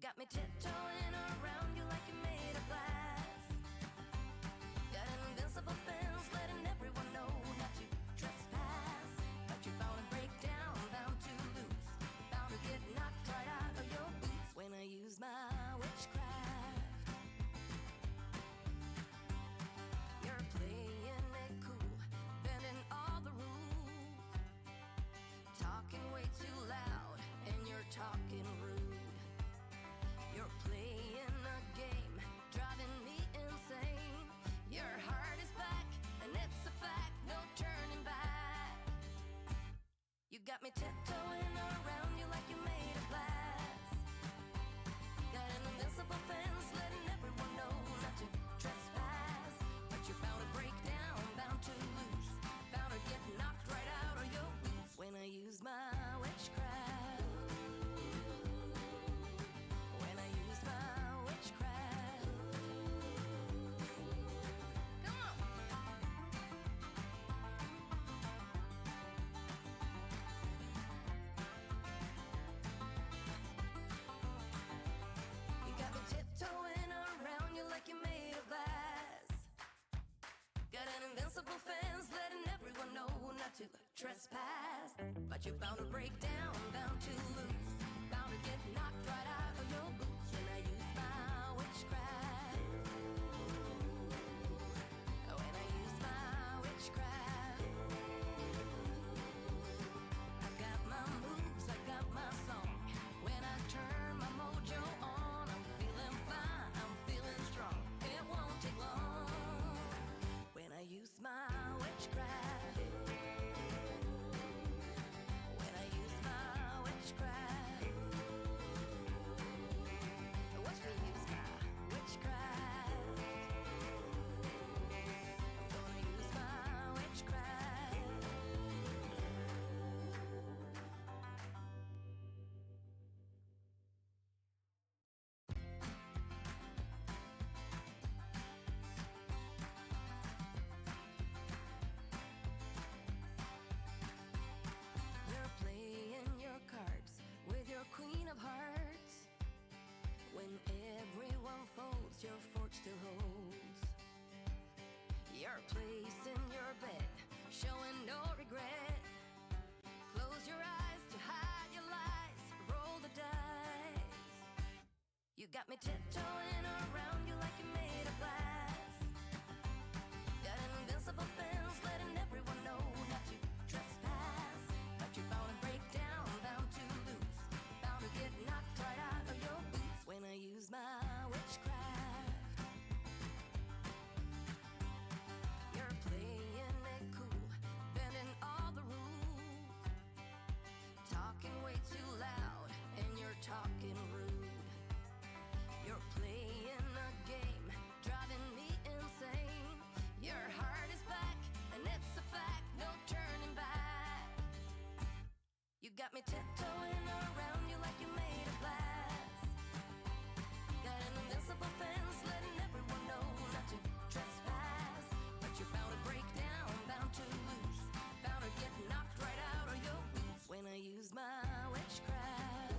got me tiptoeing around you like you're made of glass. Got an invincible fence letting everyone know not to trespass. But you're bound to break down, bound to lose, bound to get knocked right out of your boots when I use my witchcraft. You're playing it cool, bending all the rules, talking way too loud and you're talking rude. You're playing a game, driving me insane. Your heart is back, and it's a fact, no turning back. You got me tiptoeing around you like you're made of glass. Got an invincible fence letting everyone know not to trespass. But you're bound to break down, bound to lose, bound to get knocked right out of your boots when I use my witchcraft. Got an invincible fence letting everyone know not to trespass. But you're bound to break down, bound to lose, bound to get knocked right out of your boots when I use my witchcraft. When I use my witchcraft. I've got my moves, I got my song. When I turn my mojo on, I'm feeling fine, I'm feeling strong. It won't take long when I use my witchcraft. When I use my witchcraft. Watch me use my witchcraft. I'm gonna use my witchcraft. Queen of hearts. When everyone folds, your fork still holds your place in your bed, showing no regret. Close your eyes to hide your lies, roll the dice. You got me tiptoeing around you like you're made of glass. Got an invincible fence letting everyone know not to trespass. But you're bound to break down, bound to lose, bound to get knocked right out of your boots when I use my witchcraft. You're playing it cool, bending all the rules, talking way too loud and you're talking rude. You're playing a game, driving me insane. Your heart is back, and it's a fact, no turning back. You got me tiptoeing around you like you're made of glass. Got an invincible fence letting everyone know not to trespass. But you're bound to break down, bound to lose, bound to get knocked right out of your boots when I use my witchcraft.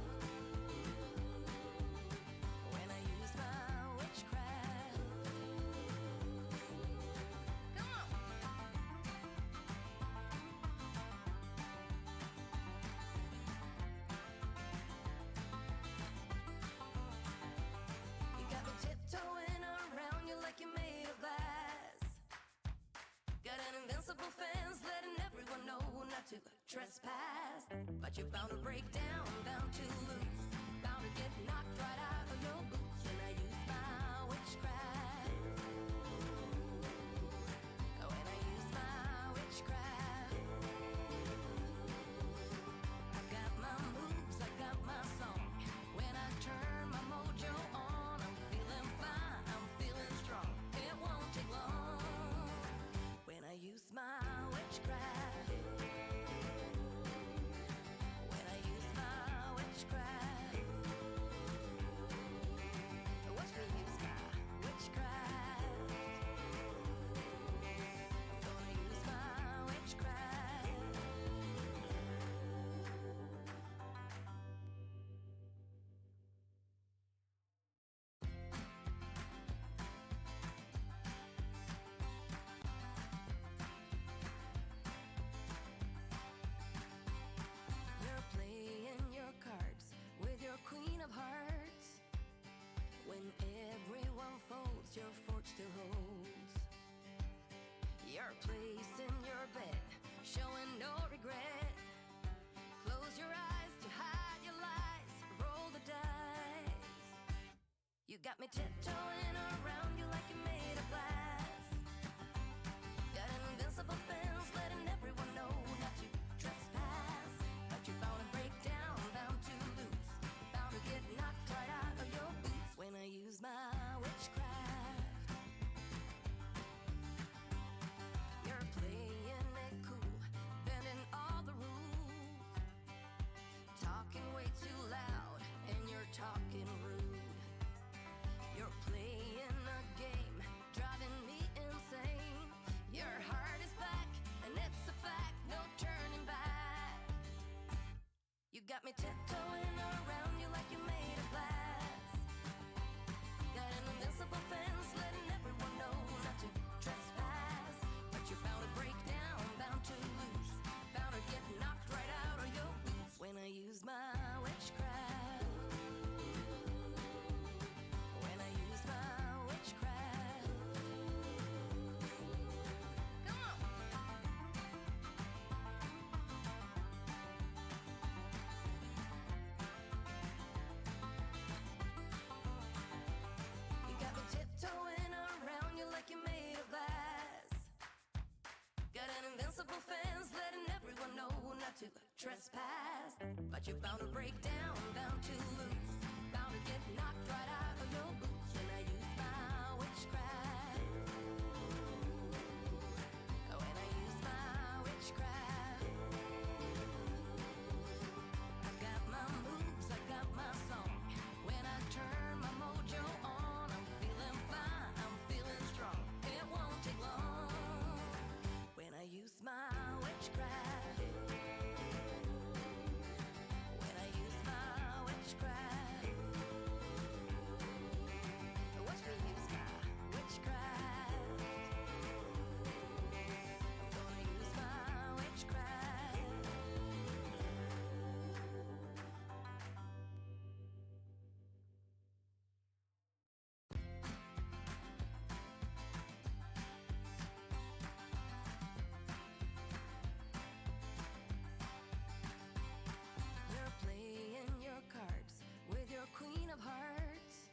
When I use my witchcraft. Come on. You got me tiptoeing around you like you're made of glass. Got an invincible fence letting everyone know not to trespass. But you're bound to break down, bound to lose, bound to get knocked right out of your boots when I use my witchcraft. When I use my witchcraft. I've got my moves, I got my song. When I turn my mojo on, I'm feeling fine, I'm feeling strong. It won't take long when I use my witchcraft. When I use my witchcraft. got me tiptoeing around you like you're made of glass. Got an invincible fence letting everyone know not to trespass. But you're bound to break down, bound to lose, bound to get knocked right out of your boots when I use my witchcraft. You're playing it cool, bending all the rules, talking way too loud, and you're talking rude. You're playing a game, driving me insane. Your heart is back, and it's a fact, no turning back. You got me tiptoeing around you like you're made of glass. Got an invincible fence letting everyone know not to trespass. But you're bound to break down, bound to lose, bound to get knocked right out of your boots when I use my witchcraft. When I use my witchcraft. Come on. You got me tiptoeing around you like you're made of glass. Got an invincible fence letting everyone know not to trespass. But you're bound to break down, bound to lose, bound to get knocked right out of your boots when I use my witchcraft. When I use my witchcraft. I got my moves, I got my song. When I turn my mojo on, I'm feeling fine, I'm feeling strong. It won't take long when I use my witchcraft. When I use my witchcraft. Watch me use my witchcraft. I'm gonna use my witchcraft. You're playing your cards with your queen of hearts.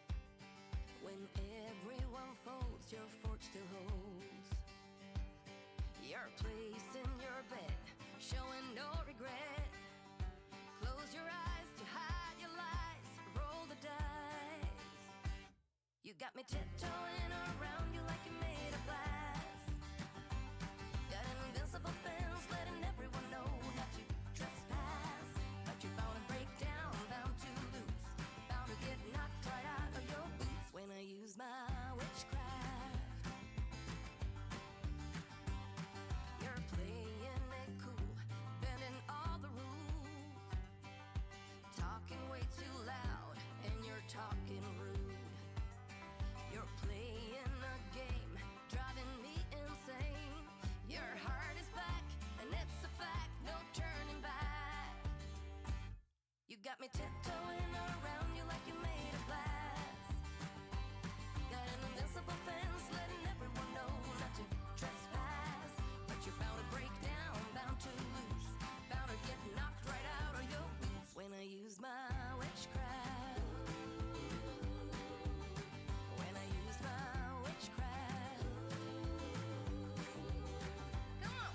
When everyone folds, your fork still holds. You're placing your bet, showing no regret. Close your eyes to hide your lies, roll the dice. You got me tiptoeing around you like you're made of glass. Got an invincible fence letting everyone know not to trespass. But you're bound to break down, bound to lose, bound to get knocked right out of your boots when I use my witchcraft. You're playing it cool, bending all the rules, talking way too loud, and you're talking rude. You're playing a game, driving me insane. Your heart is back, and it's a fact, no turning back. You got me tiptoeing around you like you're made of glass. Got an invincible fence letting everyone know not to trespass. But you're bound to break down, bound to lose, bound to get knocked right out of your boots when I use my witchcraft. When I use my witchcraft. Come on.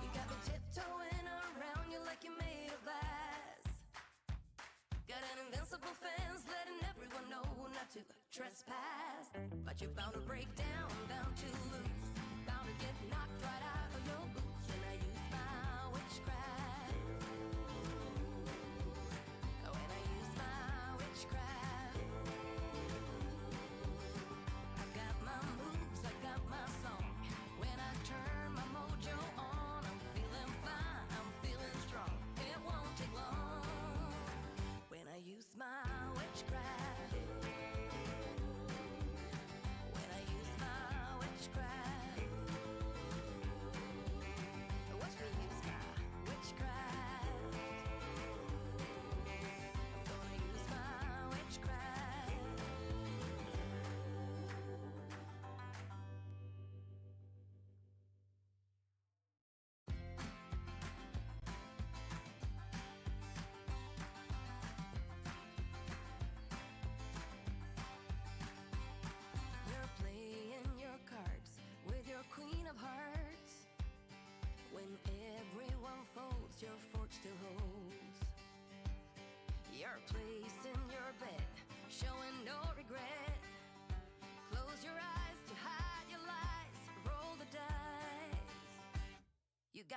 You got me tiptoeing around you like you're made of glass. Got an invincible fence letting everyone know not to trespass. But you're bound to break down, bound to lose, bound to get knocked right out of your boots when I use my witchcraft. When I use my witchcraft. I got my moves, I got my song. When I turn my mojo on, I'm feeling fine, I'm feeling strong. It won't take long when I use my witchcraft. When I use my witchcraft.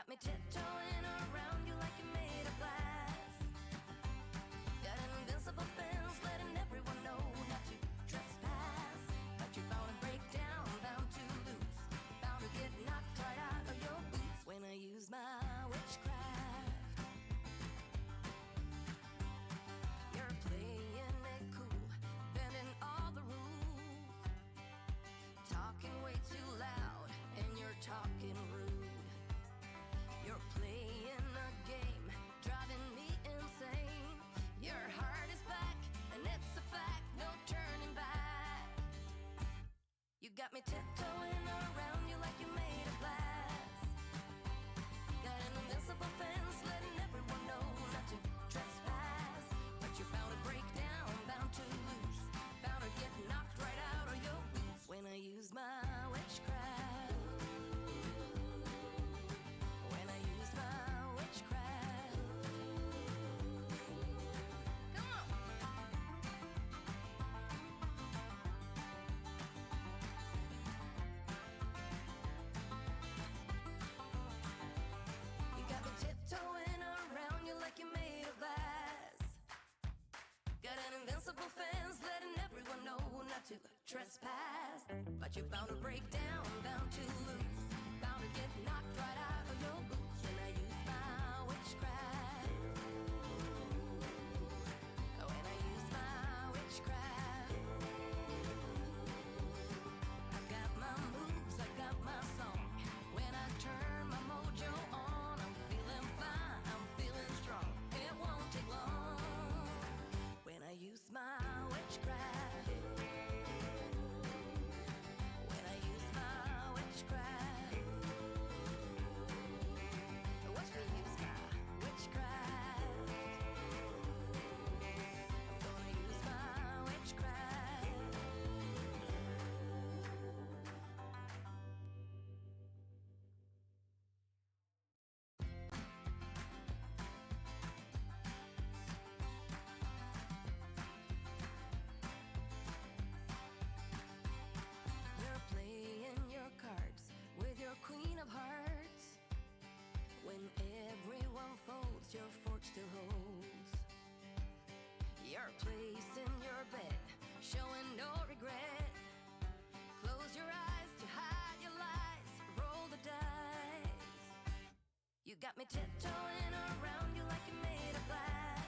got me tiptoeing around you like you're made of glass. Got an invincible fence letting everyone know not to trespass. But you're bound to break down, bound to lose, bound to get knocked right out of your boots when I use my witchcraft. You're playing it cool, bending all the rules, talking way too loud, and you're talking rude. You're playing a game, driving me insane. Your heart is back, and it's a fact, no turning back. You got me tiptoeing around you like you're made of glass. Got an invincible fence letting everyone know not to trespass. But you're bound to break down, bound to lose, bound to get knocked right out of your boots when I use my witchcraft. When I use my witchcraft. Come on. You got me tiptoeing around you like you're made of glass. Got an invincible fence letting everyone know not to trespass. But you're bound to break down, bound to lose, bound to get knocked right out of your boots when I use my witchcraft. When I use my witchcraft. I've got my moves, I've got my song. When I turn my mojo on, I'm feeling fine, I'm feeling strong. It won't take long when I use my witchcraft. When I use my witchcraft. Watch me use my witchcraft. I'm gonna use my witchcraft. You're playing your cards with your queen of hearts. When everyone folds, your fork still holds. You're placing your bet, showing no regret. Close your eyes to hide your lies, roll the dice. You got me tiptoeing around you like you're made of glass.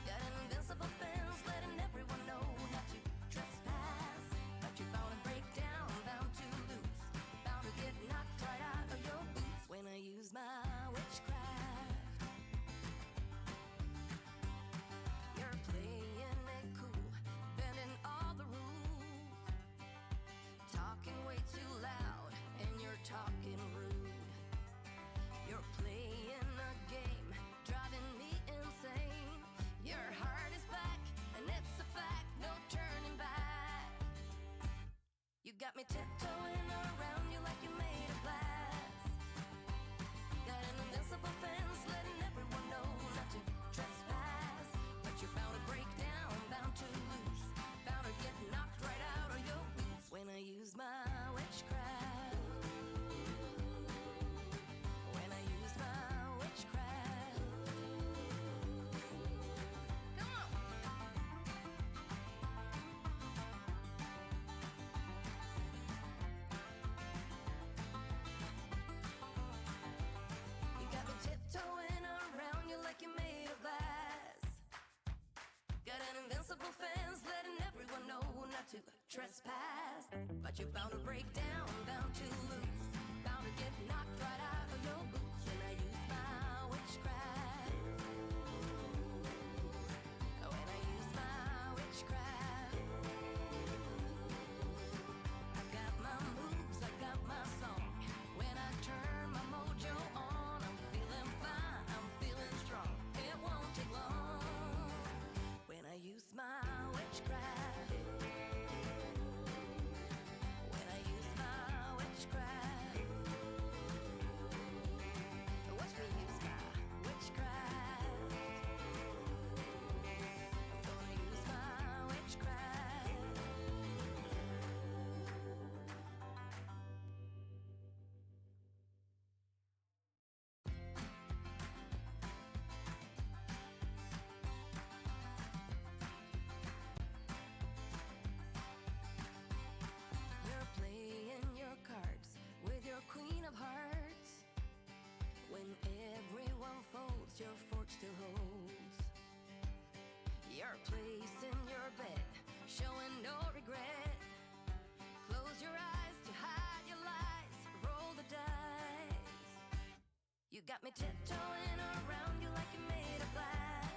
Got an invincible fence letting everyone know not to trespass. But you're bound to break down, bound to lose, bound to get knocked right out of your boots when I use my witchcraft. You're playing it cool, bending all the rules, talking way too loud, and you're talking rude. You're playing a game, driving me insane. Your heart is back, and it's a fact, no turning back. You got me tiptoeing around you like you're made of glass. Got an invincible fence letting everyone know not to trespass. But you're bound to break down, bound to lose, bound to get knocked right out of your boots when I use my witchcraft. When I use my witchcraft. Come on. You got me tiptoeing around you like you're made of glass. Got an invincible fence letting everyone know not to trespass. But you're bound to break down, bound to lose, bound to get knocked right out of your boots when I use my witchcraft. When I use my witchcraft. I've got my moves, I've got my song. When I turn my mojo on, I'm feeling fine, I'm feeling strong. It won't take long when I use my witchcraft. When I use my got me tiptoeing around you like you're made of glass.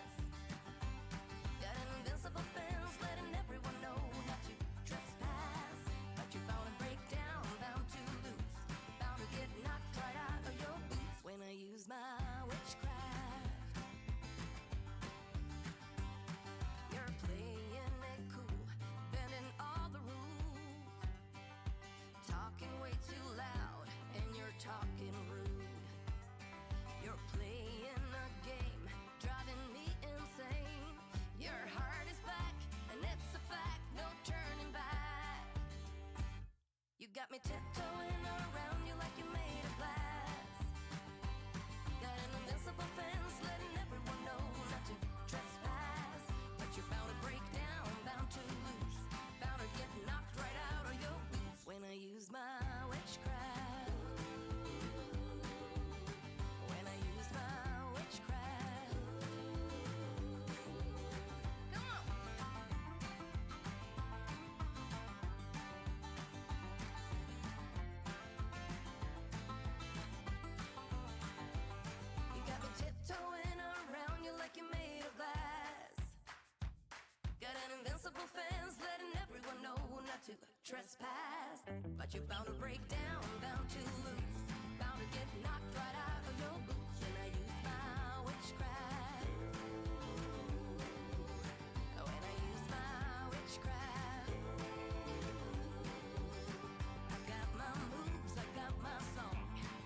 Got an invincible fence letting everyone know not to trespass. But you're bound to break down, bound to lose, bound to get knocked right out of your boots when I use my witchcraft. You're playing it cool, bending all the rules, talking way too loud, and you're talking rude. You're playing a game, driving me insane. Your heart is back, and it's a fact, no turning back. You got me tiptoeing around you like you're made of glass. Got an invincible fence letting everyone know not to trespass. But you're bound to break down, bound to lose, bound to get knocked right out of your boots when I use my witchcraft. When I use my witchcraft. Come on. You got me tiptoeing around you like you're made of glass. Got an invincible fence letting everyone know not to trespass. But you're bound to break down, bound to lose, bound to get knocked right out of your boots when I use my witchcraft. When I use my witchcraft. I got my moves, I got my song.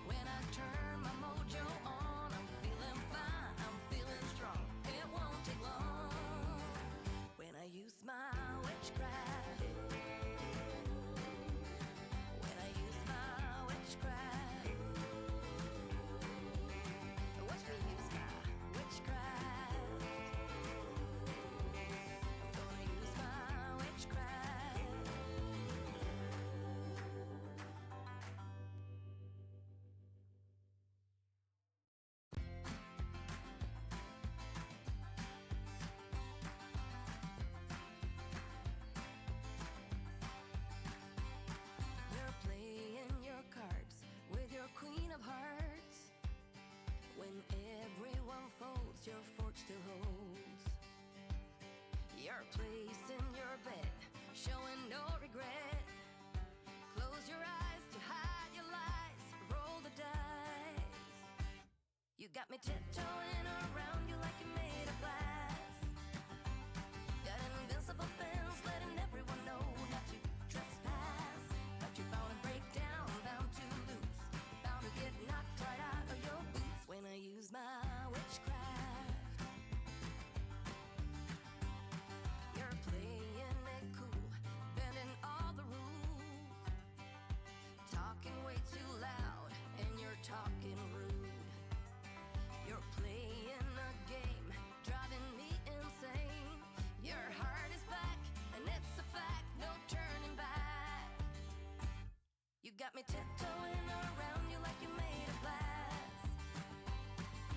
When I turn my mojo on, I'm feeling fine, I'm feeling strong. It won't take long when I use my witchcraft. When I use my witchcraft. Watch me use my witchcraft. I'm gonna use my witchcraft. You're playing your cards with your queen of hearts. When everyone folds, your fork still holds. You're placing your bet, showing no regret. Close your eyes to hide your lies, roll the dice. You got me tiptoeing around you like you're made of glass. Got an invincible fence letting everyone know not to trespass. But you're bound to break down, bound to lose, bound to get knocked right out of your boots when I use my witchcraft. You're playing it cool, bending all the rules, talking way too loud, and you're talking rude. You're playing a game, driving me insane. Your heart is back, and it's a fact, no turning back. You got me tiptoeing around you like you're made of glass.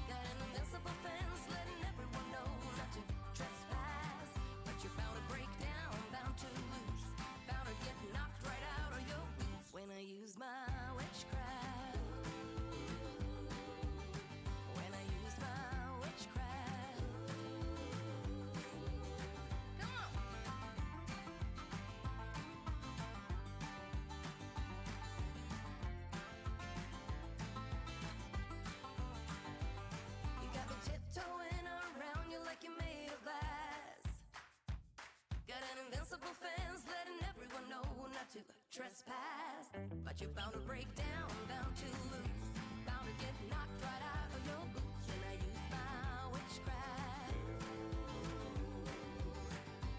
Got an invincible fence letting everyone know not to trespass. But you're bound to break down, bound to lose, bound to get knocked right out of your boots when I use my witchcraft. When I use my witchcraft. Come on. You got me tiptoeing around you like you're made of glass. Got an invincible fence letting everyone know not to trespass. But you're bound to break down, bound to lose, bound to get knocked right out of your boots when I use my witchcraft.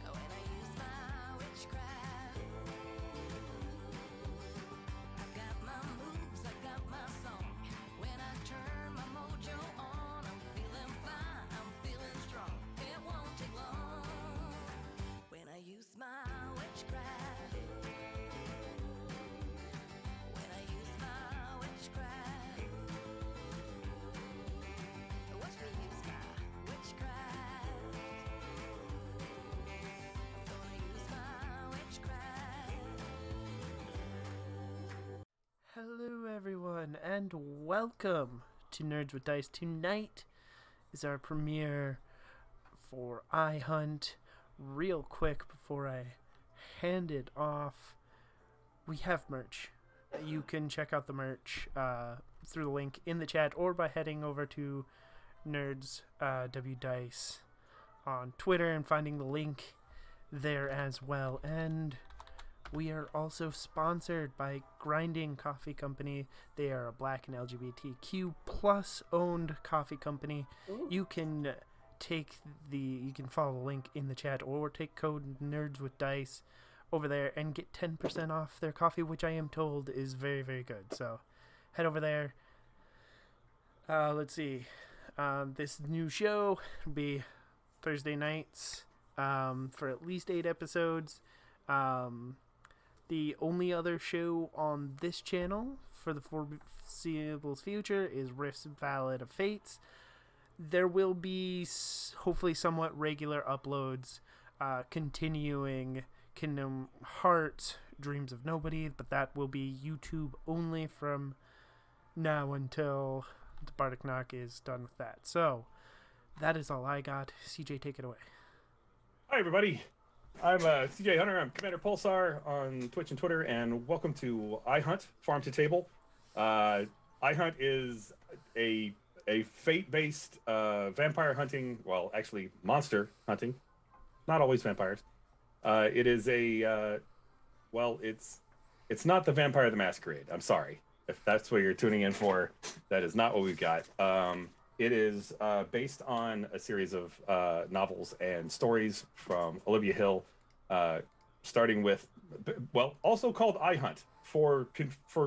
When I use my witchcraft. I got my moves, I got my song. When I turn my mojo on, I'm feeling fine, I'm feeling strong. It won't take long when I use my witchcraft. When I use my witchcraft. Watch me use my witchcraft. I'm gonna use my witchcraft. Hello everyone and welcome to Nerds with Dice. Tonight is our premiere for iHunt. Real quick before I hand it off, we have merch. You can check out the merch through the link in the chat or by heading over to Nerds W Dice on Twitter and finding the link there as well. And we are also sponsored by Grinding Coffee Company. They are a Black and LGBTQ plus owned coffee company. Ooh. You can follow the link in the chat or take code Nerds with Dice over there and get 10% off their coffee, which I am told is very, very good. So head over there. Let's see. This new show will be Thursday nights for at least 8 episodes. The only other show on this channel for the foreseeable future is Rift's Ballad of Fates. There will be hopefully somewhat regular uploads continuing Kingdom Hearts, Dreams of Nobody, but that will be YouTube only from now until the Bardic Knock is done with that. So, that is all I got. CJ, take it away. Hi, everybody. I'm CJ Hunter. I'm Commander Pulsar on Twitch and Twitter, and welcome to iHunt Farm to Table. iHunt is a fate-based vampire hunting, well, actually monster hunting, not always vampires. It is it's not the Vampire the Masquerade. I'm sorry. If that's what you're tuning in for, that is not what we've got. It is based on a series of novels and stories from Olivia Hill, starting with, well, also called iHunt for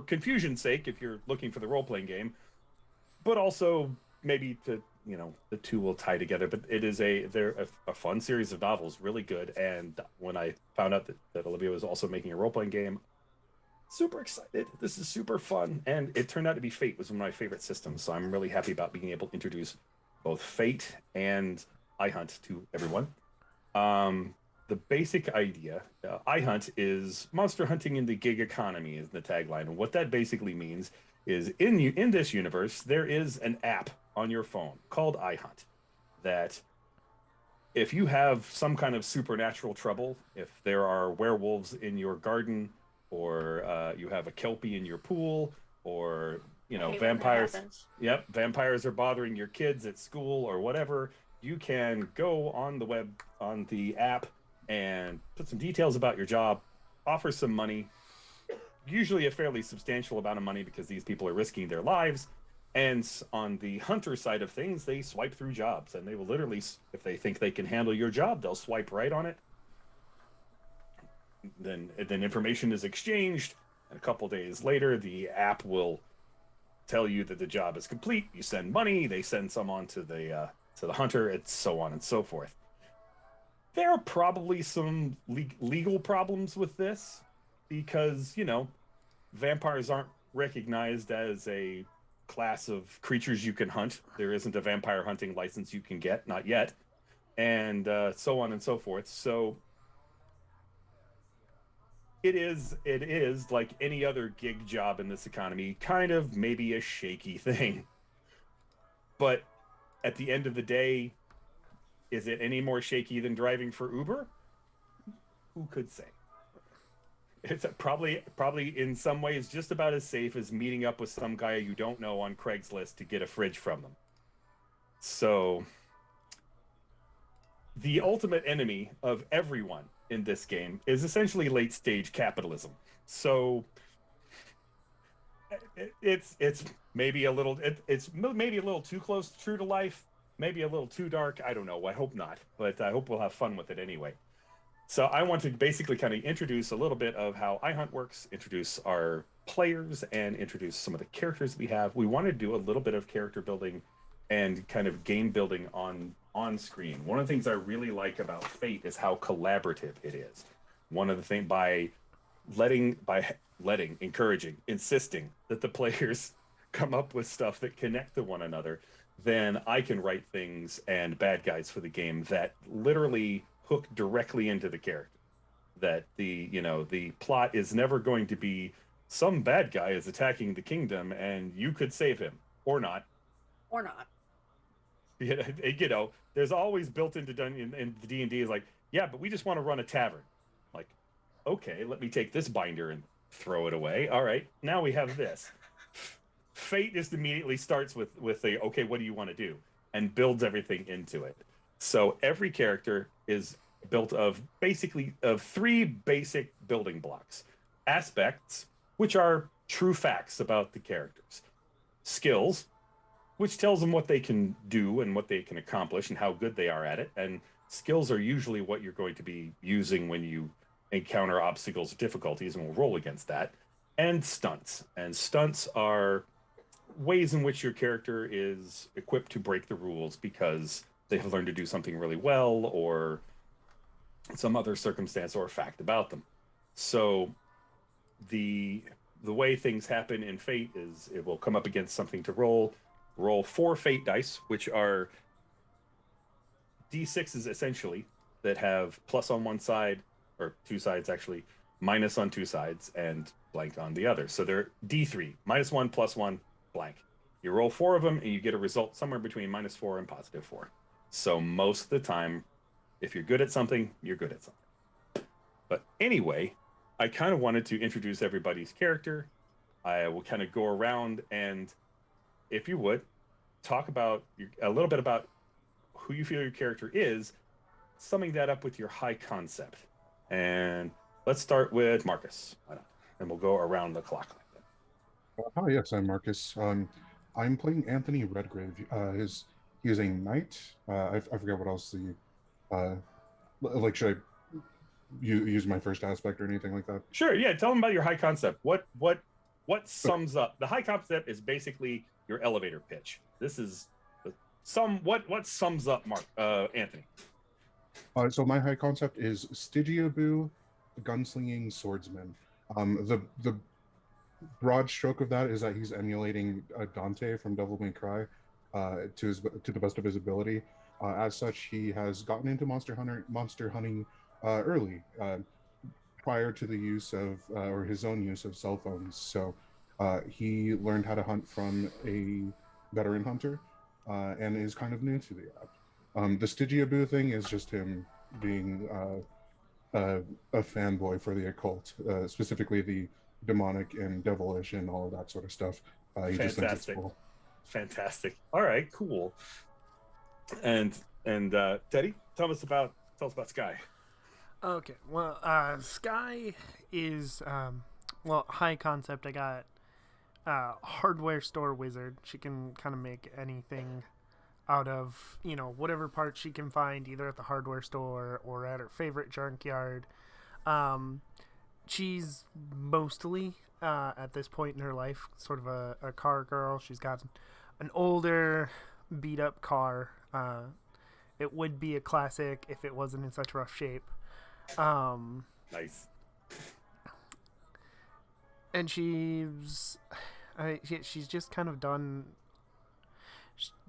confusion's sake, if you're looking for the role-playing game, but also maybe to, the two will tie together. But it is they're a fun series of novels, really good. And when I found out that Olivia was also making a role-playing game, super excited. This is super fun. And it turned out to be Fate was one of my favorite systems. So I'm really happy about being able to introduce both Fate and iHunt to everyone. The basic idea, iHunt is monster hunting in the gig economy is the tagline. And what that basically means is in this universe, there is an app on your phone called iHunt that if you have some kind of supernatural trouble, if there are werewolves in your garden, or you have a kelpie in your pool, or vampires. Yep, vampires are bothering your kids at school or whatever. You can go on the web, on the app, and put some details about your job, offer some money, usually a fairly substantial amount of money because these people are risking their lives. And on the hunter side of things, they swipe through jobs, and they will literally, if they think they can handle your job, they'll swipe right on it. Then information is exchanged, and a couple days later, the app will tell you that the job is complete. You send money, they send some on to the hunter, and so on and so forth. There are probably some legal problems with this because, vampires aren't recognized as a class of creatures you can hunt. There isn't a vampire hunting license you can get, not yet, and so on and so forth. So it is like any other gig job in this economy, kind of maybe a shaky thing. But at the end of the day, is it any more shaky than driving for Uber? Who could say? It's probably in some ways just about as safe as meeting up with some guy you don't know on Craigslist to get a fridge from them. So the ultimate enemy of everyone in this game is essentially late stage capitalism. So it's maybe a little too close, true to life, maybe a little too dark. I don't know. I hope not, but I hope we'll have fun with it anyway. So I want to basically kind of introduce a little bit of how iHunt works, introduce our players, and introduce some of the characters we have. We want to do a little bit of character building and kind of game building on screen. One of the things I really like about Fate is how collaborative it is. One of the things by encouraging, insisting that the players come up with stuff that connect to one another, then I can write things and bad guys for the game that literally hook directly into the character. That the plot is never going to be some bad guy is attacking the kingdom and you could save him or not. Or not. Yeah, you know, there's always built into in the D&D is like, yeah, but we just want to run a tavern. Like, okay, let me take this binder and throw it away. All right, now we have this. Fate just immediately starts with a okay, what do you want to do, and builds everything into it. So every character is built of basically of three basic building blocks: aspects, which are true facts about the characters; skills, which tells them what they can do and what they can accomplish and how good they are at it. And skills are usually what you're going to be using when you encounter obstacles or difficulties, and we'll roll against that. And stunts. And stunts are ways in which your character is equipped to break the rules because they have learned to do something really well or some other circumstance or fact about them. So the way things happen in Fate is it will come up against something to roll 4 Fate dice, which are D6s essentially that have plus on one side, or two sides actually, minus on two sides, and blank on the other. So they're D3, -1, +1, blank. You roll 4 of them, and you get a result somewhere between -4 and +4. So most of the time, if you're good at something, you're good at something. But anyway, I kind of wanted to introduce everybody's character. I will kind of go around and, if you would, talk about a little bit about who you feel your character is, summing that up with your high concept. And let's start with Marcus. Why not? And we'll go around the clock like that. Hi, yes, I'm Marcus. I'm playing Anthony Redgrave. He is a knight. I forget what else should I use my first aspect or anything like that? Sure, yeah. Tell them about your high concept. What sums up the high concept is basically your elevator pitch. This is what sums up Anthony. So my high concept is Stygiabu, the gunslinging swordsman. The broad stroke of that is that he's emulating Dante from Devil May Cry to the best of his ability. As such, he has gotten into monster hunting early, prior to the use of or his own use of cell phones. So he learned how to hunt from a veteran hunter and is kind of new to the app. The Stygiabu thing is just him being a fanboy for the occult, specifically the demonic and devilish and all of that sort of stuff. He just thinks it's cool. Fantastic. All right, cool. And Teddy, tell us about Sky. Okay, well, Sky is high concept. I got hardware store wizard. She can kind of make anything out of, whatever parts she can find, either at the hardware store or at her favorite junkyard. She's mostly, at this point in her life, sort of a car girl. She's got an older, beat-up car. It would be a classic if it wasn't in such rough shape. Nice. And she's just kind of done.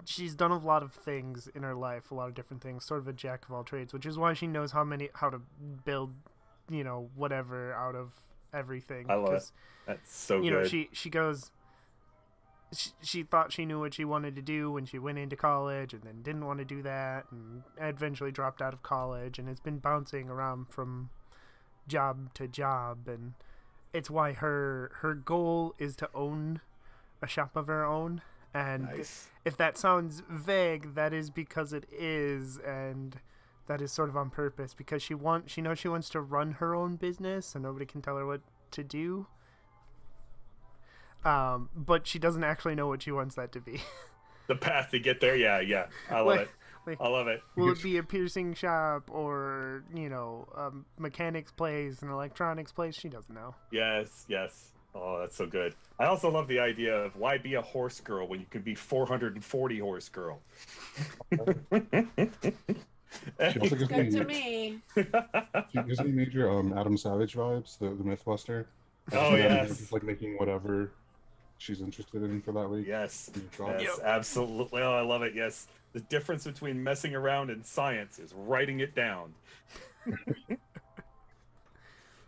She's done a lot of things in her life, a lot of different things. Sort of a jack of all trades, which is why she knows how to build, whatever out of everything. I love it. That's so good. She goes. She thought she knew what she wanted to do when she went into college, and then didn't want to do that, and eventually dropped out of college, and has been bouncing around from job to job, and it's why her goal is to own a shop of her own. And nice. If that sounds vague, that is because it is, and that is sort of on purpose, because she knows she wants to run her own business, and nobody can tell her what to do. But she doesn't actually know what she wants that to be. The path to get there, yeah. I love it. I love it. Will it be a piercing shop or, a mechanics place, an electronics place? She doesn't know. Yes. Oh, that's so good. I also love the idea of why be a horse girl when you can be 440 horse girl. She also gives Good to me. She gives me major Adam Savage vibes, the Mythbuster. Oh, yes. Just like making whatever she's interested in for that week. Yes, Yep. absolutely. Oh, I love it. Yes. The difference between messing around and science is writing it down.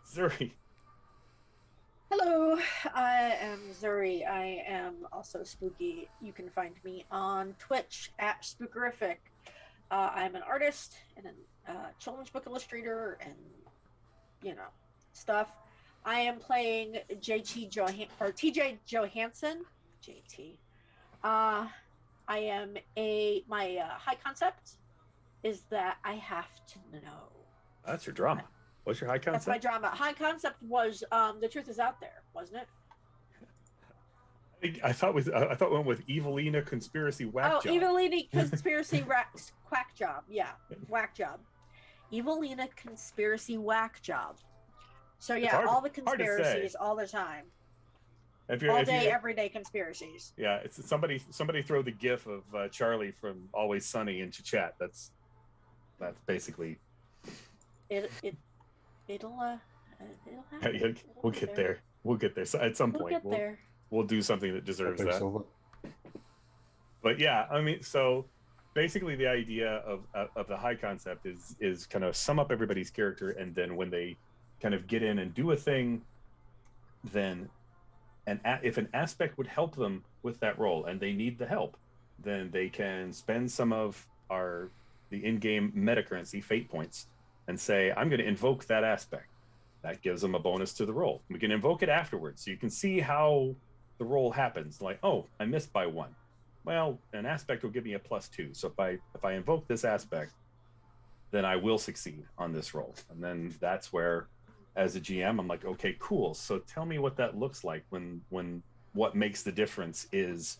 Zuri. Hello, I am Zuri. I am also spooky. You can find me on Twitch at Spookerific. I'm an artist and a children's book illustrator and, stuff. I am playing TJ Johansson. JT. I am my high concept is that I have to know. That's your drama. What's your high concept? That's my drama. High concept was The Truth Is Out There, wasn't it? I thought it went with Evelina Conspiracy Whack Job. Evelina Conspiracy Quack Job. Yeah, Whack Job. Evelina Conspiracy Whack Job. So yeah, all the conspiracies all the time. All day, everyday conspiracies. Yeah, it's somebody throw the gif of Charlie from Always Sunny into chat. That's basically. It'll happen. We'll get there. We'll get there. So at some point, we'll do something that deserves that. So. But yeah, I mean, so basically the idea of the high concept is kind of sum up everybody's character, and then when they kind of get in and do a thing, then if an aspect would help them with that role and they need the help, then they can spend some of the in-game meta currency, fate points, and say, I'm going to invoke that aspect. That gives them a bonus to the roll. We can invoke it afterwards, so you can see how the roll happens. Like, oh, I missed by 1. Well, an aspect will give me a +2. So if I invoke this aspect, then I will succeed on this roll. And then that's where, as a GM, I'm like, okay, cool. So tell me what that looks like when what makes the difference is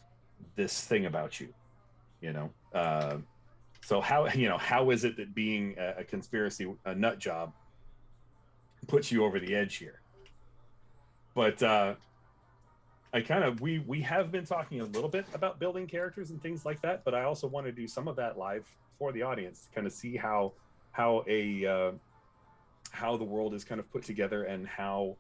this thing about you, So how is it that being a conspiracy, a nut job, puts you over the edge here? But we have been talking a little bit about building characters and things like that, but I also want to do some of that live for the audience to kind of see how the world is kind of put together and how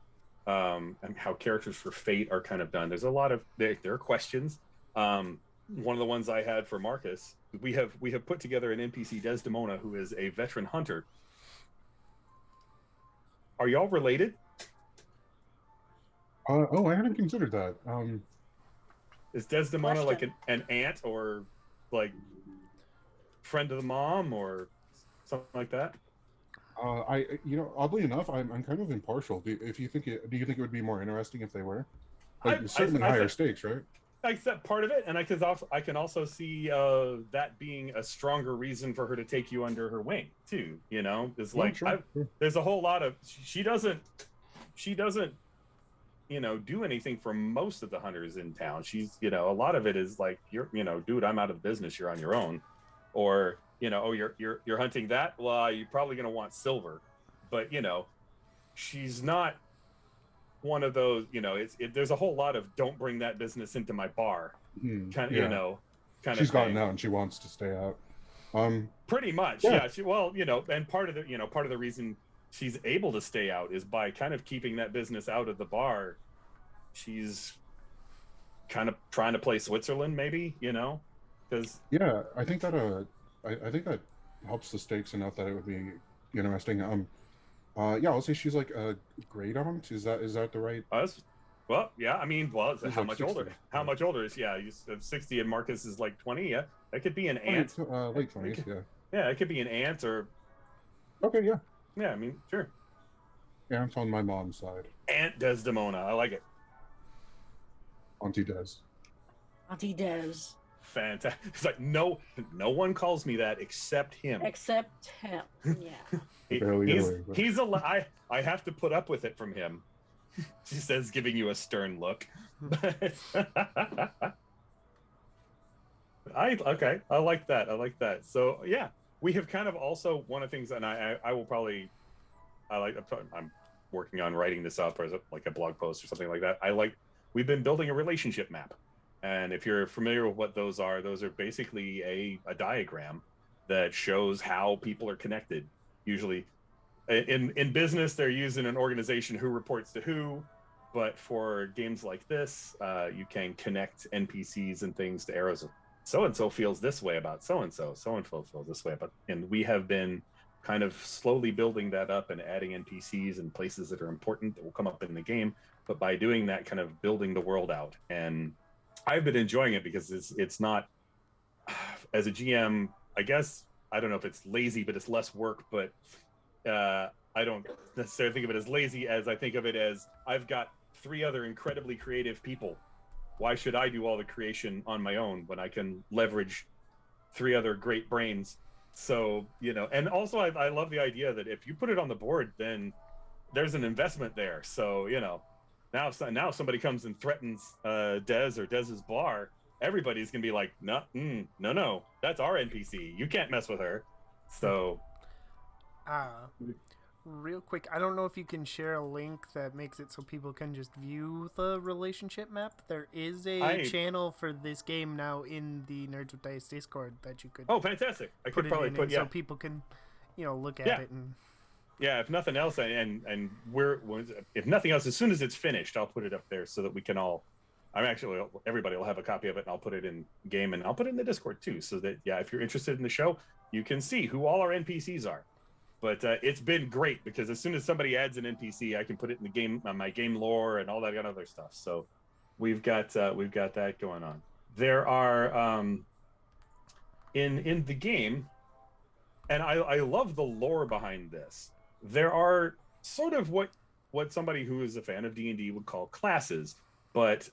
characters for Fate are kind of done. There's a lot of there are questions. One of the ones I had for Marcus, we have put together an NPC, Desdemona, who is a veteran hunter. Are y'all related? I hadn't considered that. Is Desdemona like an aunt or like friend of the mom or something like that? Oddly enough, I'm kind of impartial. Do you think it would be more interesting if they were? Certainly higher stakes, right? I accept part of it, and I can also see that being a stronger reason for her to take you under her wing too. It's like sure. There's a whole lot of she doesn't do anything for most of the hunters in town. She's a lot of it is like you're dude, I'm out of business. You're on your own, or you're hunting that. Well, you're probably gonna want silver, but she's not one of those, there's a whole lot of don't bring that business into my bar. She's gotten out and she wants to stay out. Pretty much. Yeah. And part of the reason she's able to stay out is by kind of keeping that business out of the bar. She's kind of trying to play Switzerland, maybe, because I think that helps the stakes enough that it would be interesting. I'll say she's like a great aunt. Is that the right? Well, yeah. I mean, how like much 60. older? How much older is? Yeah, you 60 and Marcus is like 20. Yeah, that could be an aunt. Late 20s. Yeah. Yeah, it could be an aunt or. Okay. Yeah. Yeah, I mean, sure. Yeah, I'm on my mom's side. Aunt Desdemona, I like it. Auntie Des. Auntie Des. Fantastic. It's like no one calls me that except him. Except him. Yeah. He's I have to put up with it from him. She says, giving you a stern look. I like that. So yeah, we have kind of also one of the things, and I'm working on writing this up as a blog post or something like that. We've been building a relationship map. And if you're familiar with what those are basically a diagram that shows how people are connected. Usually in business, they're using an organization who reports to who, but for games like this, you can connect NPCs and things to arrows. So-and-so feels this way about so-and-so, so-and-so feels this way about, and we have been kind of slowly building that up and adding NPCs and places that are important that will come up in the game. But by doing that, kind of building the world out. And I've been enjoying it because it's not, as a GM, I guess, I don't know if it's lazy, but it's less work. But I don't necessarily think of it as lazy, as I think of it as I've got 3 other incredibly creative people. Why should I do all the creation on my own when I can leverage 3 other great brains? So, you know, and also I love the idea that if you put it on the board, then there's an investment there. So, you know, now somebody comes and threatens Dez or Dez's bar, everybody's gonna be like, no, that's our NPC. You can't mess with her. So, real quick, I don't know if you can share a link that makes it so people can just view the relationship map. There is a channel for this game now in the Nerds with Dice Discord that you could. Oh, fantastic! I could probably put so people can, you know, look at it and. Yeah, if nothing else, and if nothing else, as soon as it's finished, I'll put it up there so that we can all. Everybody will have a copy of it, and I'll put it in game, and I'll put it in the Discord too, so that if you're interested in the show, you can see who all our NPCs are. But it's been great because as soon as somebody adds an NPC, I can put it in the game, my game lore, and all that kind of other stuff. So we've got that going on. There are in the game, and I love the lore behind this. There are sort of what somebody who is a fan of D&D would call classes, but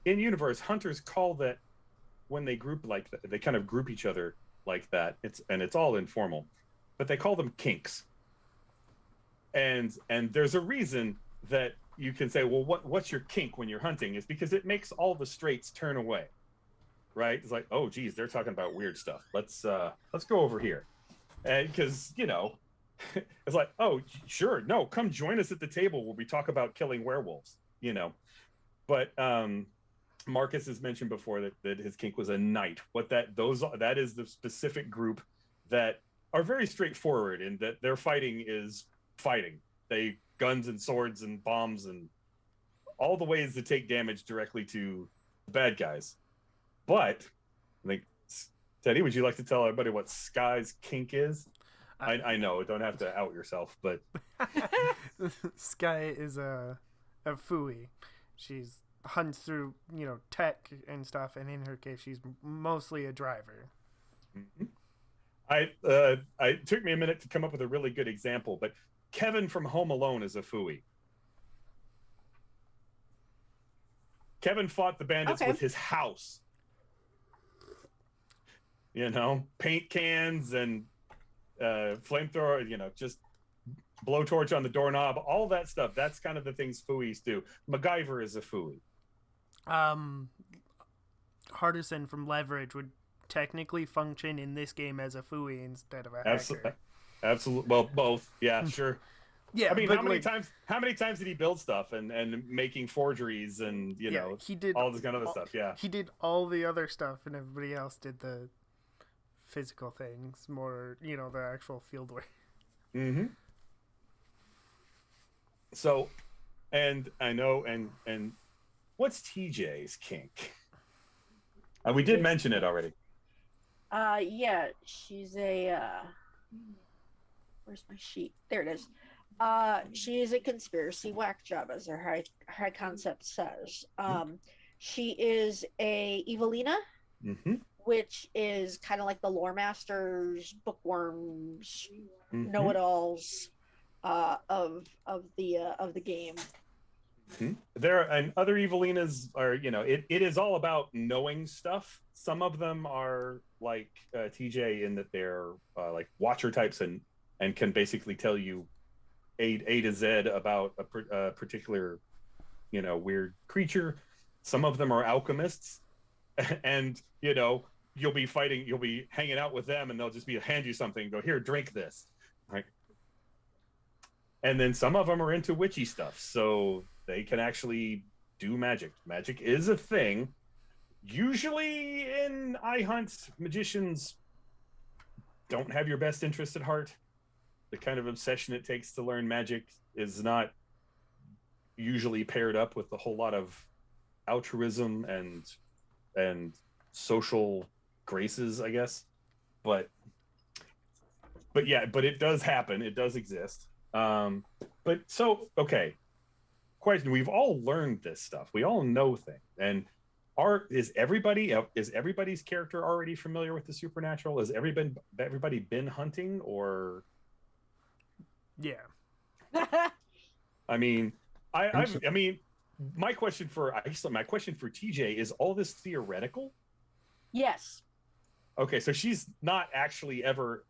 in universe, hunters call that when they group like that, they kind of group each other like that. It's all informal. But they call them kinks, and there's a reason that you can say, well, what's your kink when you're hunting? Is because it makes all the straights turn away, right? It's like, oh, geez, they're talking about weird stuff. Let's go over here, and because it's like, oh, sure, no, come join us at the table where we talk about killing werewolves, But Marcus has mentioned before that his kink was a knight. That is the specific group that are very straightforward in that their fighting is fighting. They guns and swords and bombs and all the ways to take damage directly to the bad guys. But I think, Teddy, would you like to tell everybody what Sky's kink is? I know, don't have to out yourself, but Sky is a fooey. She's hunts through tech and stuff, and in her case, she's mostly a driver. Mm-hmm. It took me a minute to come up with a really good example, but Kevin from Home Alone is a fooey. Kevin fought the bandits with his house. Paint cans and flamethrower, just blowtorch on the doorknob, all that stuff. That's kind of the things fooeys do. MacGyver is a fooey. Hardison from Leverage would technically function in this game as a fooey instead of a hacker. Absolutely. Well, both. Yeah, sure. Yeah, I mean, how many times did he build stuff and making forgeries and he did all this kind of other stuff? Yeah, he did all the other stuff, and everybody else did the physical things, more the actual field work. Mm-hmm. So, and I know, and what's TJ's kink? We did mention it already. Yeah, she's a. Where's my sheet? There it is. She is a conspiracy whack job, as her high concept says. She is a Evelina, which is kind of like the lore masters, bookworms, know-it-alls of the game. There and other Evelinas are, it is all about knowing stuff. Some of them are like TJ in that they're like watcher types and can basically tell you A to Z about a particular, weird creature. Some of them are alchemists, and you'll be hanging out with them, and they'll just hand you something and go, here, drink this, right? And then some of them are into witchy stuff, so they can actually do magic. Magic is a thing. Usually in iHunt, magicians don't have your best interest at heart. The kind of obsession it takes to learn magic is not usually paired up with a whole lot of altruism and social graces, I guess. But but yeah, but it does happen. It does exist. But so okay. Question: we've all learned this stuff. We all know things, and is everybody's character already familiar with the supernatural? Has everybody been hunting, or Yeah. I mean, I mean, my question for TJ is: all this theoretical? Yes. Okay, so she's not actually ever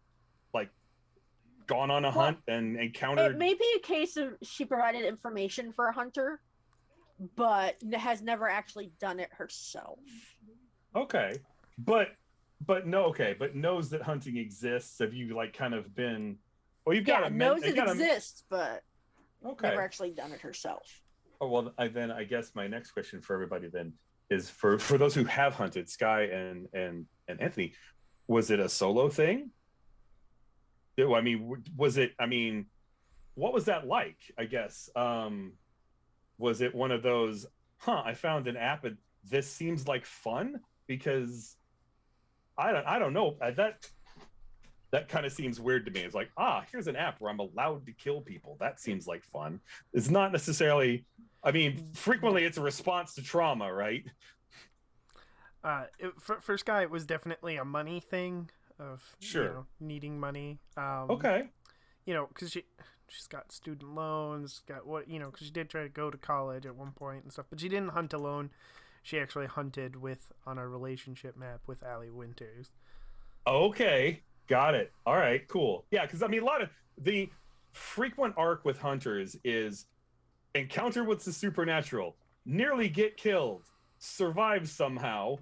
like gone on a hunt and encountered. It may be a case of she provided information for a hunter, but has never actually done it herself. Okay, but knows that hunting exists. Have you like kind of been? Well, you've got knows it exists, but never actually done it herself. Oh well, then I guess my next question for everybody then is for those who have hunted, Sky and Anthony, was it a solo thing? I mean, was it? I mean, what was that like? I guess was it one of those? I found an app and this seems like fun, because I don't know, that kind of seems weird to me. It's like, here's an app where I'm allowed to kill people. That seems like fun. It's not necessarily. I mean, frequently it's a response to trauma, right? For Sky, it was definitely a money thing. Of needing money. Okay. Because she's got student loans, because she did try to go to college at one point and stuff, but she didn't hunt alone. She actually hunted on a relationship map with Allie Winters. Okay, got it. All right, cool. Yeah, because I mean, a lot of the frequent arc with hunters is encounter with the supernatural, nearly get killed, survive somehow,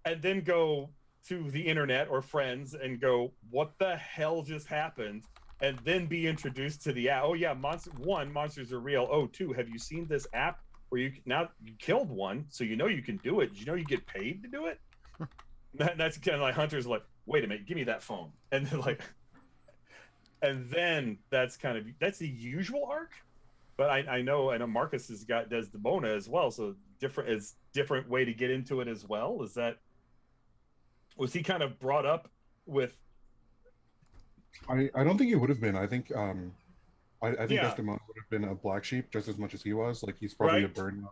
and then go to the internet or friends and go, what the hell just happened? And then be introduced to the app. Oh yeah, monsters are real. Oh, two, have you seen this app where you killed one, so you can do it? Did you know you get paid to do it? That's kind of like hunters like, wait a minute, give me that phone. And then that's the usual arc. But I know Marcus has got Desdemona as well, so different way to get into it as well. Was he kind of brought up with? I don't think he would have been. I think I think Desdemona would have been a black sheep just as much as he was. Like, he's probably a bird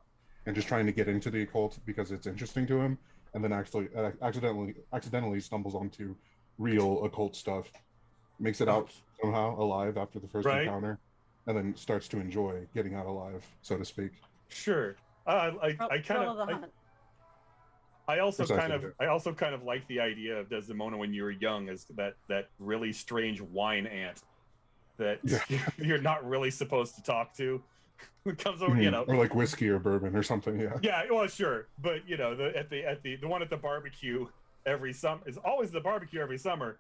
and just trying to get into the occult because it's interesting to him, and then actually accidentally stumbles onto real occult stuff, makes it out somehow alive after the first encounter, and then starts to enjoy getting out alive, so to speak. Sure. I also kind of like the idea of Desdemona when you were young as that really strange wine aunt that you're not really supposed to talk to, who comes over, or like whiskey or bourbon or something. Yeah, well, sure, but the one at the barbecue every summer is always the barbecue every summer,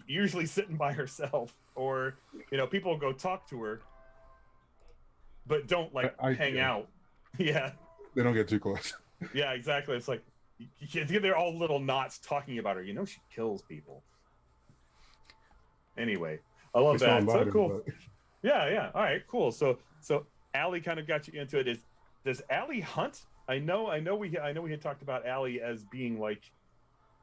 usually sitting by herself, or people go talk to her, but don't hang out. Yeah, they don't get too close. Yeah, exactly. It's like they're all little knots talking about her. She kills people. Anyway, I love that. So cool. Yeah. All right, cool. So Allie kind of got you into it. Does Allie hunt? I know we had talked about Allie as being like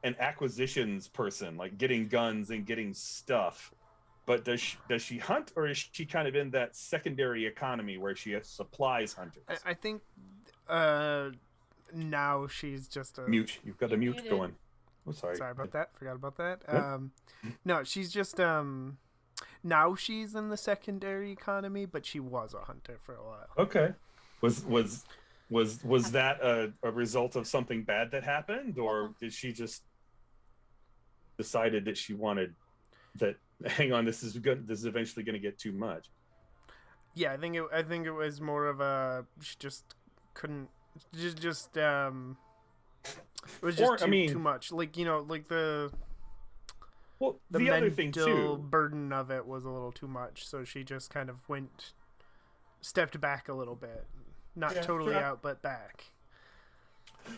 an acquisitions person, like getting guns and getting stuff. But does she hunt, or is she kind of in that secondary economy where she supplies hunters? I think now she's just a mute. You've got a mute going. Oh, sorry about that. Forgot about that. No, she's just now she's in the secondary economy, but she was a hunter for a while. Okay. Was that a result of something bad that happened, or did she just decided that she wanted that? Hang on, this is good. This is eventually going to get too much. Yeah, I think it was more of a she just couldn't just it was just too much. Like the other thing too, burden of it was a little too much, so she just kind of stepped back a little bit, not totally out, but back.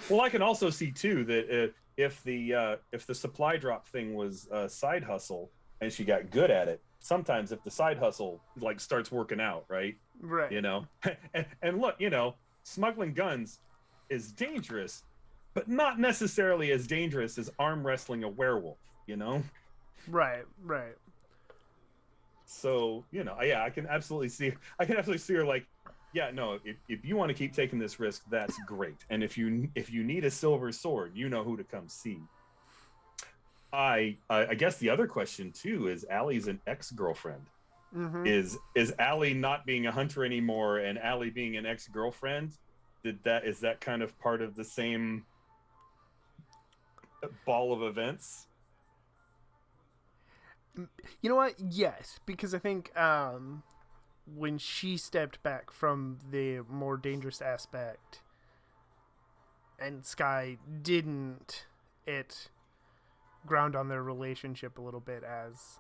Well, I can also see too that if the supply drop thing was a side hustle and she got good at it, sometimes if the side hustle starts working out, right? And look, smuggling guns is dangerous, but not necessarily as dangerous as arm wrestling a werewolf. Right. So, you know, yeah, I can absolutely see her like, yeah, no, if you want to keep taking this risk, that's great. And if you need a silver sword, you know who to come see. I guess the other question too is Allie's an ex-girlfriend. Mm-hmm. Is Allie not being a hunter anymore and Allie being an ex-girlfriend? Is that kind of part of the same ball of events? You know what? Yes, because I think when she stepped back from the more dangerous aspect and Sky didn't, it ground on their relationship a little bit as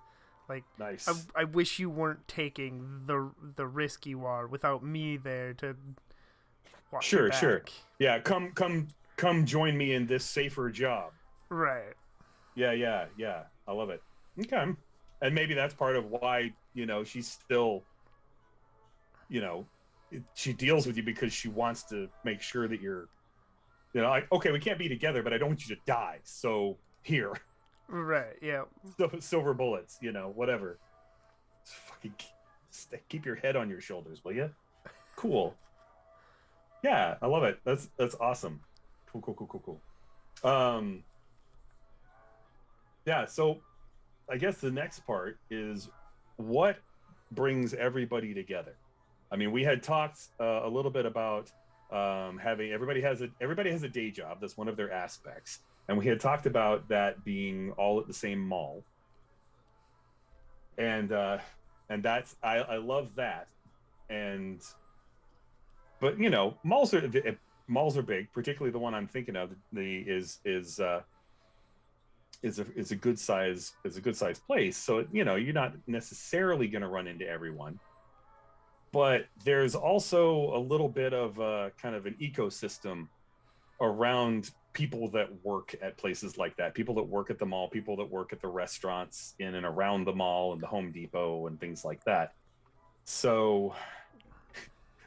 like, nice. I wish you weren't taking the risk you are without me there to watch sure your back. Sure, yeah, come join me in this safer job. Right. Yeah, I love it. Okay. And maybe that's part of why, you know, she's still, you know, she deals with you because she wants to make sure that you're, you know, like, okay, we can't be together, but I don't want you to die. So here. Right, yeah. Silver bullets, you know, whatever. Just fucking keep your head on your shoulders, will you? Cool. Yeah, I love it. That's awesome. Cool. Yeah, so I guess the next part is what brings everybody together. I mean, we had talked a little bit about having everybody has a day job. That's one of their aspects, and we had talked about that being all at the same mall. And that's I love that. But you know, malls are big, particularly the one I'm thinking of. Is a good size place. So, you know, you're not necessarily going to run into everyone, but there's also a little bit of kind of an ecosystem around people that work at places like that, people that work at the mall, people that work at the restaurants in and around the mall and the Home Depot and things like that. So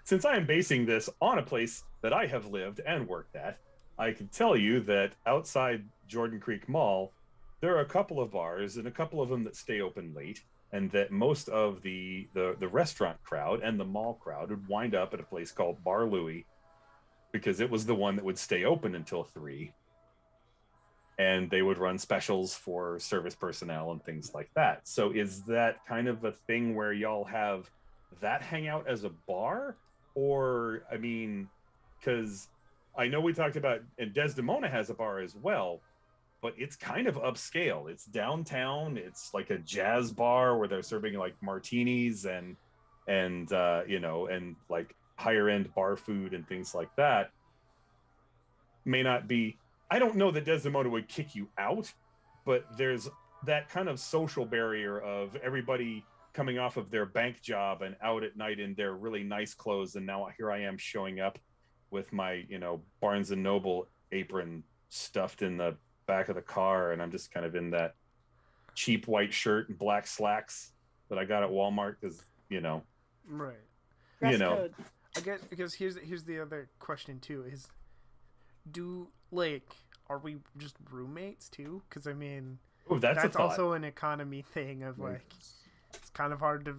since I am basing this on a place that I have lived and worked at, I can tell you that outside Jordan Creek Mall, there are a couple of bars and a couple of them that stay open late, and that most of the restaurant crowd and the mall crowd would wind up at a place called Bar Louie because it was the one that would stay open until 3. And they would run specials for service personnel and things like that. So is that kind of a thing where y'all have that hangout as a bar? Or, I mean, because I know we talked about, and Desdemona has a bar as well, but it's kind of upscale. It's downtown. It's like a jazz bar where they're serving like martinis and you know, and like higher end bar food and things like that. May not be, I don't know that Desdemona would kick you out, but there's that kind of social barrier of everybody coming off of their bank job and out at night in their really nice clothes, and now here I am showing up with my, you know, Barnes and Noble apron stuffed in the back of the car, and I'm just kind of in that cheap white shirt and black slacks that I got at Walmart because, you know, right. Dress you know, code. I guess because here's the other question too is, are we just roommates too? Because I mean, ooh, that's also an economy thing of like, it's kind of hard to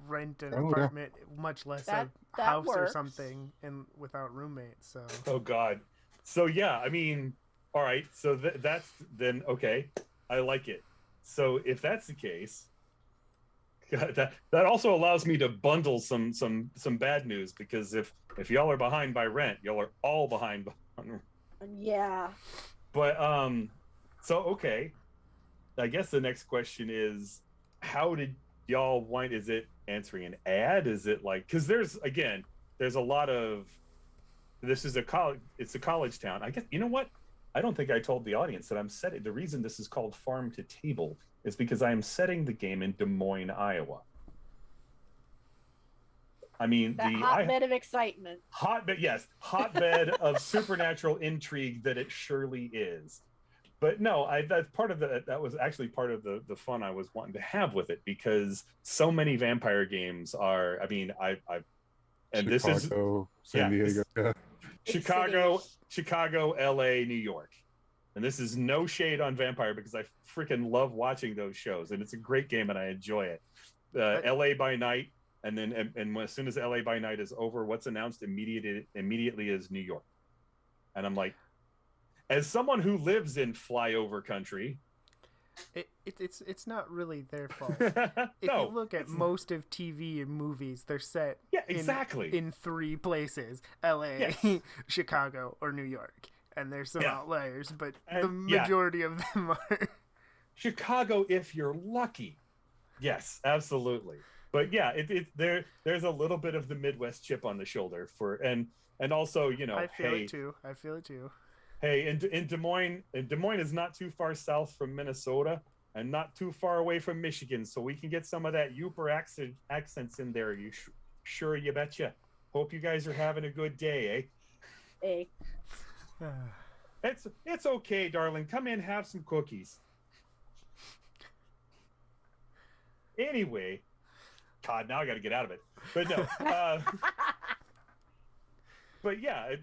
rent an apartment, much less That a house works. or something, and without roommates. So oh god. So yeah, I mean, all right. So that's then okay. I like it. So if that's the case, God, that also allows me to bundle some bad news, because if y'all are behind by rent, y'all are all behind on. Yeah. But so okay. I guess the next question is, how did y'all wind? Is it answering an ad? Is it like, because there's a lot of, this is it's a college town. I guess, you know what? I don't think I told the audience that the reason this is called Farm to Table is because I am setting the game in Des Moines, Iowa. I mean, That hotbed of excitement. Hotbed of supernatural intrigue that it surely is. But no, that was actually part of the fun I was wanting to have with it, because so many vampire games are, I mean, and Chicago, this is San Diego, Chicago, LA, New York. and this is no shade on Vampire because I freaking love watching those shows, and it's a great game and I enjoy it. LA by Night, and then and as soon as LA by Night is over, what's announced immediately is New York. And I'm like, as someone who lives in flyover country, it's not really their fault. If no, you look at most of TV and movies, they're set exactly in three places: LA, yes. Chicago, or New York. And there's some outliers, but the yeah. majority of them are Chicago if you're lucky. Yes, absolutely. But yeah, there's a little bit of the Midwest chip on the shoulder for and also, you know, I feel it too. Hey, in Des Moines is not too far south from Minnesota and not too far away from Michigan, so we can get some of that Yooper accents in there. Sure, you betcha. Hope you guys are having a good day, eh? It's okay, darling. Come in, have some cookies. Anyway, God, now I got to get out of it. But no, but yeah,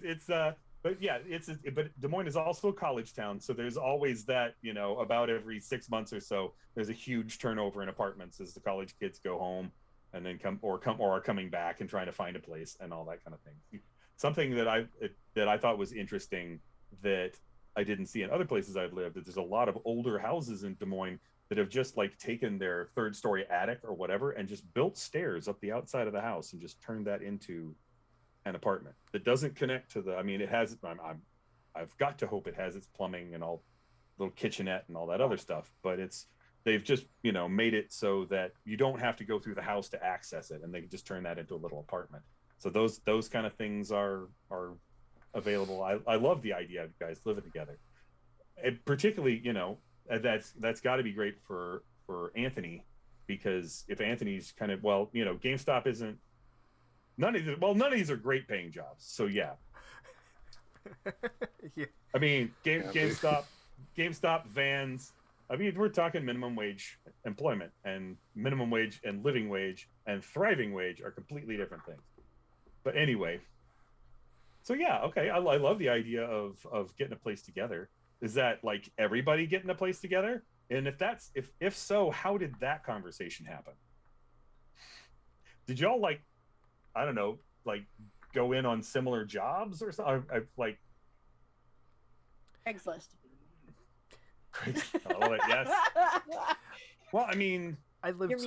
but Des Moines is also a college town, so there's always that, you know, about every 6 months or so, there's a huge turnover in apartments as the college kids go home and then are coming back and trying to find a place and all that kind of thing. Something that I thought was interesting that I didn't see in other places I've lived, that there's a lot of older houses in Des Moines that have just like taken their third story attic or whatever and just built stairs up the outside of the house and just turned that into an apartment that doesn't connect to it has, I've got to hope it has its plumbing and all, little kitchenette and all that other stuff, but they've just, you know, made it so that you don't have to go through the house to access it, and they can just turn that into a little apartment. So those kind of things are available. I love the idea of you guys living together. And particularly, you know, that's got to be great for Anthony, because if Anthony's kind of, well, you know, GameStop isn't, none of these are great paying jobs. So yeah. Yeah. I mean, GameStop, Vans. I mean, we're talking minimum wage employment, and minimum wage and living wage and thriving wage are completely different things. But anyway, so yeah, okay. I love the idea of getting a place together. Is that like everybody getting a place together? And if so, how did that conversation happen? Did y'all like, I don't know, like go in on similar jobs or something? Like Craigslist. I love it. Yes. Well, I mean, I live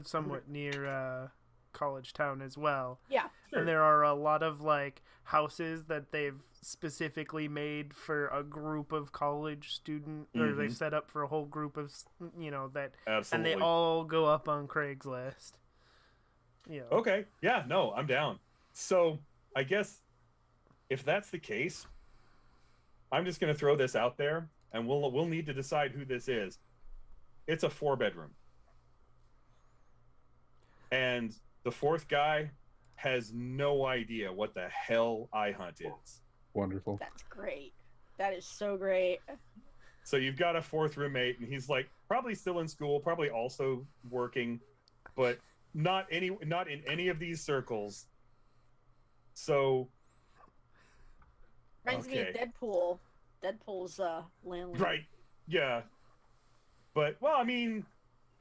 somewhat near college town as well. Yeah. Sure. And there are a lot of like houses that they've specifically made for a group of college students, or they've set up for a whole group of, you know, that. Absolutely. And they all go up on Craigslist. Yeah. Okay. Yeah. No, I'm down. So I guess if that's the case, I'm just going to throw this out there, and we'll need to decide who this is. It's a 4-bedroom, and the fourth guy has no idea what the hell iHunt is. Wonderful. That's great. That is so great. So you've got a fourth roommate, and he's like probably still in school, probably also working, but not in any of these circles. So Reminds me of Deadpool. Deadpool's landlord. Right. Yeah. But well, I mean,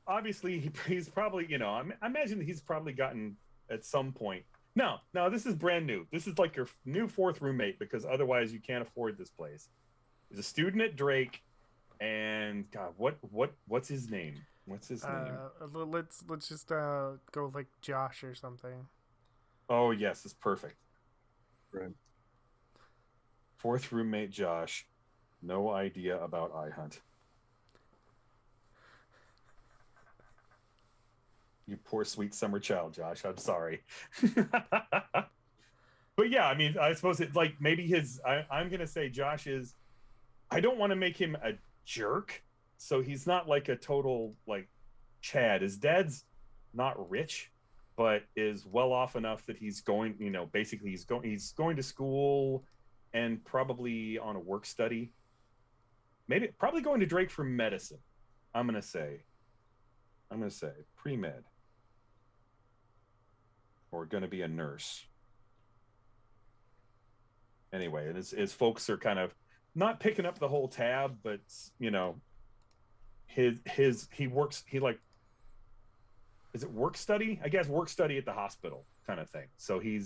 obviously he's probably, you know, I imagine he's probably gotten at some point. No, this is brand new. This is like your new fourth roommate, because otherwise you can't afford this place. He's a student at Drake, and God, what's his name? What's his name? Let's just go like Josh or something. Oh yes, it's perfect. Right. Fourth roommate Josh, no idea about iHunt. You poor sweet summer child, Josh. I'm sorry. But yeah, I mean, I suppose it like maybe I'm gonna say Josh is, I don't want to make him a jerk, so he's not like a total like Chad. His dad's not rich, but is well off enough that he's going, you know, basically he's going to school and probably on a work study. Probably going to Drake for medicine. I'm gonna say pre-med, or gonna be a nurse. anyway, and his folks are kind of not picking up the whole tab, but you know, he works, is it work study? I guess work study at the hospital kind of thing. So he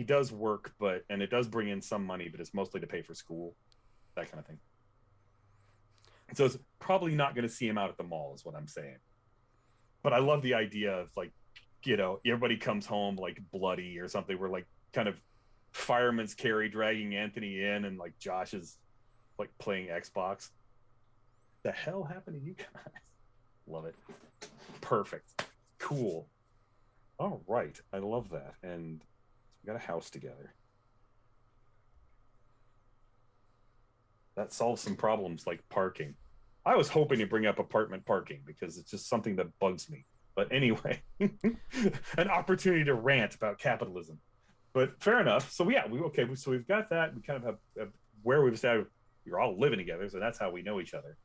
does work, and it does bring in some money, but it's mostly to pay for school, that kind of thing. So it's probably not going to see him out at the mall, is what I'm saying. But I love the idea of like, you know, everybody comes home like bloody or something. We're like kind of fireman's carry dragging Anthony in, and like Josh is like playing Xbox. The hell happened to you guys? Love it. Perfect. Cool. All right. I love that. And we got a house together. That solves some problems like parking. I was hoping to bring up apartment parking because it's just something that bugs me. But anyway, an opportunity to rant about capitalism. But fair enough. So yeah, so we've got that. We kind of have where we've said we're all living together, so that's how we know each other.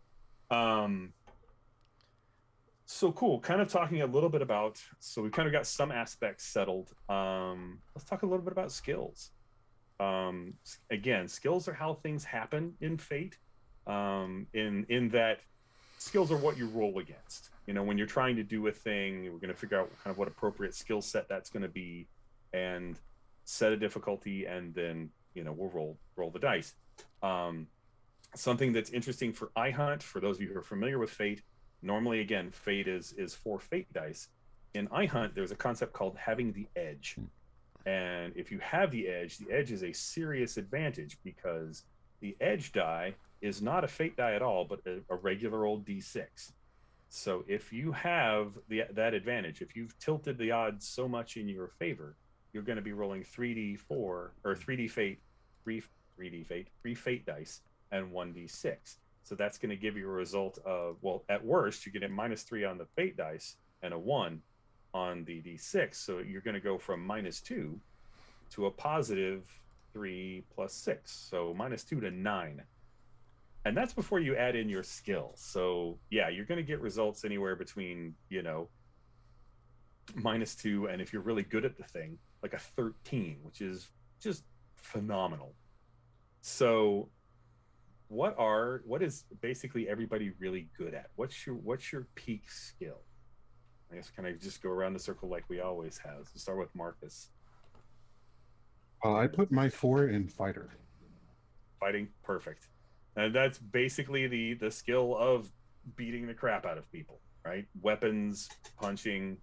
So cool. Kind of talking a little bit about. So we kind of got some aspects settled. Let's talk a little bit about skills. Again, skills are how things happen in Fate. In that, skills are what you roll against. You know, when you're trying to do a thing, we're going to figure out kind of what appropriate skill set that's going to be, and set a difficulty, and then we'll roll the dice. Something that's interesting for iHunt, for those of you who are familiar with Fate, normally again, Fate is 4 Fate dice. In iHunt, there's a concept called having the edge. And if you have the edge is a serious advantage, because the edge die is not a Fate die at all, but a regular old D6. So if you have that advantage, if you've tilted the odds so much in your favor, you're going to be rolling 3D4 or 3D Fate, 3D Fate, 3 Fate dice, and 1D6. So that's going to give you a result of, well, at worst, you get a -3 on the Fate dice and a 1 on the D6. So you're going to go from -2 to a +3 + 6. So -2 to 9. And that's before you add in your skill. So yeah, you're going to get results anywhere between, -2, and if you're really good at the thing, like a 13, which is just phenomenal. So what is basically everybody really good at? What's your peak skill? I guess kind of just go around the circle like we always have. So start with Marcus. I put my 4 in fighter. Fighting, perfect. And that's basically the skill of beating the crap out of people, right? Weapons, punching,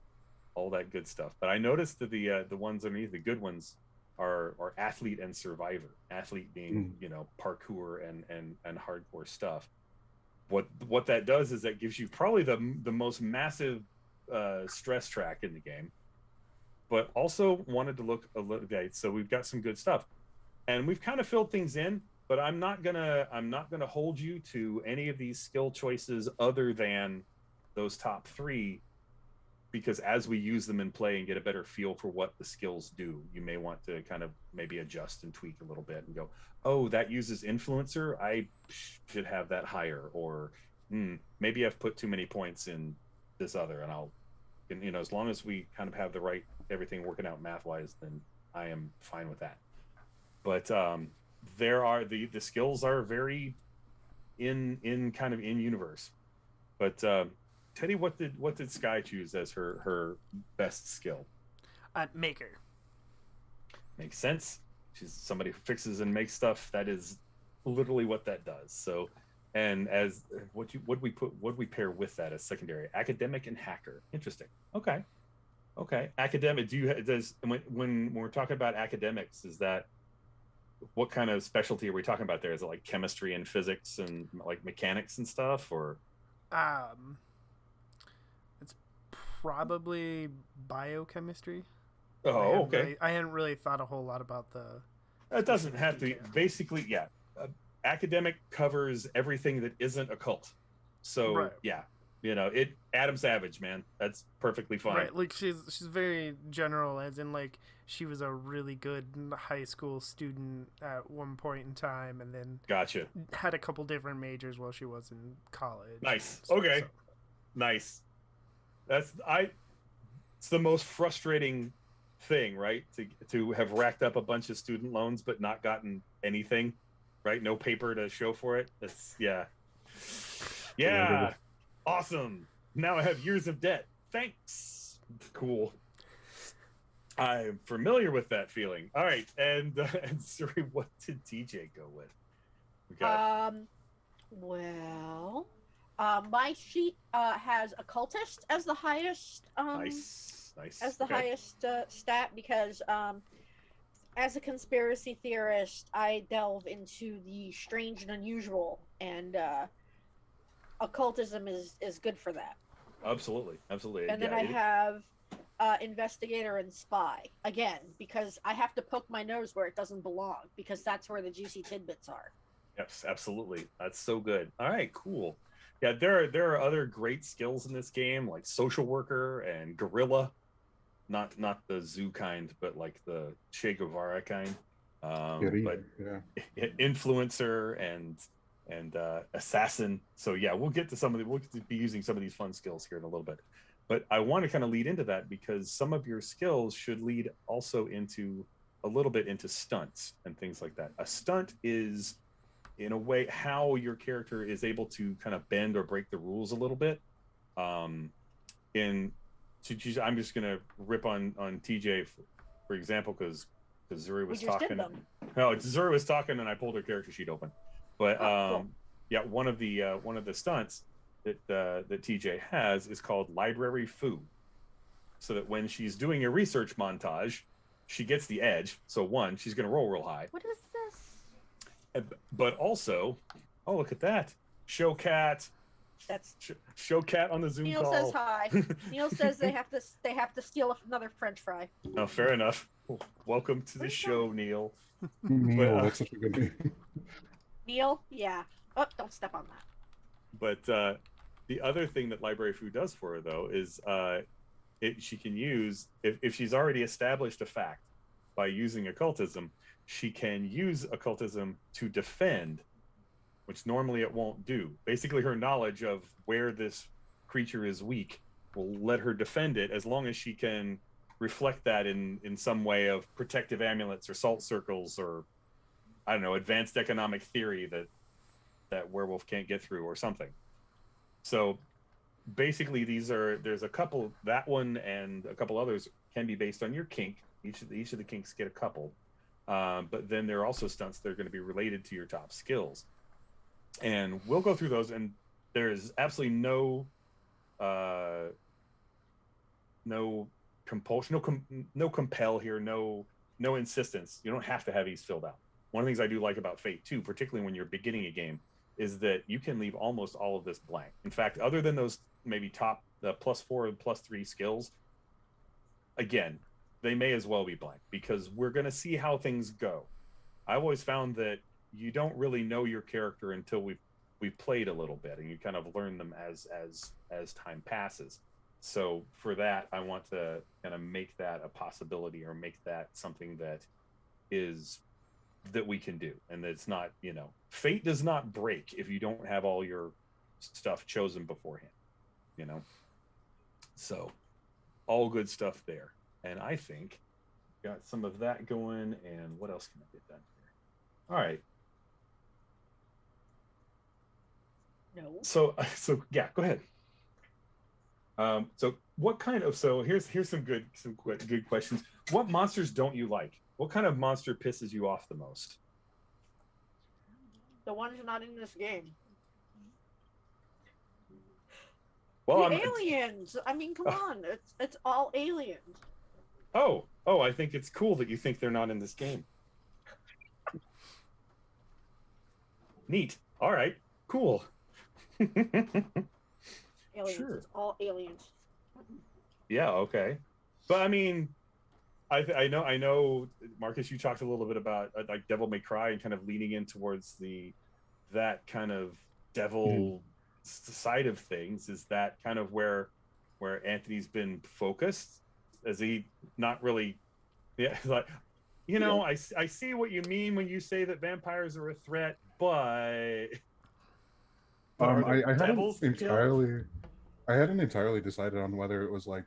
all that good stuff. But I noticed that the ones underneath, the good ones, are athlete and survivor. Athlete being parkour and hardcore stuff. What that does is that gives you probably the most massive stress track in the game, but also wanted to look a little bit. So we've got some good stuff, and we've kind of filled things in. But I'm not gonna hold you to any of these skill choices other than those top 3, because as we use them in play and get a better feel for what the skills do, you may want to kind of maybe adjust and tweak a little bit and go, oh, that uses influencer, I should have that higher, or maybe I've put too many points in this other, and as long as we kind of have the right everything working out math wise, then I am fine with that. But there are the skills are very in kind of in universe. But Teddy, what did Sky choose as her best skill? Maker. Makes sense. She's somebody who fixes and makes stuff. That is literally what that does. So, and as what we pair with that as secondary? Academic and hacker. Interesting. Okay. Academic. When we're talking about academics, is that what kind of specialty are we talking about there? Is it like chemistry and physics and like mechanics and stuff, or? It's probably biochemistry. Oh, okay. I hadn't really thought a whole lot about the. It doesn't have to be. Basically, yeah. Academic covers everything that isn't occult. So right. Yeah, Adam Savage, man, that's perfectly fine. Right, like she's very general, as in like she was a really good high school student at one point in time, and then gotcha had a couple different majors while she was in college. Nice. Okay. So. Nice. It's the most frustrating thing, right? To have racked up a bunch of student loans but not gotten anything, right? No paper to show for it. That's yeah, awesome. Now I have years of debt. Thanks. Cool. I'm familiar with that feeling. All right, and Suri, what did TJ go with? We got... my sheet has occultist as the highest. Nice. As the highest stat, because as a conspiracy theorist, I delve into the strange and unusual, and occultism is good for that. Absolutely. And then I have investigator and spy again, because I have to poke my nose where it doesn't belong, because that's where the juicy tidbits are. Yes, absolutely. That's so good. All right, cool. Yeah, there are other great skills in this game, like social worker and guerrilla, not the zoo kind, but like the Che Guevara kind. But influencer and assassin. So yeah, we'll get to be using some of these fun skills here in a little bit. But I want to kind of lead into that because some of your skills should lead also into a little bit into stunts and things like that. A stunt is, in a way, how your character is able to kind of bend or break the rules a little bit. I'm just gonna rip on TJ for example, because Zuri was talking. No, Zuri was talking, and I pulled her character sheet open. But cool. Yeah, one of the stunts that TJ has is called Library Foo. So that when she's doing a research montage, she gets the edge. So one, she's gonna roll real high. What is this? But also, oh, look at that. Show cat. That's show cat on the Zoom Neil call. Neil says hi. Neil says they have to steal another French fry. Oh, fair enough. Welcome to the show, Neil. Neil, that's such a good name. Neil, yeah. Oh, don't step on that. But the other thing that Library Foo does for her, though, is she can use, if she's already established a fact by using occultism, she can use occultism to defend, which normally it won't do. Basically, her knowledge of where this creature is weak will let her defend it, as long as she can reflect that in some way of protective amulets or salt circles, or I don't know, advanced economic theory that werewolf can't get through or something. So basically there's a couple, that one and a couple others can be based on your kink. Each of the kinks get a couple. But then there are also stunts that are going to be related to your top skills. And we'll go through those, and there's absolutely no compulsion, no compel here, no insistence. You don't have to have these filled out. One of the things I do like about Fate 2, particularly when you're beginning a game, is that you can leave almost all of this blank. In fact, other than those maybe top +4 and +3 skills, again, they may as well be blank, because we're going to see how things go. I've always found that you don't really know your character until we've played a little bit, and you kind of learn them as time passes. So for that, I want to kind of make that a possibility, or make that something that we can do, and it's not, Fate does not break if you don't have all your stuff chosen beforehand, so all good stuff there. And I think got some of that going. And what else can I get done here? All right. No. So yeah, go ahead. So what kind of, so here's some good questions. What monsters don't you like? What kind of monster pisses you off the most? The ones not in this game. Well, aliens. I mean, come on. It's all aliens. Oh, I think it's cool that you think they're not in this game. Neat. All right. Cool. Aliens. Sure. It's all aliens. Yeah. Okay. But I mean, I know, Marcus, you talked a little bit about like Devil May Cry and kind of leaning in towards that kind of devil side of things. Is that kind of where Anthony's been focused? Is he not really? Yeah, like, I see what you mean when you say that vampires are a threat, but I hadn't entirely decided on whether it was like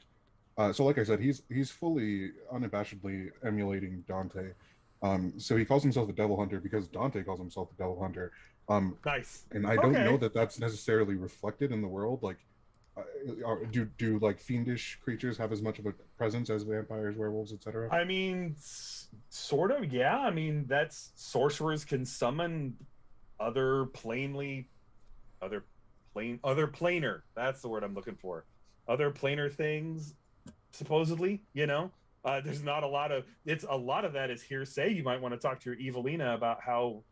So like I said, he's fully unabashedly emulating Dante. So he calls himself a devil hunter because Dante calls himself a devil hunter. Nice. And I don't know that that's necessarily reflected in the world. Like, do like fiendish creatures have as much of a presence as vampires, werewolves, etc.? I mean, sort of, yeah. I mean, that's sorcerers can summon other planar. That's the word I'm looking for. Other planar things, supposedly. There's not a lot of. It's a lot of that is hearsay. You might want to talk to your Evelina about how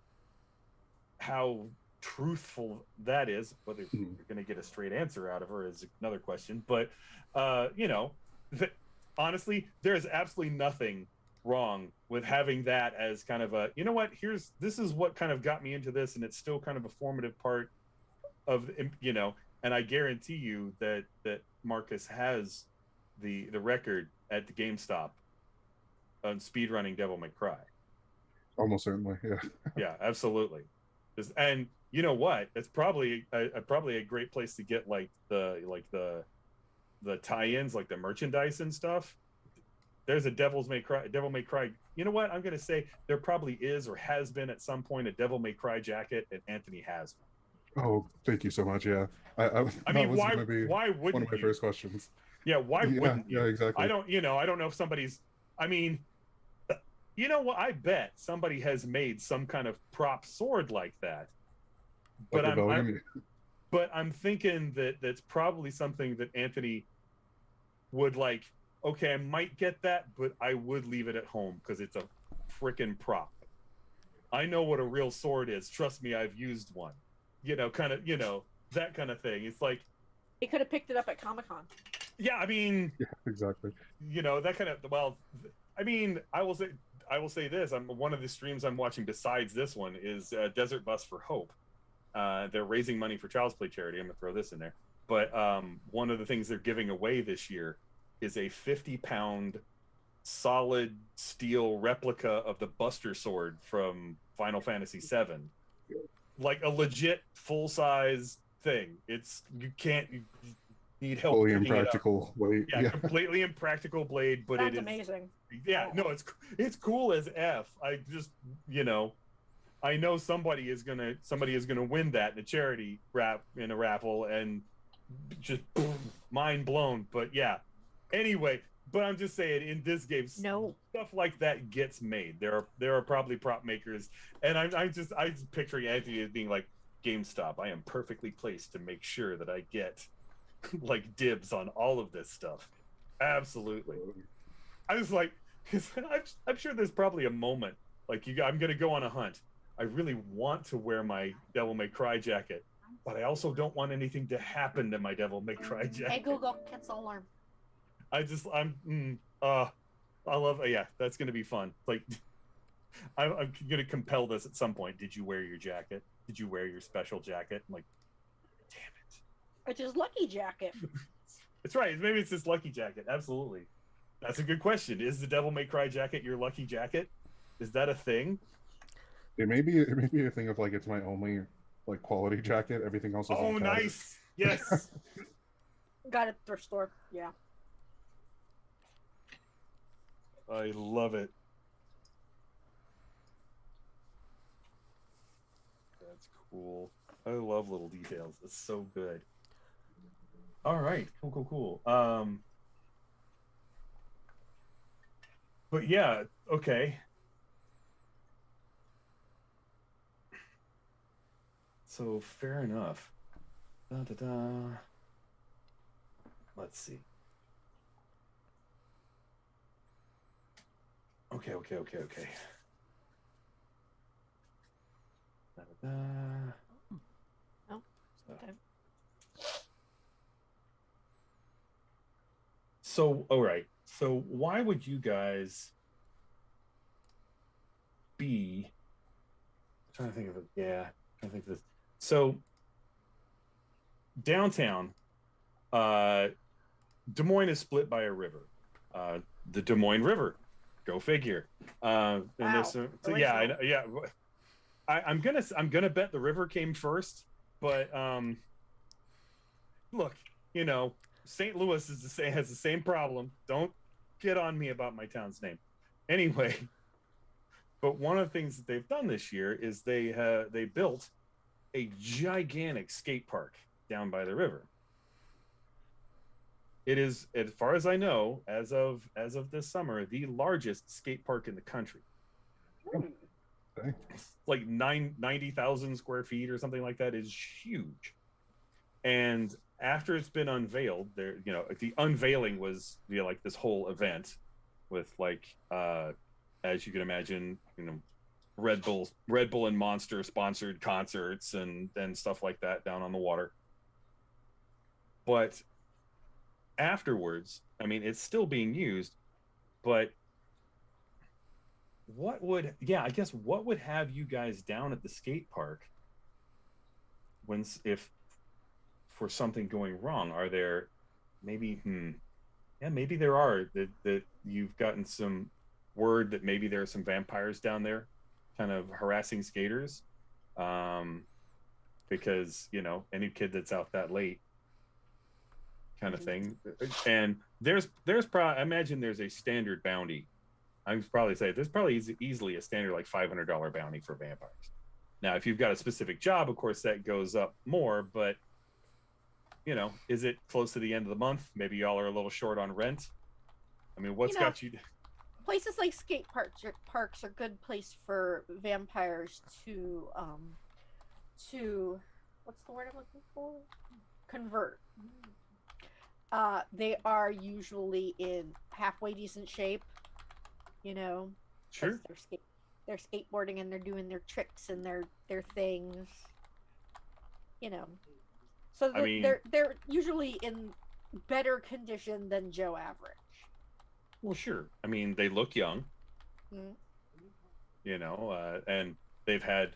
truthful that is. Whether you're going to get a straight answer out of her is another question. But honestly, there is absolutely nothing wrong with having that as kind of a, this is what kind of got me into this, and it's still kind of a formative part of, and I guarantee you that Marcus has the record at the GameStop on speedrunning Devil May Cry. Almost certainly, yeah. Yeah, absolutely. And you know what? It's probably a great place to get the tie-ins, like the merchandise and stuff. There's a Devil May Cry. You know what? I'm gonna say there probably is or has been at some point a Devil May Cry jacket, and Anthony has one. Oh, thank you so much. Yeah, I mean, why wouldn't one of my first questions? Yeah, why wouldn't you? Yeah, exactly. I don't know if somebody's. I mean, you know what? I bet somebody has made some kind of prop sword like that. But I'm thinking that that's probably something that Anthony would like. Okay, I might get that, but I would leave it at home because it's a freaking prop. I know what a real sword is. Trust me, I've used one. That kind of thing. It's like he could have picked it up at Comic-Con. Yeah, I mean, yeah, exactly. That kind of. Well, I mean, I will say this. One of the streams I'm watching besides this one is Desert Bus for Hope. They're raising money for Child's Play charity. I'm gonna throw this in there. But one of the things they're giving away this year is a 50-pound solid steel replica of the Buster Sword from Final Fantasy VII, like a legit full-size thing. You need help. Fully impractical blade. Yeah, completely impractical blade, but that's amazing. Yeah, no, it's cool as F. I just I know somebody is gonna win that in a charity raffle, and just boom, mind blown. But yeah, anyway. But I'm just saying, in this game, stuff like that gets made. There are probably prop makers, and I'm just picturing Anthony as being like, GameStop, I am perfectly placed to make sure that I get like dibs on all of this stuff. Absolutely. I was like, I'm sure there's probably a moment like I'm gonna go on a hunt. I really want to wear my Devil May Cry jacket, but I also don't want anything to happen to my Devil May Cry jacket. Hey Google, cancel alarm. I love, yeah, that's gonna be fun. Like, I'm gonna compel this at some point. Did you wear your jacket? Did you wear your special jacket? I'm like, damn it. It's his lucky jacket. That's right. Maybe it's his lucky jacket. Absolutely. That's a good question. Is the Devil May Cry jacket your lucky jacket? Is that a thing? It may be a thing of like it's my only like quality jacket. Everything else is. Oh, nice. Yes. Got it at the thrift store. Yeah. I love it. That's cool. I love little details. It's so good. All right. Cool. But yeah, okay. So fair enough. Let's see. Okay. Oh, okay. So, all right. So, why would you guys be? I'm trying to think of it. Yeah, I think this. So, downtown, Des Moines is split by a river, the Des Moines River. Go figure. And wow. So yeah. I'm gonna bet the river came first, but look, St. Louis is has the same problem. Don't get on me about my town's name. Anyway, but one of the things that they've done this year is they built a gigantic skate park down by the river. It is, as far as I know, as of this summer, the largest skate park in the country. Okay. Like 90,000 square feet or something like that. Is huge. And after it's been unveiled, there, you know, the unveiling was, you know, like this whole event with like, as you can imagine, you know, Red Bull and Monster sponsored concerts and stuff like that down on the water. But afterwards, I mean, it's still being used, but what would have you guys down at the skate park if for something going wrong? Are there maybe maybe there are that you've gotten some word that maybe there are some vampires down there kind of harassing skaters, because, you know, any kid that's out that late kind of thing. And there's probably, I imagine there's a standard bounty. I would probably say there's probably easily a standard like $500 bounty for vampires. Now, if you've got a specific job, of course, that goes up more, but, you know, is it close to the end of the month? Maybe y'all are a little short on rent. I mean, what's got you? Places like skate parks are good place for vampires to what's the word I'm looking for? Convert. They are usually in halfway decent shape, you know. Sure. They're skateboarding and they're doing their tricks and their things, you know. So I mean, they're usually in better condition than Joe average. Well, sure. I mean, they look young, you know, and they've had,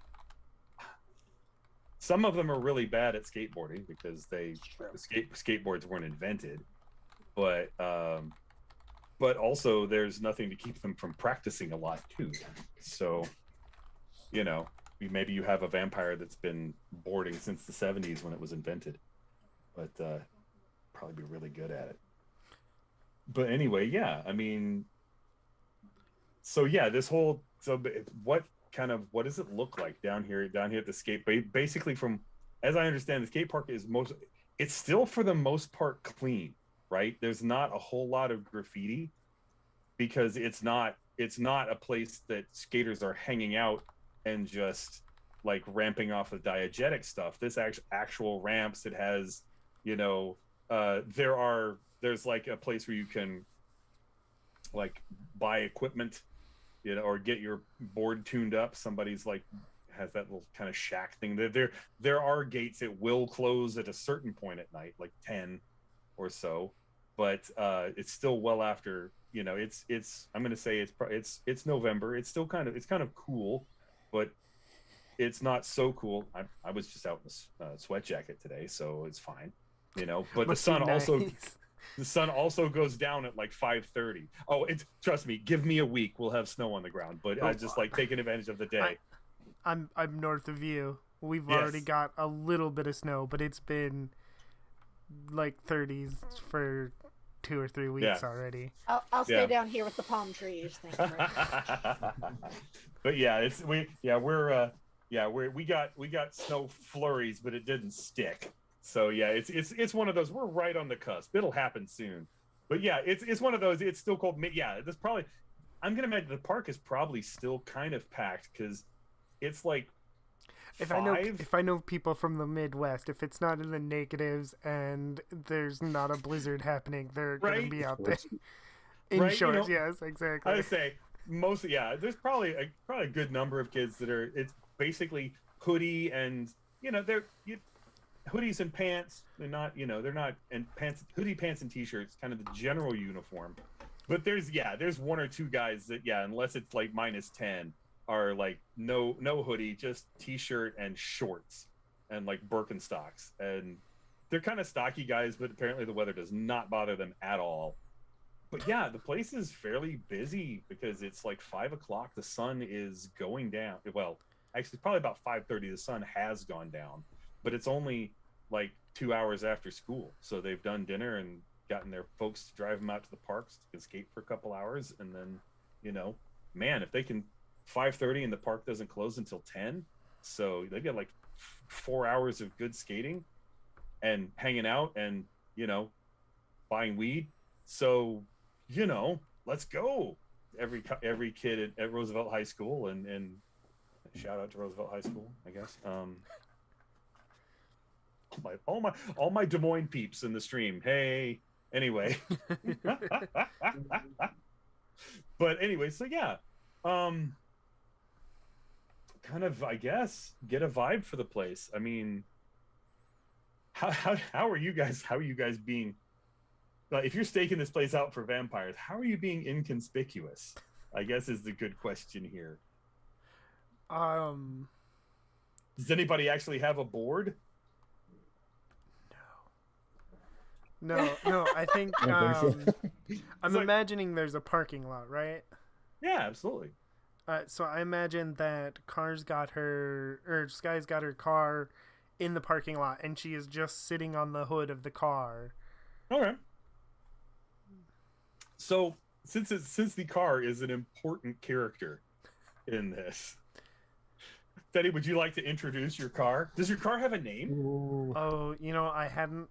some of them are really bad at skateboarding because skateboards weren't invented, but also there's nothing to keep them from practicing a lot too. So, you know, maybe you have a vampire that's been boarding since the 70s when it was invented, but probably be really good at it. But anyway, yeah, I mean, so yeah, what does it look like down here at the skate? Basically, from, as I understand, the skate park is it's still for the most part clean, right? There's not a whole lot of graffiti because it's not a place that skaters are hanging out and just like ramping off the diegetic stuff. This actual ramps, it has, you know, there's like a place where you can like buy equipment, you know, or get your board tuned up. Somebody's like has that little kind of shack thing. There are gates. It will close at a certain point at night, like 10 or so, but it's still well after, you know, it's I'm going to say it's November. It's still kind of cool, but it's not so cool. I was just out in a sweat jacket today, so it's fine, you know, but the sun also goes down at like 5:30. Oh, trust me, give me a week, we'll have snow on the ground. But I just like taking advantage of the day. I'm north of you. We've already got a little bit of snow, but it's been like 30s for 2 or 3 weeks already. I'll stay down here with the palm trees. Thank you very much. But yeah, we got snow flurries, but it didn't stick. So yeah, it's one of those. We're right on the cusp. It'll happen soon. But yeah, it's one of those. It's still cold. Yeah, this probably. I'm gonna imagine the park is probably still kind of packed because it's like. If I know people from the Midwest, if it's not in the negatives and there's not a blizzard happening, they're gonna be out there in shorts. You know, yes, exactly. I would say mostly. Yeah, there's probably a good number of kids that are. It's basically hoodie and hoodies and pants. They're not and pants, hoodie, pants, and t-shirts, kind of the general uniform. But there's one or two guys that unless it's like -10, are like no hoodie, just t-shirt and shorts and like Birkenstocks, and they're kind of stocky guys, but apparently the weather does not bother them at all. But yeah, the place is fairly busy because it's like 5 o'clock. The sun is going down. Well, actually, probably about 5:30. The sun has gone down, but it's only like 2 hours after school. So they've done dinner and gotten their folks to drive them out to the parks to skate for a couple hours. And then, you know, man, if they can 5:30 and the park doesn't close until 10. So they get like 4 hours of good skating and hanging out and, you know, buying weed. So, you know, let's go. Every kid at Roosevelt High School, and shout out to Roosevelt High School, I guess. All my Des Moines peeps in the stream. Hey, anyway. But anyway, so yeah, kind of, I guess, get a vibe for the place. I mean, how are you guys? How are you guys being? If you're staking this place out for vampires, how are you being inconspicuous? I guess is the good question here. Does anybody actually have a board? No. I think I'm like, imagining there's a parking lot, right? Yeah, absolutely. So I imagine that Sky's got her car in the parking lot, and she is just sitting on the hood of the car. Okay. So since the car is an important character in this, Teddy, would you like to introduce your car? Does your car have a name? Oh, I hadn't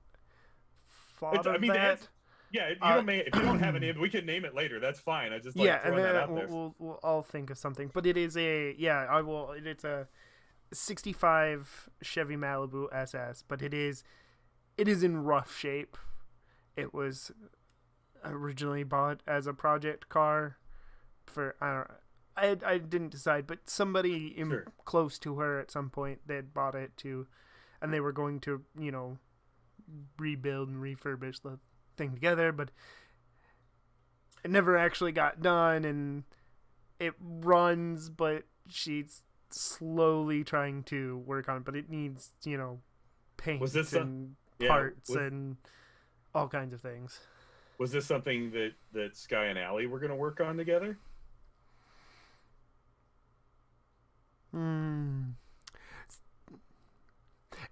thought of that. If you don't have a name, we can name it later. That's fine. I just like throwing that out there. We'll all think of something. But it is I will. It's a 65 Chevy Malibu SS, but it is in rough shape. It was originally bought as a project car for I didn't decide, but somebody close to her at some point they'd bought it too, and they were going to rebuild and refurbish the thing together, but it never actually got done, and it runs, but she's slowly trying to work on it, but it needs paint and parts and all kinds of things. Was this something that Sky and Allie were going to work on together?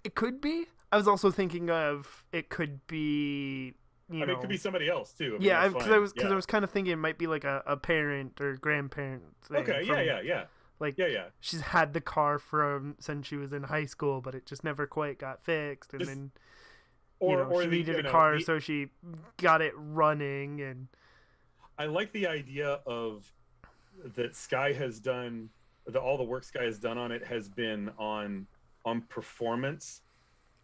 It could be. I was also thinking of it could be. It could be somebody else too. Because I was kind of thinking it might be like a parent or grandparent thing. Okay. Yeah. Like she's had the car since she was in high school, but it just never quite got fixed, and then. She needed a car, so she got it running. And I like the idea of that Sky has done all the work Sky has done on it has been on performance,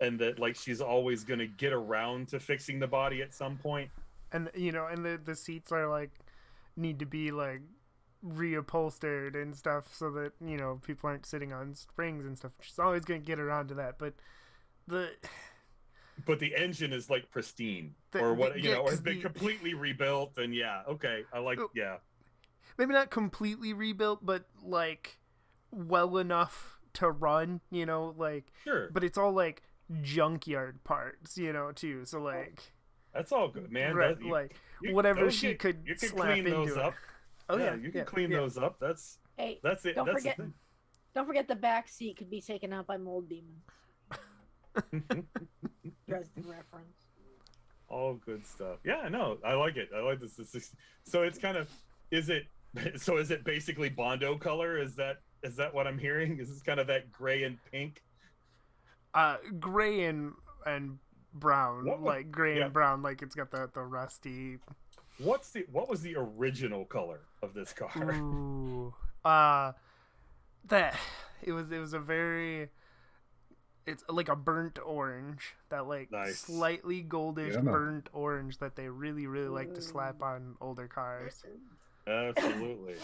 and that like she's always going to get around to fixing the body at some point. And and the seats are like need to be like reupholstered and stuff so that people aren't sitting on springs and stuff. She's always going to get around to that, but the engine is like pristine, or has been completely rebuilt, and maybe not completely rebuilt, but like well enough to run, sure. But it's all like junkyard parts, too. So like that's all good, man. Right, whatever she could slap clean those into up. Oh yeah, you can clean those up. That's it. Don't forget the back seat could be taken out by mold demons. Dresden reference. All good stuff. Yeah, no, I like it. I like this. So it's kind of, is it basically Bondo color? Is that what I'm hearing? Is this kind of that gray and pink? Gray and brown, and brown, like it's got the rusty. What was the original color of this car? Ooh, it was a very. It's like a burnt orange, that slightly goldish burnt orange that they really, really like to slap on older cars. Absolutely.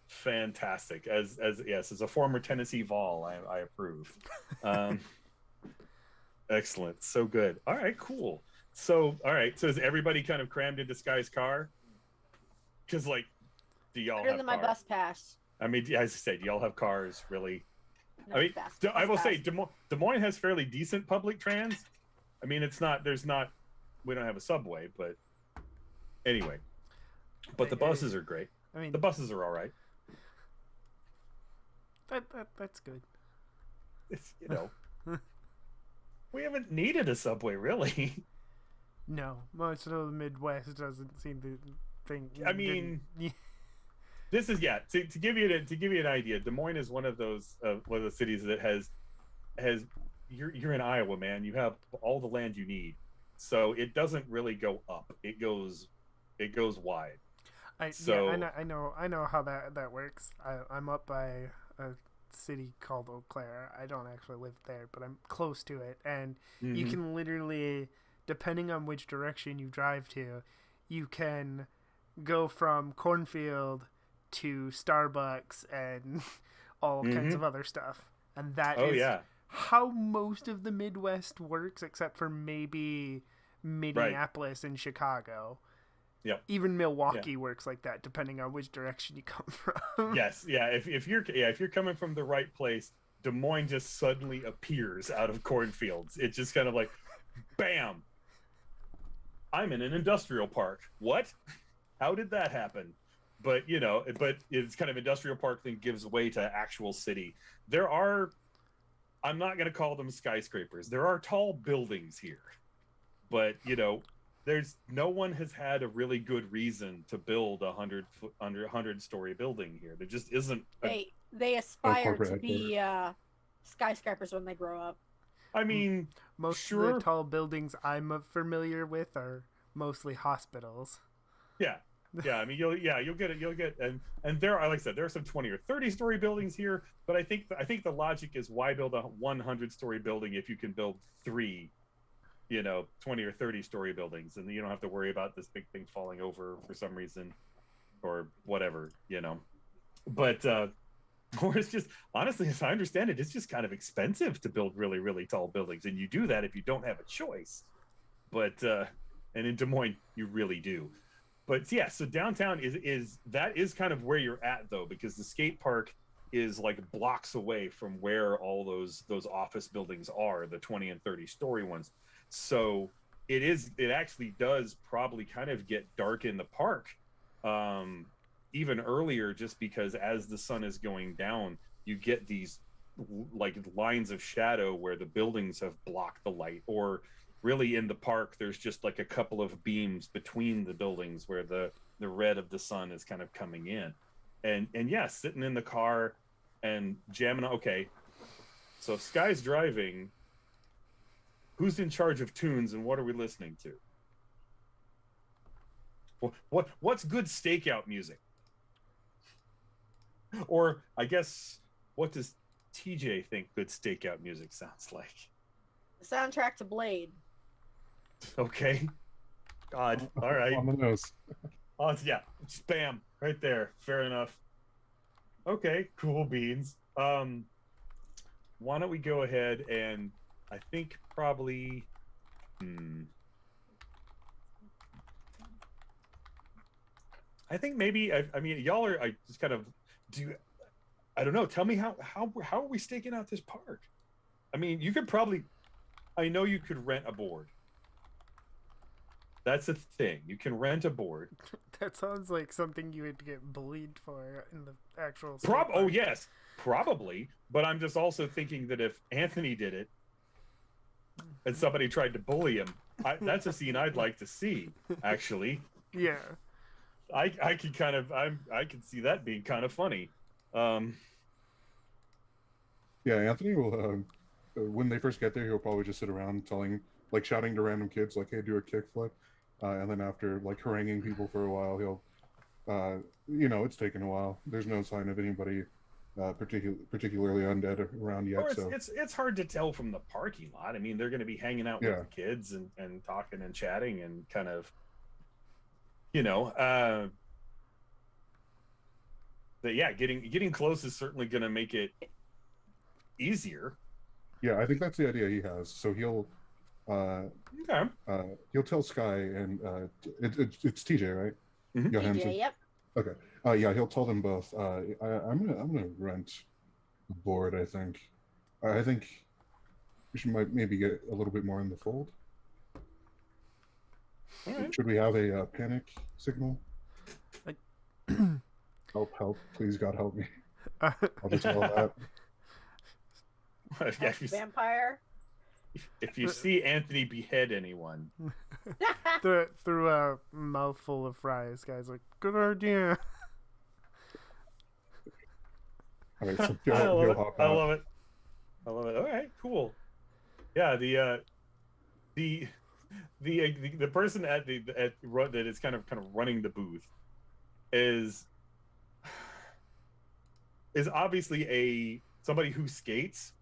Fantastic. As a former Tennessee Vol, I approve. Excellent. So good. All right, cool. So is everybody kind of crammed into Sky's car? Because do y'all Better have than cars? my bus pass. I mean, as I said, do y'all have cars really? No, I mean, I will say Des Moines has fairly decent public trans. I mean, we don't have a subway, but anyway. But the buses are great. I mean, the buses are all right. That's good. It's We haven't needed a subway, really. No, most of the Midwest doesn't seem to think. I mean, this is to give you an idea. Des Moines is one of the cities that has you're in Iowa, man. You have all the land you need, so it doesn't really go up. It goes wide. I know how that works. I'm up by a city called Eau Claire. I don't actually live there, but I'm close to it, and you can literally, depending on which direction you drive to, you can go from cornfield to Starbucks and all kinds of other stuff. And that is how most of the Midwest works, except for maybe Minneapolis and Chicago. Yep. Even Milwaukee works like that, depending on which direction you come from. Yes, yeah. If you're coming from the right place, Des Moines just suddenly appears out of cornfields. It's just kind of like, bam! I'm in an industrial park. What? How did that happen? But it's kind of industrial park thing gives way to actual city. There are, I'm not going to call them skyscrapers. There are tall buildings here, but there's no one has had a really good reason to build a 100-story building here. There just isn't. They aspire to be skyscrapers when they grow up. I mean, most of the tall buildings I'm familiar with are mostly hospitals. Yeah. I mean, you'll get it, and there are, like I said, there are some 20 or 30-story buildings here, but I think the logic is, why build a 100-story building if you can build 3 20 or 30-story buildings, and you don't have to worry about this big thing falling over for some reason or whatever, but or it's just, honestly, as I understand it, it's just kind of expensive to build really, really tall buildings, and you do that if you don't have a choice. But and in Des Moines you really do. But yeah, so downtown is kind of where you're at, though, because the skate park is like blocks away from where all those office buildings are, the 20 and 30-story ones. So it actually does probably kind of get dark in the park even earlier, just because as the sun is going down, you get these like lines of shadow where the buildings have blocked the light, or really in the park there's just like a couple of beams between the buildings where the red of the sun is kind of coming in. And sitting in the car and jamming. Okay, so if Sky's driving, who's in charge of tunes and what are we listening to? What's good stakeout music? Or I guess, what does TJ think good stakeout music sounds like? The soundtrack to Blade. Okay. God. All right. On the nose. Oh, yeah. Spam. Right there. Fair enough. Okay. Cool beans. Why don't we go ahead and I think probably... I think maybe, I mean, y'all are, I just kind of I don't know. Tell me how are we staking out this park? I mean, you could probably, I know you could rent a board. That's a thing. You can rent a board. That sounds like something you would get bullied for in the actual. Oh yes, probably. But I'm just also thinking that if Anthony did it, and somebody tried to bully him, that's a scene I'd like to see. Actually. Yeah. I can kind of I can see that being kind of funny. Yeah, Anthony will. When they first get there, he'll probably just sit around shouting to random kids, like, "Hey, do a kickflip," and then after like haranguing people for a while, he'll, it's taken a while. There's no sign of anybody, particularly undead around yet. So it's hard to tell from the parking lot. I mean, they're going to be hanging out with the kids and talking and chatting and kind of. But yeah, getting close is certainly going to make it easier. Yeah, I think that's the idea he has. So he'll tell Sky, and it's TJ, right? Mm-hmm. TJ, yep. Okay. Yeah, he'll tell them both. I'm gonna rent a board. I think we might maybe get a little bit more in the fold. Right. Should we have a panic signal? Help, please, God help me. I'll just tell that. Vampire. if you see Anthony behead anyone, through a mouthful of fries, guys like, good idea. All right, so I he'll love it. hop I out. love it. I love it. All right, cool. Yeah, the person at that is kind of running the booth is obviously somebody who skates,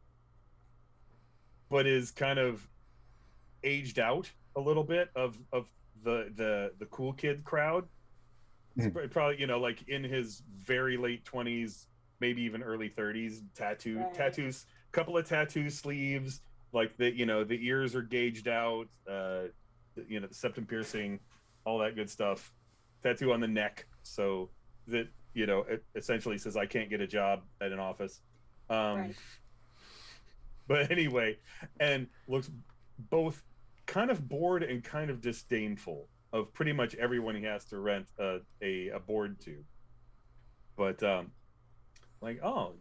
but is kind of aged out a little bit of the cool kid crowd. Mhm. Probably, like in his very late 20s, maybe even early 30s. Tattoos, couple of tattoo sleeves, like the ears are gauged out, the septum piercing, all that good stuff. Tattoo on the neck, so that it essentially says I can't get a job at an office. Right. But anyway, and looks both kind of bored and kind of disdainful of pretty much everyone he has to rent a board to. But like, oh,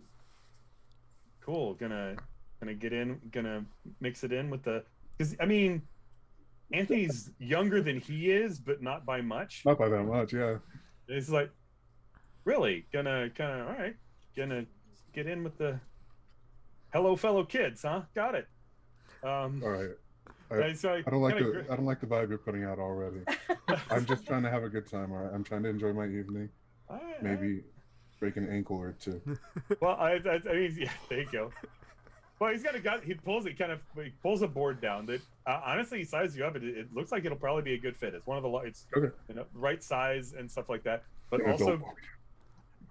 cool, gonna get in, gonna mix it in with because I mean, Anthony's younger than he is, but not by much. Not by that much, yeah. It's like, really gonna kind of, all right, gonna get in with the hello fellow kids, huh? Got it. All right. I I don't like the vibe you're putting out already. I'm just trying to have a good time, all right? I'm trying to enjoy my evening. Maybe break an ankle or two. Well, I mean, yeah, there you go. Well, he's got a gun. He pulls a board down that honestly, he sizes you up. It looks like it'll probably be a good fit. It's one of the okay. Right size and stuff like that. But Yeah, also,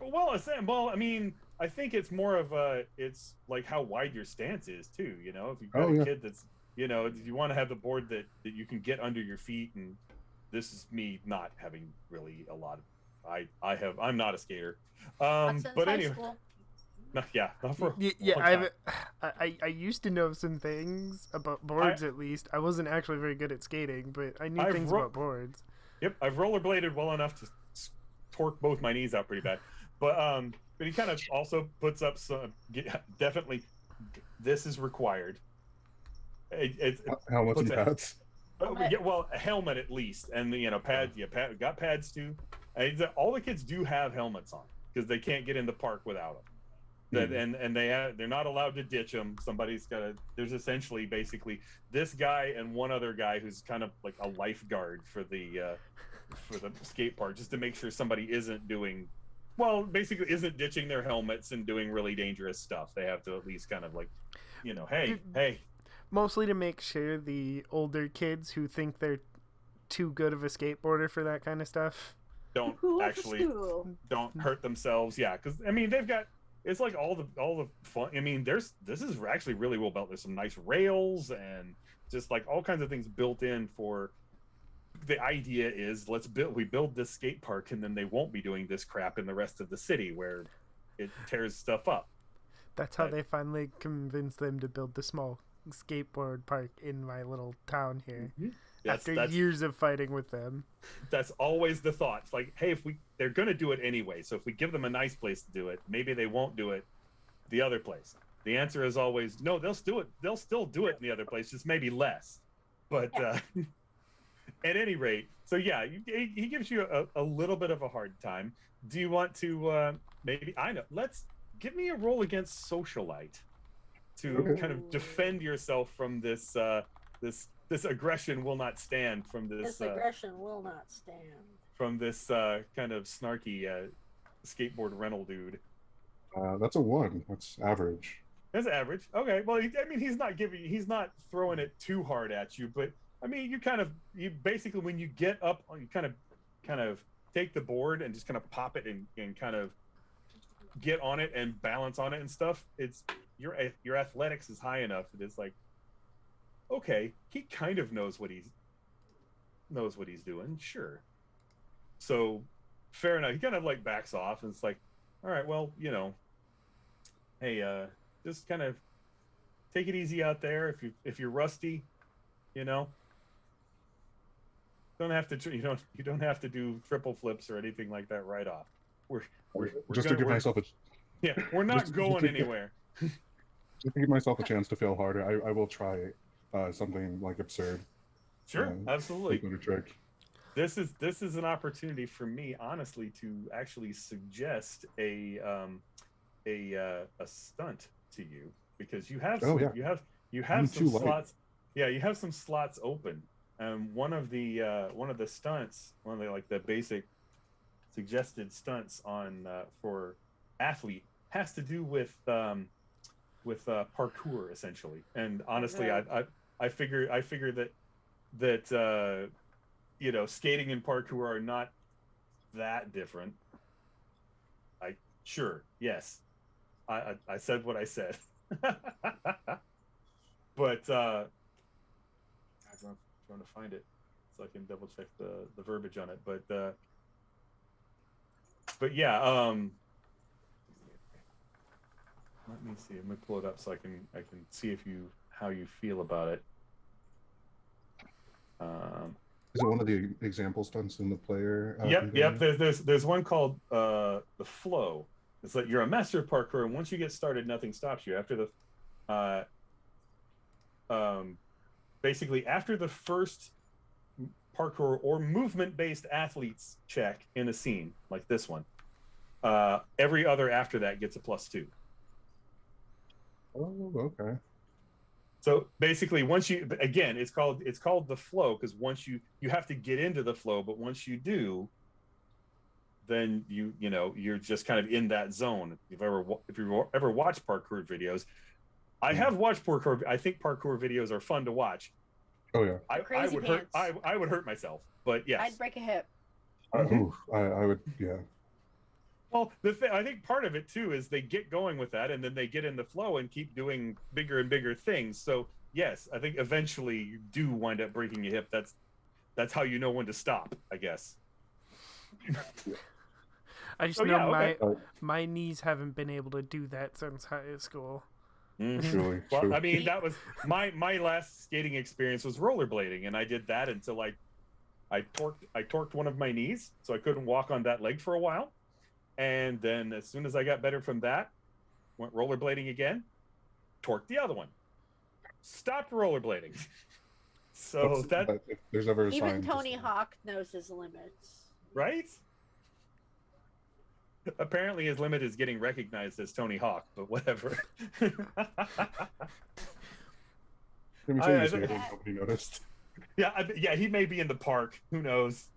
well, I mean, I think it's more of it's like how wide your stance is too. If you've got a kid that's, you want to have the board that you can get under your feet. And this is me not having really a lot of. I'm not a skater. But anyway. Not for I used to know some things about boards. At least I wasn't actually very good at skating, but I knew things about boards. Yep, I've rollerbladed well enough to torque both my knees out pretty bad. But he kind of also puts up some. Definitely, this is required. Helmets and pads. Yeah, well, a helmet at least, and pads. Yeah, got pads too. All the kids do have helmets on because they can't get in the park without them. And they're not allowed to ditch them. Somebody's got to. There's essentially basically this guy and one other guy who's kind of like a lifeguard for the skate park, just to make sure somebody isn't ditching their helmets and doing really dangerous stuff. They have to at least kind of like, hey. Mostly to make sure the older kids who think they're too good of a skateboarder for that kind of stuff don't hurt themselves. Yeah, because I mean they've got. It's like all the fun. I mean, this is actually really well built. There's some nice rails and just like all kinds of things built in for. The idea is we build this skate park and then they won't be doing this crap in the rest of the city where it tears stuff up. That's how they finally convinced them to build the small skateboard park in my little town here. Mm-hmm. After years of fighting with them. That's always the thought. It's like, hey, they're going to do it anyway, so if we give them a nice place to do it, maybe they won't do it the other place. The answer is always, no, they'll still do it in the other place, just maybe less. But at any rate, so yeah, he gives you a little bit of a hard time. Do you want to let's give me a roll against Socialite to kind of defend yourself from this this aggression will not stand from this. This aggression will not stand from this kind of snarky skateboard rental dude. That's a 1. That's average. That's average. Okay. Well, he's not throwing it too hard at you, but I mean, you basically when you get up, you kind of take the board and just kind of pop it and kind of get on it and balance on it and stuff. It's your athletics is high enough. It is like. Okay, he kind of knows what he's doing, sure. So, fair enough. He kind of like backs off and it's like, all right, well, hey, just kind of take it easy out there. If you're rusty, don't have to you don't have to do triple flips or anything like that right off. We're just to give myself we're not going anywhere. Just to give myself a chance to fail harder, I will try something like absurd. Sure, absolutely. A trick. This is an opportunity for me, honestly, to actually suggest a stunt to you, because you have you have some slots. Yeah, you have some slots open. One of the stunts, one of the basic suggested stunts on for athlete has to do with parkour, essentially. And honestly, I figure that skating and parkour are not that different. Yes, I said what I said. But I'm trying to find it so I can double check the verbiage on it. But yeah, let me see. Let me pull it up so I can see how you feel about it. Is it one of the example stunts in the player? Yep. There's one called the flow. It's like you're a master of parkour, and once you get started, nothing stops you. After basically after the first parkour or movement-based athletes check in a scene like this one, every other after that gets a +2. Oh, okay. So basically, once you, again, it's called the flow, because once you have to get into the flow, but once you do, then you're just kind of in that zone. If you ever watched parkour videos, I have watched parkour. I think parkour videos are fun to watch. Oh yeah. I would hurt myself, but yes. I'd break a hip. I would, yeah. Well, I think part of it too is they get going with that, and then they get in the flow and keep doing bigger and bigger things. So yes, I think eventually you do wind up breaking your hip. That's how you know when to stop, I guess. I just know my knees haven't been able to do that since high school. Truly. Well, I mean, that was my last skating experience was rollerblading, and I did that until I torqued one of my knees, so I couldn't walk on that leg for a while. And then as soon as I got better from that, went rollerblading again, torqued the other one, stopped rollerblading. So if there's ever a even sign, Tony Hawk knows his limits, right? Apparently his limit is getting recognized as Tony Hawk, but whatever. Nobody noticed. Yeah, he may be in the park. Who knows?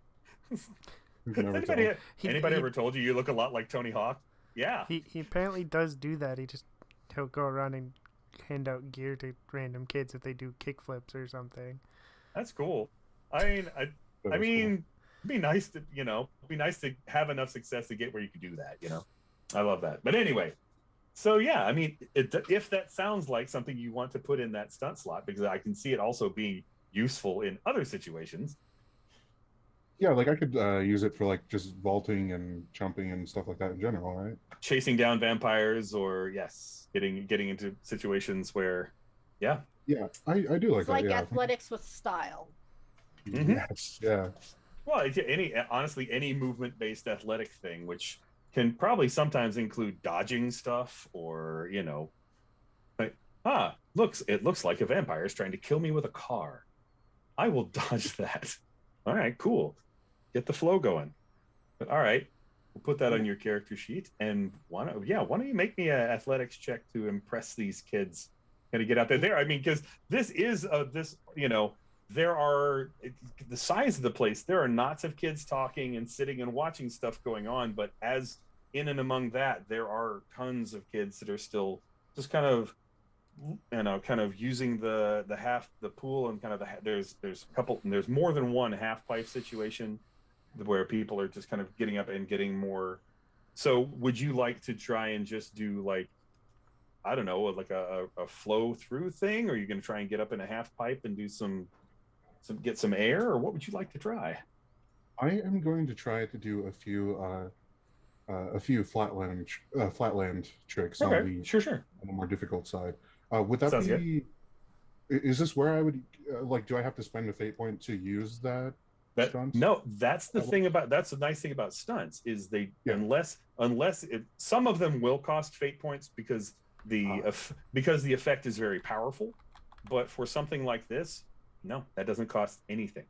Anybody ever told you look a lot like Tony Hawk? Yeah. He apparently does do that. He'll go around and hand out gear to random kids if they do kickflips or something. That's cool. I mean, it'd be nice to have enough success to get where you could do that. I love that. But anyway, so yeah, I mean, if that sounds like something you want to put in that stunt slot, because I can see it also being useful in other situations. Yeah, like I could use it for like just vaulting and jumping and stuff like that in general, right? Chasing down vampires, or getting into situations where, yeah, I do like it's that. like athletics with style. Mm-hmm. Yes, yeah. Well, any movement-based athletic thing, which can probably sometimes include dodging stuff, or it looks like a vampire is trying to kill me with a car. I will dodge that. All right, cool. Get the flow going. But all right, we'll put that on your character sheet. And why don't you make me an athletics check to impress these kids? Got to get out there. I mean, because this is there are the size of the place. There are knots of kids talking and sitting and watching stuff going on. But as in and among that, there are tons of kids that are still just kind of using the pool, and kind of there's a couple, and there's more than one half pipe situation where people are just kind of getting up and getting more. So would you like to try and just do like, I don't know, like a flow through thing? Or are you going to try and get up in a half pipe and do get some air, or what would you like to try? I am going to try to do a few flatland tricks. Okay, sure. On the more difficult side. Would that Sounds be? Good. Is this where I would do I have to spend a fate point to use that? Stunt? No, that's the thing that's the nice thing about stunts is unless some of them will cost fate points because the effect is very powerful. But for something like this, no, that doesn't cost anything.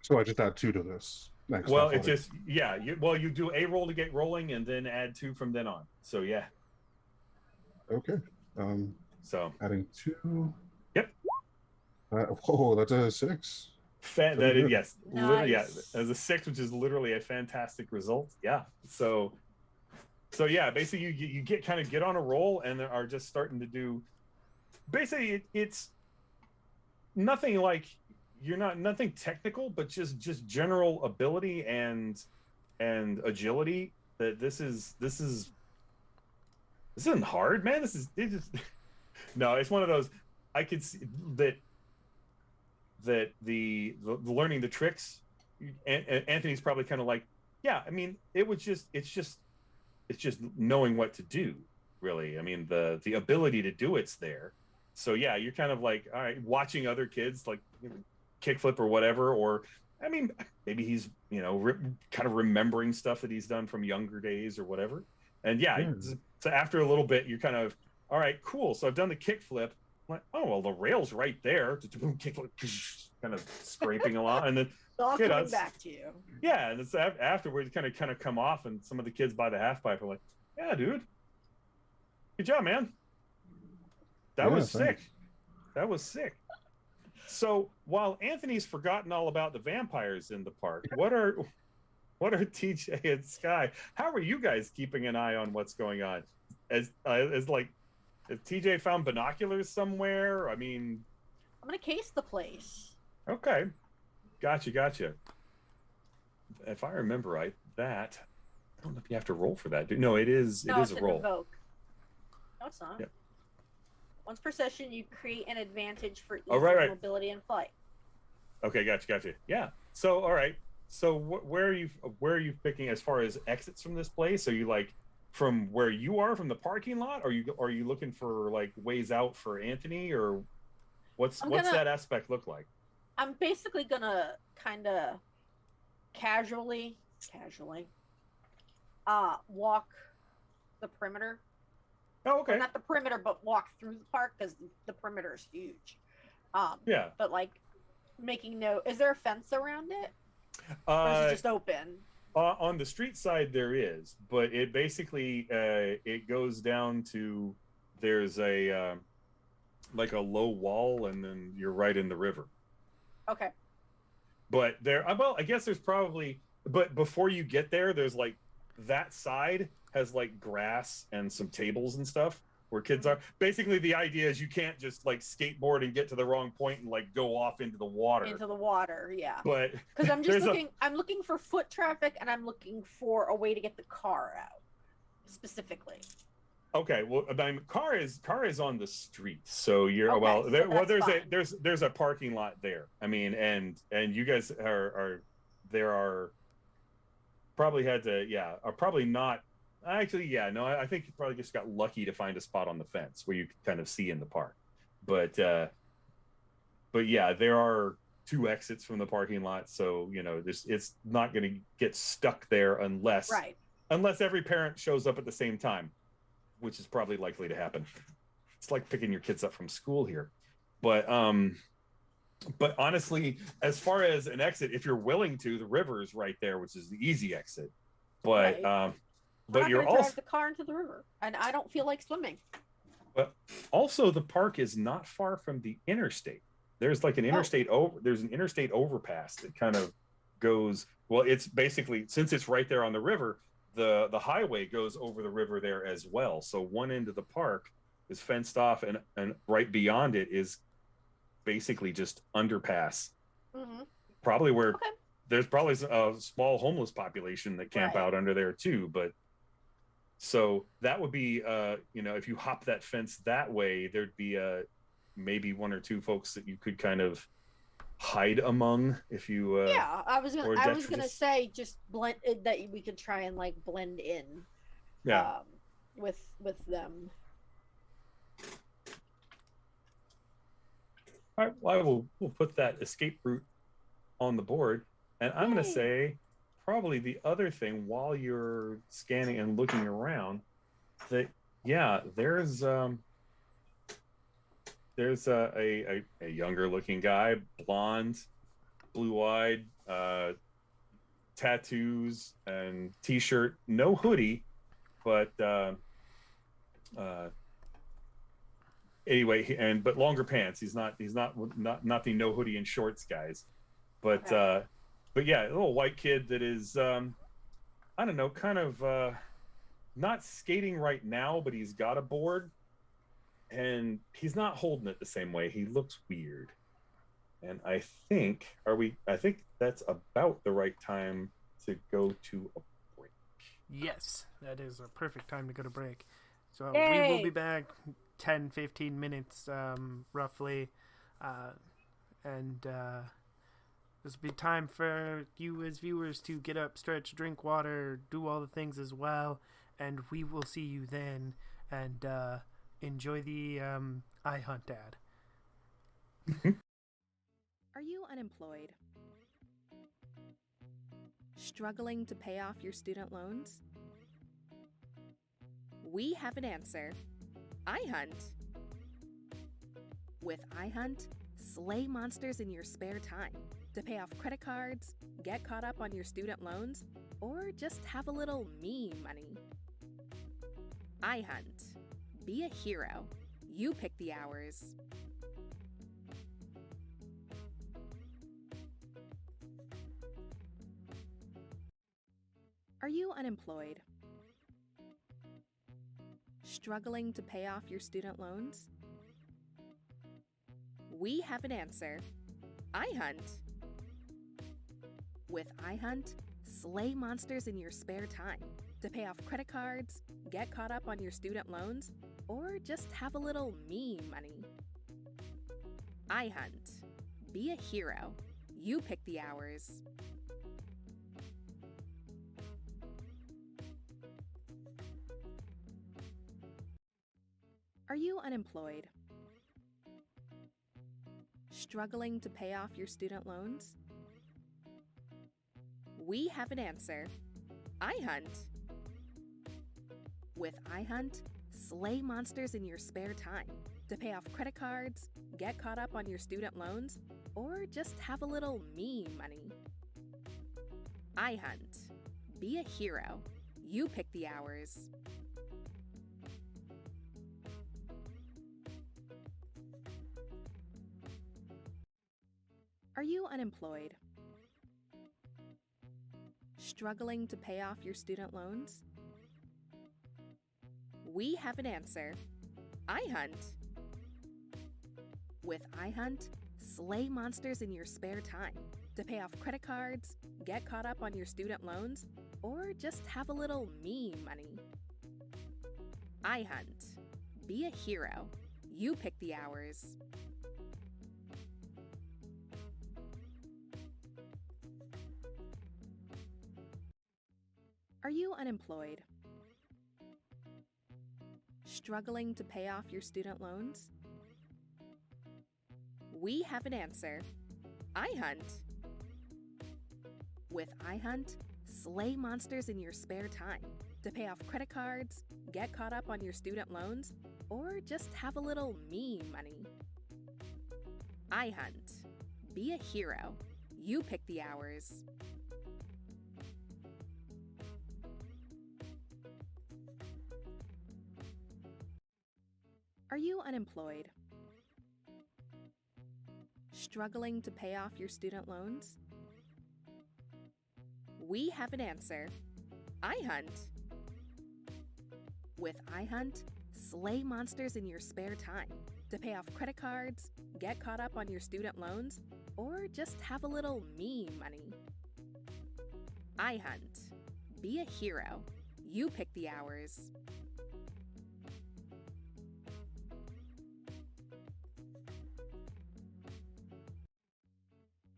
So I just add 2 to this next. Well, it just you do a roll to get rolling, and then add 2 from then on. So yeah. Okay. So adding 2. Yep. Oh, that's a 6. That is, yes, Nice. yeah, as a 6, which is literally a fantastic result. Yeah. So yeah, basically you get on a roll and are just starting to do. Basically, it's nothing like nothing technical, but just general ability and agility. That this isn't hard, man. This is no. It's one of those. I could see that the learning the tricks. And Anthony's probably kind of like, yeah. I mean, it's just knowing what to do. Really, I mean, the ability to do it's there. So yeah, you're kind of like, all right, watching other kids like kickflip or whatever, or I mean, maybe he's kind of remembering stuff that he's done from younger days or whatever. And yeah. So after a little bit, you're kind of, all right, cool. So I've done the kickflip. I'm like, oh well, the rail's right there. Kickflip, kind of scraping along, and then all coming back to you. Yeah, and it's afterwards kind of come off, and some of the kids by the half pipe are like, yeah, dude, good job, man. That was sick. That was sick. So while Anthony's forgotten all about the vampires in the park, what are TJ and Sky? How are you guys keeping an eye on what's going on? Has TJ found binoculars somewhere? I mean, I'm gonna case the place. Okay, gotcha. If I remember right, I don't know if you have to roll for that. No, it is a roll. Invoke. No, it's not. Yep. Once per session, you create an advantage for easy mobility and flight. Okay, gotcha. Yeah. So, all right. So, where are you picking as far as exits from this place? Are you like from where you are from the parking lot? Are you looking for like ways out for Anthony, or what's that aspect look like? I'm basically gonna kind of casually, walk the perimeter. Oh, okay. Well, not the perimeter, but walk through the park because the perimeter is huge. Yeah. But like making note, is there a fence around it? Or is it just open? On the street side there is, but it basically it goes down to there's a like a low wall, and then you're right in the river. Okay. But I guess there's probably, but before you get there, there's like that side has like grass and some tables and stuff where kids are. Basically, the idea is you can't just like skateboard and get to the wrong point and like go off into the water. Yeah. But because I'm looking for foot traffic, and I'm looking for a way to get the car out specifically. Okay, well, I mean, car is on the street, so you're there's a parking lot there. I mean, and you guys are probably had to are probably not. Actually, yeah, no, I think you probably just got lucky to find a spot on the fence where you could kind of see in the park. But yeah, there are 2 exits from the parking lot, so it's not going to get stuck there unless every parent shows up at the same time, which is probably likely to happen. It's like picking your kids up from school here. But honestly, as far as an exit, if you're willing to, the river is right there, which is the easy exit. But but you're also drive the car into the river, and I don't feel like swimming. But also, the park is not far from the interstate. There's like an interstate there's an interstate overpass that kind of goes. Well, it's basically, since it's right there on the river, the highway goes over the river there as well. So one end of the park is fenced off, and right beyond it is basically just underpass. Mm-hmm. Probably where there's probably a small homeless population that camp out under there too, but. So that would be, if you hop that fence that way, there'd be maybe 1 or 2 folks that you could kind of hide among if you. I was gonna say just blend that we could try and like blend in. Yeah. With them. All right. Well, we'll put that escape route on the board, and I'm gonna say. Probably the other thing while you're scanning and looking around, that there's there's a younger looking guy, blonde, blue-eyed, tattoos and t-shirt, no hoodie, but anyway, but longer pants. He's not the no hoodie and shorts guys, but yeah, a little white kid that is I don't know, kind of not skating right now, but he's got a board and he's not holding it the same way. He looks weird. And I think that's about the right time to go to a break. Yes, that is a perfect time to go to break. So Yay! we will be back 10-15 minutes roughly. And this will be time for you as viewers to get up, stretch, drink water, do all the things as well. And we will see you then. And enjoy the iHunt ad. Are you unemployed? Struggling to pay off your student loans? We have an answer. iHunt. With iHunt, slay monsters in your spare time to pay off credit cards, get caught up on your student loans, or just have a little me money. iHunt. Be a hero. You pick the hours. Are you unemployed? Struggling to pay off your student loans? We have an answer. iHunt. With iHunt, slay monsters in your spare time to pay off credit cards, get caught up on your student loans, or just have a little me money. iHunt. Be a hero. You pick the hours. Are you unemployed? Struggling to pay off your student loans? We have an answer. iHunt. With iHunt, slay monsters in your spare time to pay off credit cards, get caught up on your student loans, or just have a little me money. iHunt. Be a hero. You pick the hours. Are you unemployed? Struggling to pay off your student loans? We have an answer. iHunt. With iHunt, slay monsters in your spare time to pay off credit cards, get caught up on your student loans, or just have a little me money. iHunt. Be a hero. You pick the hours. Are you unemployed? Struggling to pay off your student loans? We have an answer. iHunt. With iHunt, slay monsters in your spare time to pay off credit cards, get caught up on your student loans, or just have a little me money. iHunt. Be a hero. You pick the hours. Are you unemployed? Struggling to pay off your student loans? We have an answer. iHunt. With iHunt, slay monsters in your spare time to pay off credit cards, get caught up on your student loans, or just have a little me money. iHunt. Be a hero. You pick the hours.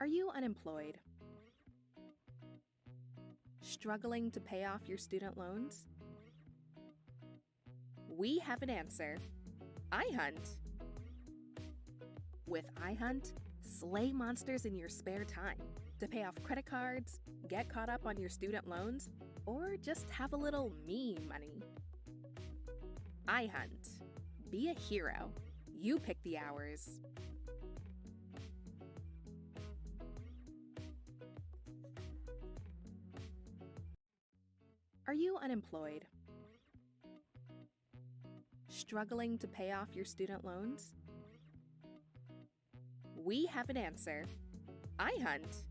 Are you unemployed? Struggling to pay off your student loans? We have an answer. iHunt. With iHunt, slay monsters in your spare time to pay off credit cards, get caught up on your student loans, or just have a little me money. iHunt. Be a hero. You pick the hours. Are you unemployed? Struggling to pay off your student loans? We have an answer. iHunt.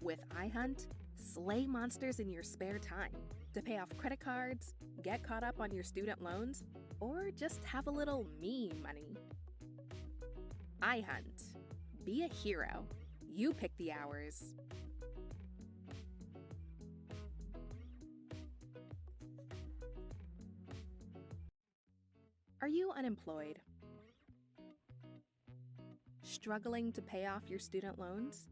With iHunt, slay monsters in your spare time to pay off credit cards, get caught up on your student loans, or just have a little me money. iHunt. Be a hero. You pick the hours. Are you unemployed? Struggling to pay off your student loans?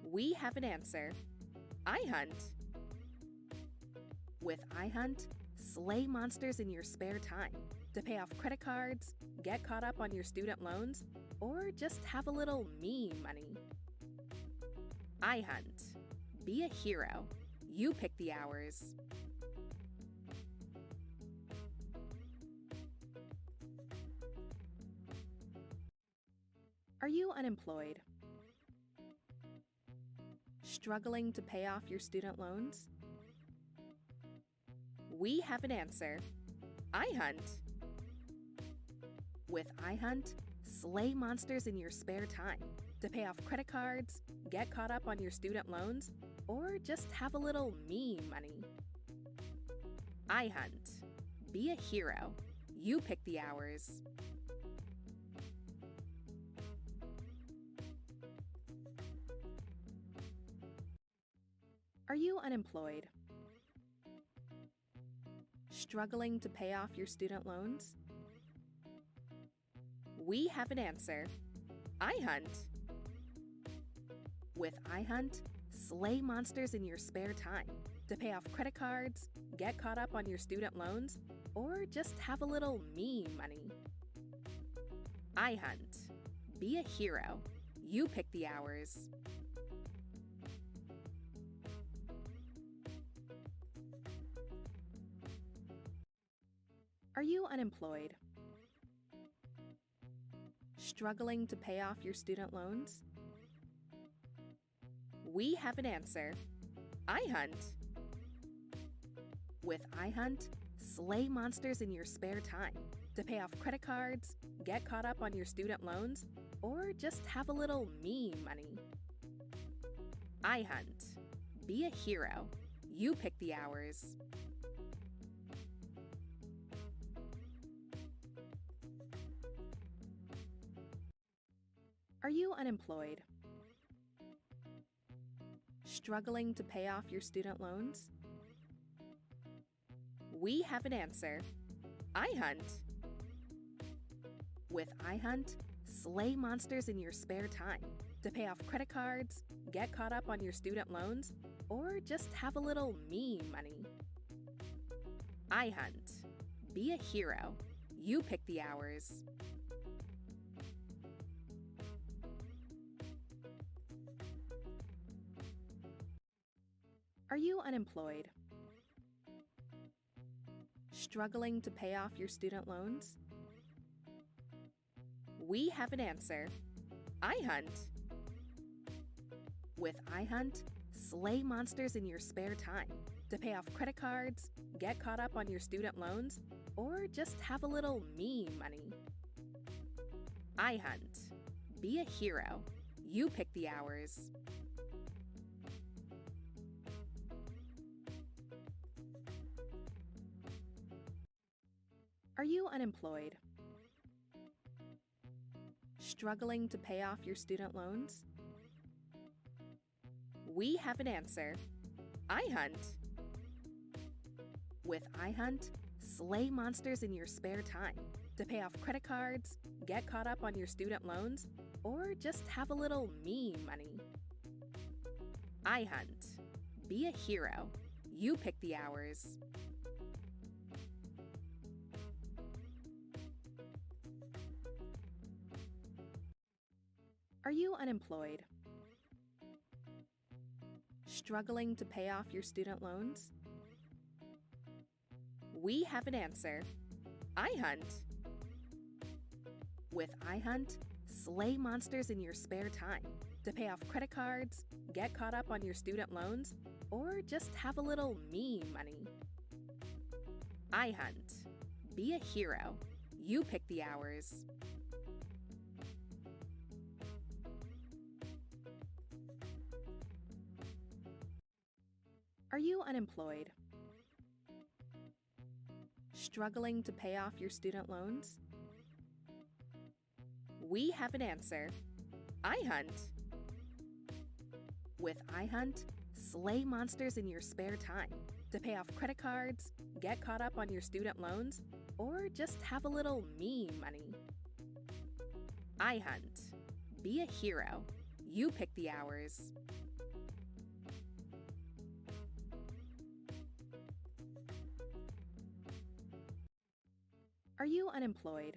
We have an answer. iHunt. With iHunt, slay monsters in your spare time to pay off credit cards, get caught up on your student loans, or just have a little me money. iHunt. Be a hero. You pick the hours. Are you unemployed? Struggling to pay off your student loans? We have an answer. iHunt. With iHunt, slay monsters in your spare time to pay off credit cards, get caught up on your student loans, or just have a little me money. iHunt. Be a hero. You pick the hours. Are you unemployed? Struggling to pay off your student loans? We have an answer. iHunt. With iHunt, slay monsters in your spare time to pay off credit cards, get caught up on your student loans, or just have a little me money. iHunt. Be a hero. You pick the hours. Are you unemployed? Struggling to pay off your student loans? We have an answer. iHunt. With iHunt, slay monsters in your spare time to pay off credit cards, get caught up on your student loans, or just have a little me money. iHunt. Be a hero. You pick the hours. Are you unemployed? Struggling to pay off your student loans? We have an answer. iHunt. With iHunt, slay monsters in your spare time to pay off credit cards, get caught up on your student loans, or just have a little me money. iHunt. Be a hero. You pick the hours. Are you unemployed? Struggling to pay off your student loans? We have an answer. iHunt. With iHunt, slay monsters in your spare time to pay off credit cards, get caught up on your student loans, or just have a little me money. iHunt. Be a hero. You pick the hours. Are you unemployed? Struggling to pay off your student loans? We have an answer. iHunt. With iHunt, slay monsters in your spare time to pay off credit cards, get caught up on your student loans, or just have a little me money. iHunt. Be a hero. You pick the hours. Are you unemployed? Struggling to pay off your student loans? We have an answer. iHunt. With iHunt, slay monsters in your spare time to pay off credit cards, get caught up on your student loans, or just have a little me money. iHunt. Be a hero. You pick the hours. Are you unemployed? Struggling to pay off your student loans? We have an answer. iHunt. With iHunt, slay monsters in your spare time to pay off credit cards, get caught up on your student loans, or just have a little me money. iHunt. Be a hero. You pick the hours. Are you unemployed?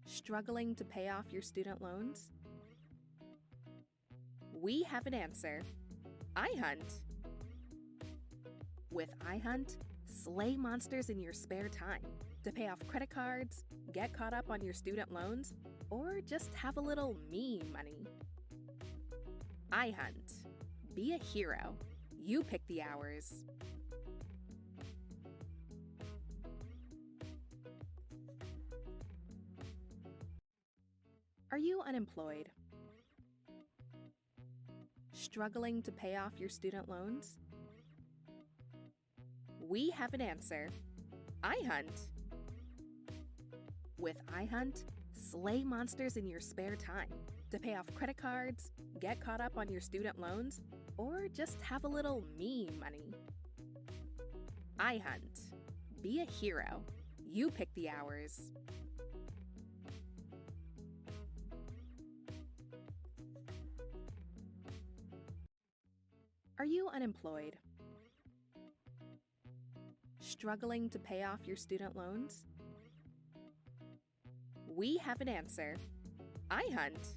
Struggling to pay off your student loans? We have an answer. iHunt. With iHunt, slay monsters in your spare time to pay off credit cards, get caught up on your student loans, or just have a little me money. iHunt. Be a hero. You pick the hours. Are you unemployed? Struggling to pay off your student loans? We have an answer. iHunt. With iHunt, slay monsters in your spare time to pay off credit cards, get caught up on your student loans, or just have a little me money. iHunt. Be a hero. You pick the hours. Are you unemployed? Struggling to pay off your student loans? We have an answer. iHunt.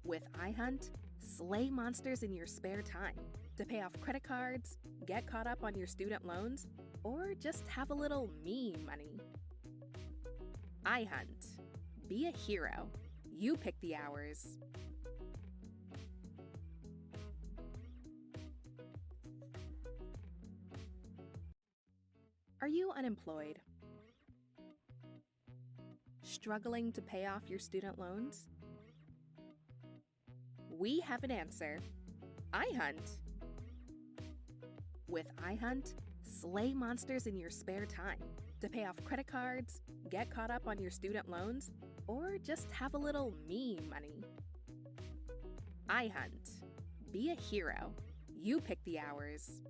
With iHunt, slay monsters in your spare time to pay off credit cards, get caught up on your student loans, or just have a little me money. iHunt. Be a hero. You pick the hours. Are you unemployed? Struggling to pay off your student loans? We have an answer. iHunt. With iHunt, slay monsters in your spare time to pay off credit cards, get caught up on your student loans, or just have a little me money. iHunt. Be a hero. You pick the hours.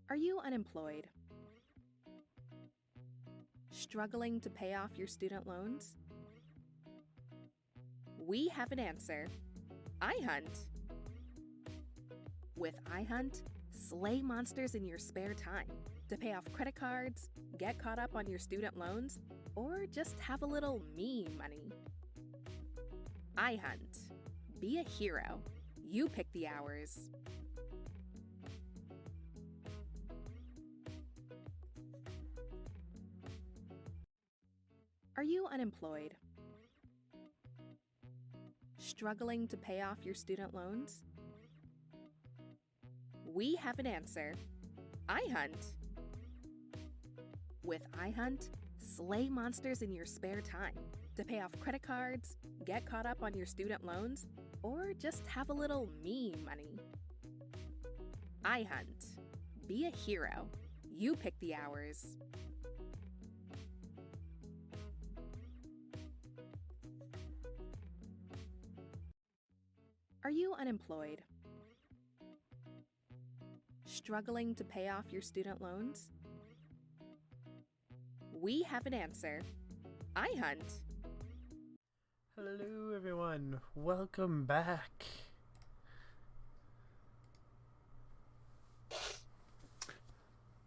Are you unemployed? Struggling to pay off your student loans? We have an answer. iHunt. With iHunt, slay monsters in your spare time to pay off credit cards, get caught up on your student loans, or just have a little me money. iHunt. Be a hero. You pick the hours. Are you unemployed? Struggling to pay off your student loans? We have an answer. iHunt. With iHunt, slay monsters in your spare time to pay off credit cards, get caught up on your student loans, or just have a little me money. iHunt. Be a hero. You pick the hours. Are you unemployed? Struggling to pay off your student loans? We have an answer. iHunt. Hello, everyone. Welcome back.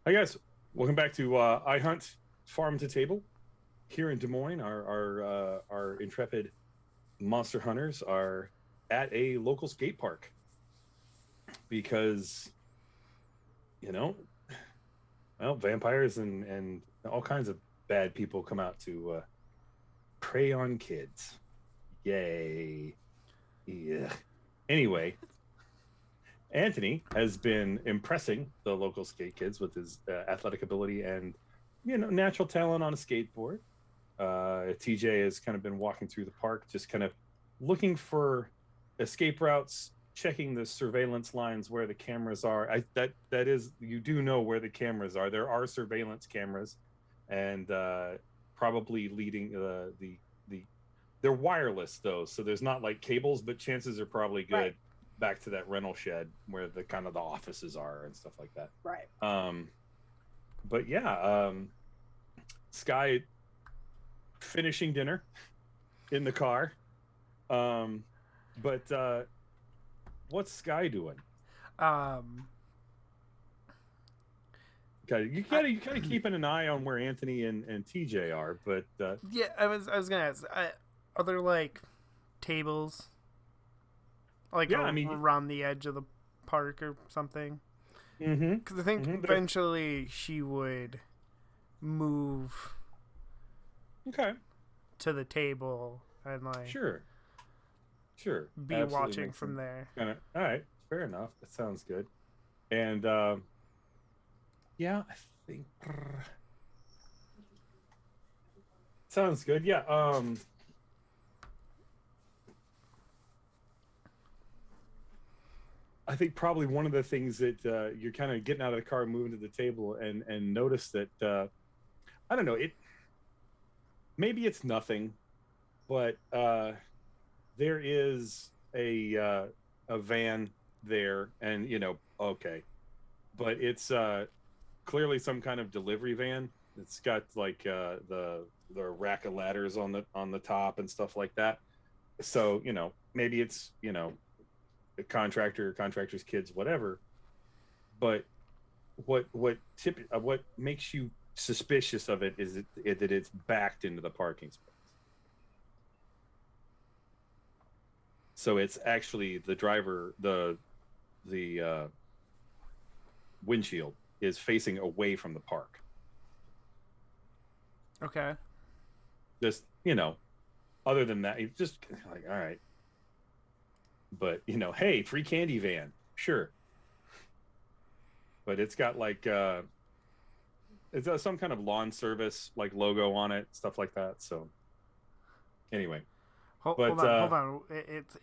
Hi, guys. Welcome back to iHunt Farm to Table here in Des Moines. Our intrepid monster hunters are at a local skate park because, well, vampires and all kinds of bad people come out to prey on kids. Yay. Yeah. Anyway, Anthony has been impressing the local skate kids with his athletic ability and, natural talent on a skateboard. TJ has kind of been walking through the park, just kind of looking for escape routes, checking the surveillance lines where the cameras are. That is, you do know where the cameras are. There are surveillance cameras, and probably leading they're wireless though, so there's not like cables, but chances are probably good back to that rental shed where the kind of the offices are and stuff like that. Right. But yeah, Sky finishing dinner in the car. But what's Sky doing? You gotta keeping an eye on where Anthony and TJ are, but yeah, I was gonna ask, are there like tables, like around the edge of the park or something? Because I think eventually she would move to the table and like sure be absolutely watching from there. All right, fair enough. That sounds good. And yeah, I think sounds good. Yeah. I think probably one of the things that you're kind of getting out of the car, moving to the table, and notice that I don't know, maybe it's nothing, but there is a van there, and okay, but it's clearly some kind of delivery van. It's got like the rack of ladders on the top and stuff like that. So maybe it's a contractor's kids, whatever. But what makes you suspicious of it is that it's backed into the parking space. So it's actually the driver, the windshield is facing away from the park. Okay. Just, other than that, it's just like, all right. But, hey, free candy van. Sure. But it's got like, it's some kind of lawn service like logo on it, stuff like that. So anyway. Hold on.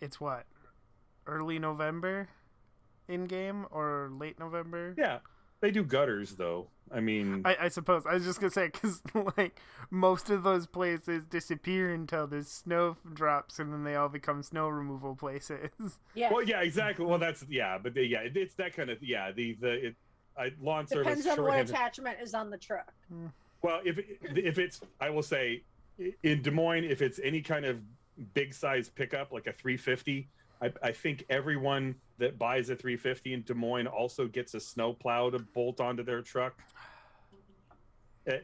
It's what? Early November in game or late November? Yeah. They do gutters though. I mean, I suppose I was just gonna say because like most of those places disappear until the snow drops and then they all become snow removal places. Yeah. Well, yeah, exactly. Well, that's but it's that kind of lawn service. Depends on what attachment is on the truck. Well, if it's, I will say, in Des Moines, if it's any kind of big size pickup like a 350. I think everyone that buys a 350 in Des Moines also gets a snow plow to bolt onto their truck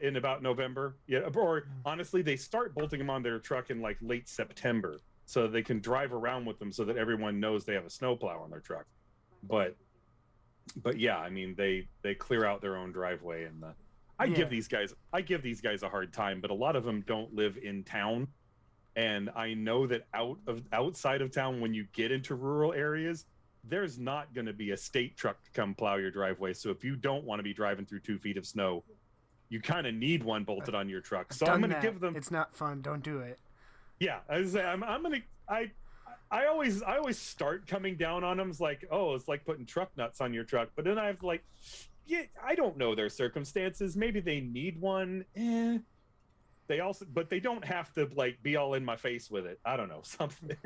in about November. Yeah, or honestly, they start bolting them on their truck in like late September so they can drive around with them so that everyone knows they have a snow plow on their truck. But yeah, I mean, they clear out their own driveway, and I give these guys a hard time, but a lot of them don't live in town. And I know that outside of town, when you get into rural areas, there's not going to be a state truck to come plow your driveway. So if you don't want to be driving through 2 feet of snow, you kind of need one bolted on your truck. So I'm going to give them. It's not fun. Don't do it. Yeah, I always start coming down on them. It's like, oh, it's like putting truck nuts on your truck. But then I have like, yeah, I don't know their circumstances. Maybe they need one. But they don't have to like be all in my face with it. I don't know, something.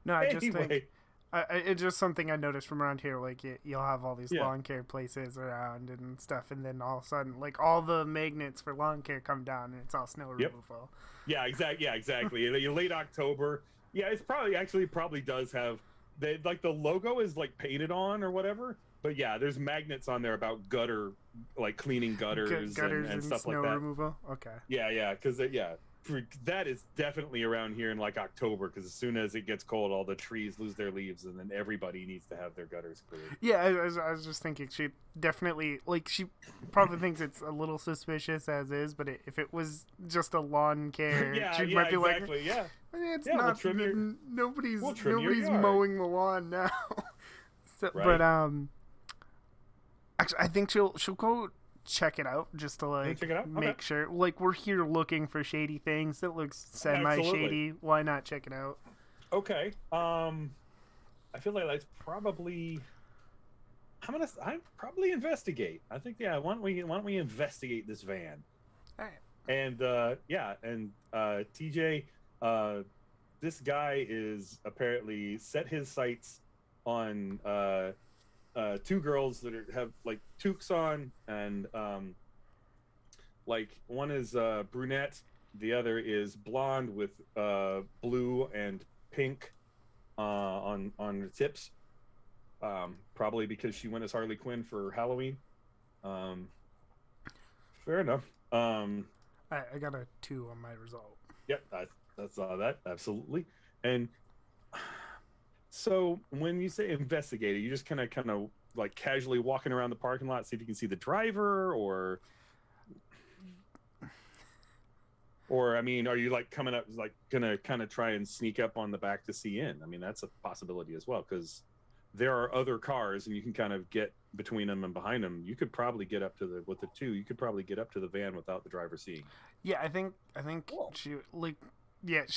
No, I just think it's just something I noticed from around here. Like you'll have all these lawn care places around and stuff, and then all of a sudden, like all the magnets for lawn care come down, and it's all snow removal. Yeah, exactly. Yeah, exactly. Late October. Yeah, it's probably does have the logo is like painted on or whatever. But yeah, there's magnets on there about cleaning gutters and stuff like that. Snow removal. Okay. Yeah, because that is definitely around here in like October, because as soon as it gets cold, all the trees lose their leaves, and then everybody needs to have their gutters cleared. Yeah, I was just thinking she definitely, like, she probably thinks it's a little suspicious as is, but if it was just a lawn care, she might be exactly, like, yeah. It's Yeah, not. Nobody's mowing the lawn now. So, Right. But actually, I think she'll go check it out just to like check it out? make Okay. sure. Like, we're here looking for shady things that looks semi shady. Why not check it out? Okay. I feel like that's probably. I probably investigate. I think why don't we investigate this van? All right. And TJ, this guy is apparently set his sights on two girls that have like toques on, and like one is brunette, the other is blonde with blue and pink on the tips. Probably because she went as Harley Quinn for Halloween. Fair enough. I got a 2 on my result. Yep, I saw that, absolutely. And so when you say investigator, you just kind of like casually walking around the parking lot, see if you can see the driver, or I mean, are you like coming up, like gonna kind of try and sneak up on the back to see in? I mean, that's a possibility as well, because there are other cars and you can kind of get between them and behind them. You could probably get up to with the 2. You could probably get up to the van without the driver seeing. Yeah, I think Cool. she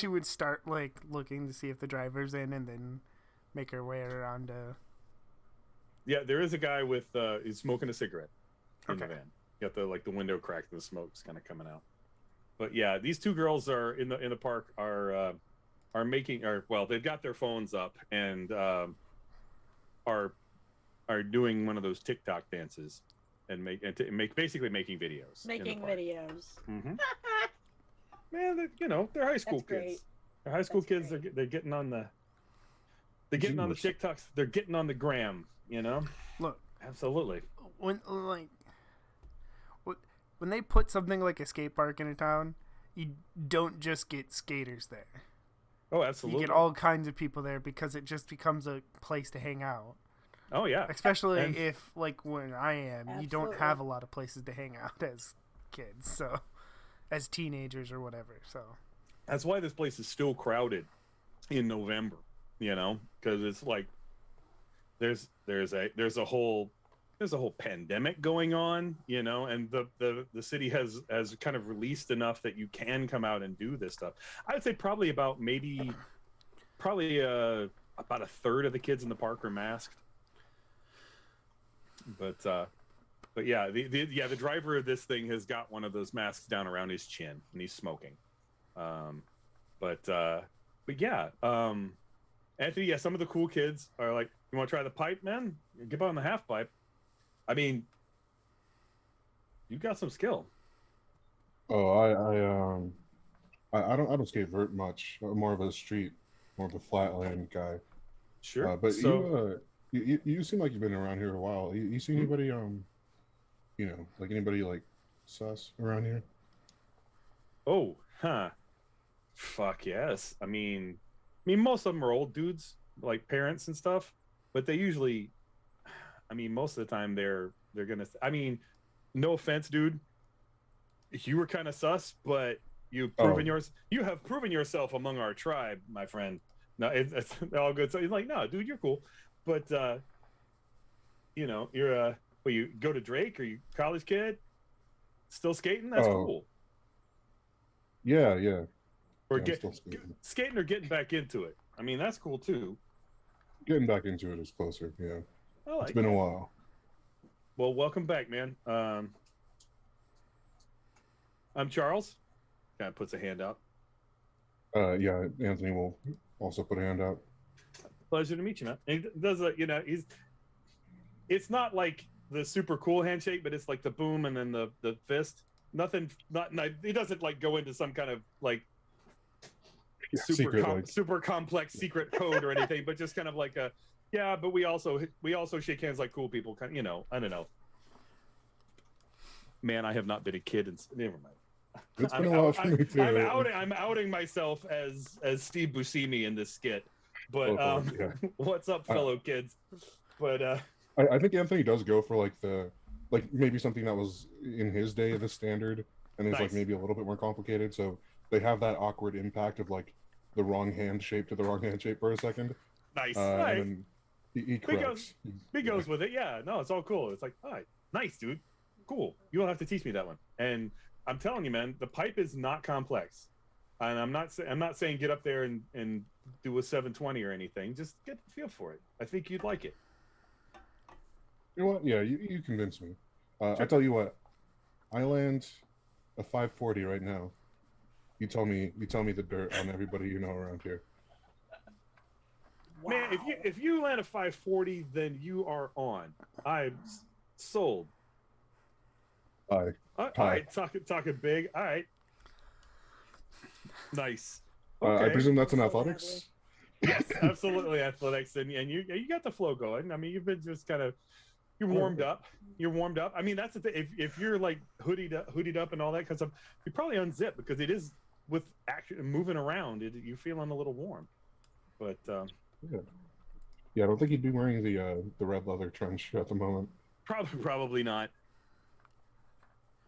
would start like looking to see if the driver's in, and then make her way around to. Yeah, there is a guy with he's smoking a cigarette in the Okay. van. You got the window cracked and the smoke's kind of coming out. But yeah, these 2 girls are in the park are they've got their phones up and are doing one of those TikTok dances and basically making videos. Making videos. Mm-hmm. Man, they're high school That's great. kids. They're high school That's kids. great. They're getting on the TikToks. They're getting on the gram. Look, Absolutely. when they put something like a skate park in a town, you don't just get skaters there. Oh, absolutely. You get all kinds of people there because it just becomes a place to hang out. Oh yeah. Especially And- if, like, when I am, you don't Absolutely. have a lot of places to hang out as kids, so as teenagers or whatever. So That's why this place is still crowded in November, because it's like there's a whole pandemic going on, and the city has kind of released enough that you can come out and do this stuff. I would say probably about a third of the kids in the park are masked. But yeah, the driver of this thing has got one of those masks down around his chin and he's smoking. But yeah, Anthony, yeah, some of the cool kids are like, "You want to try the pipe, man? Get on the half pipe." I mean, you've got some skill. Oh, I don't skate vert much. I'm more of a flatland guy. Sure. But so, you seem like you've been around here a while. You see anybody like anybody like sus around here? oh, fuck yes. I mean, most of them are old dudes, like parents and stuff, but they usually, most of the time they're gonna. No offense, dude. You were kind of sus, but you have proven yourself among our tribe, my friend. No, it's all good. So he's like, no, dude, you're cool, but you're you go to Drake? Are you a college kid? Still skating? That's cool. Yeah. Or Yeah, I'm still skating. skating or getting back into it. That's cool too. Getting back into it is closer. Yeah, I like it's been it. a while. Well, welcome back, man. I'm Charles. Kind of puts a hand out. Yeah, Anthony will also put a hand out. Pleasure to meet you, man. And he does it's not like the super cool handshake, but it's like the boom and then the fist. Nothing. Not. He doesn't like go into some kind of like super complex secret code or anything, but just kind of like a but we also shake hands like cool people. I don't know. Man, I have not been a kid, and never mind. It's been a lot for me too. I'm outing myself as Steve Buscemi in this skit. But yeah. What's up, fellow kids? But I think Anthony does go for like maybe something that was in his day the standard, and it's like maybe a little bit more complicated. So they have that awkward impact of like the wrong hand shape to the wrong hand shape for a second. Nice. And then he corrects. He goes with it. Yeah. No, it's all cool. It's like, all right, nice, dude. Cool. You don't have to teach me that one. And I'm telling you, man, the pipe is not complex. And I'm not saying get up there and do a 720 or anything. Just get the feel for it. I think you'd like it. You know what? Yeah, you convinced me. I tell you what, I land a 540 right now. You tell me the dirt on everybody you know around here. Wow. Man, if you land a 540, then you are on. I'm sold. Hi. All right, talking big. All right. Nice. Okay. I presume that's in athletics? Yes, absolutely athletics. And you got the flow going. I mean, you've been just kind of, you're warmed up. You're warmed up. I mean, that's the thing. If you're like hoodied up and all that kind of stuff, you probably unzip because it is with action moving around. You're feeling a little warm. But yeah, I don't think he'd be wearing the red leather trench at the moment. Probably not.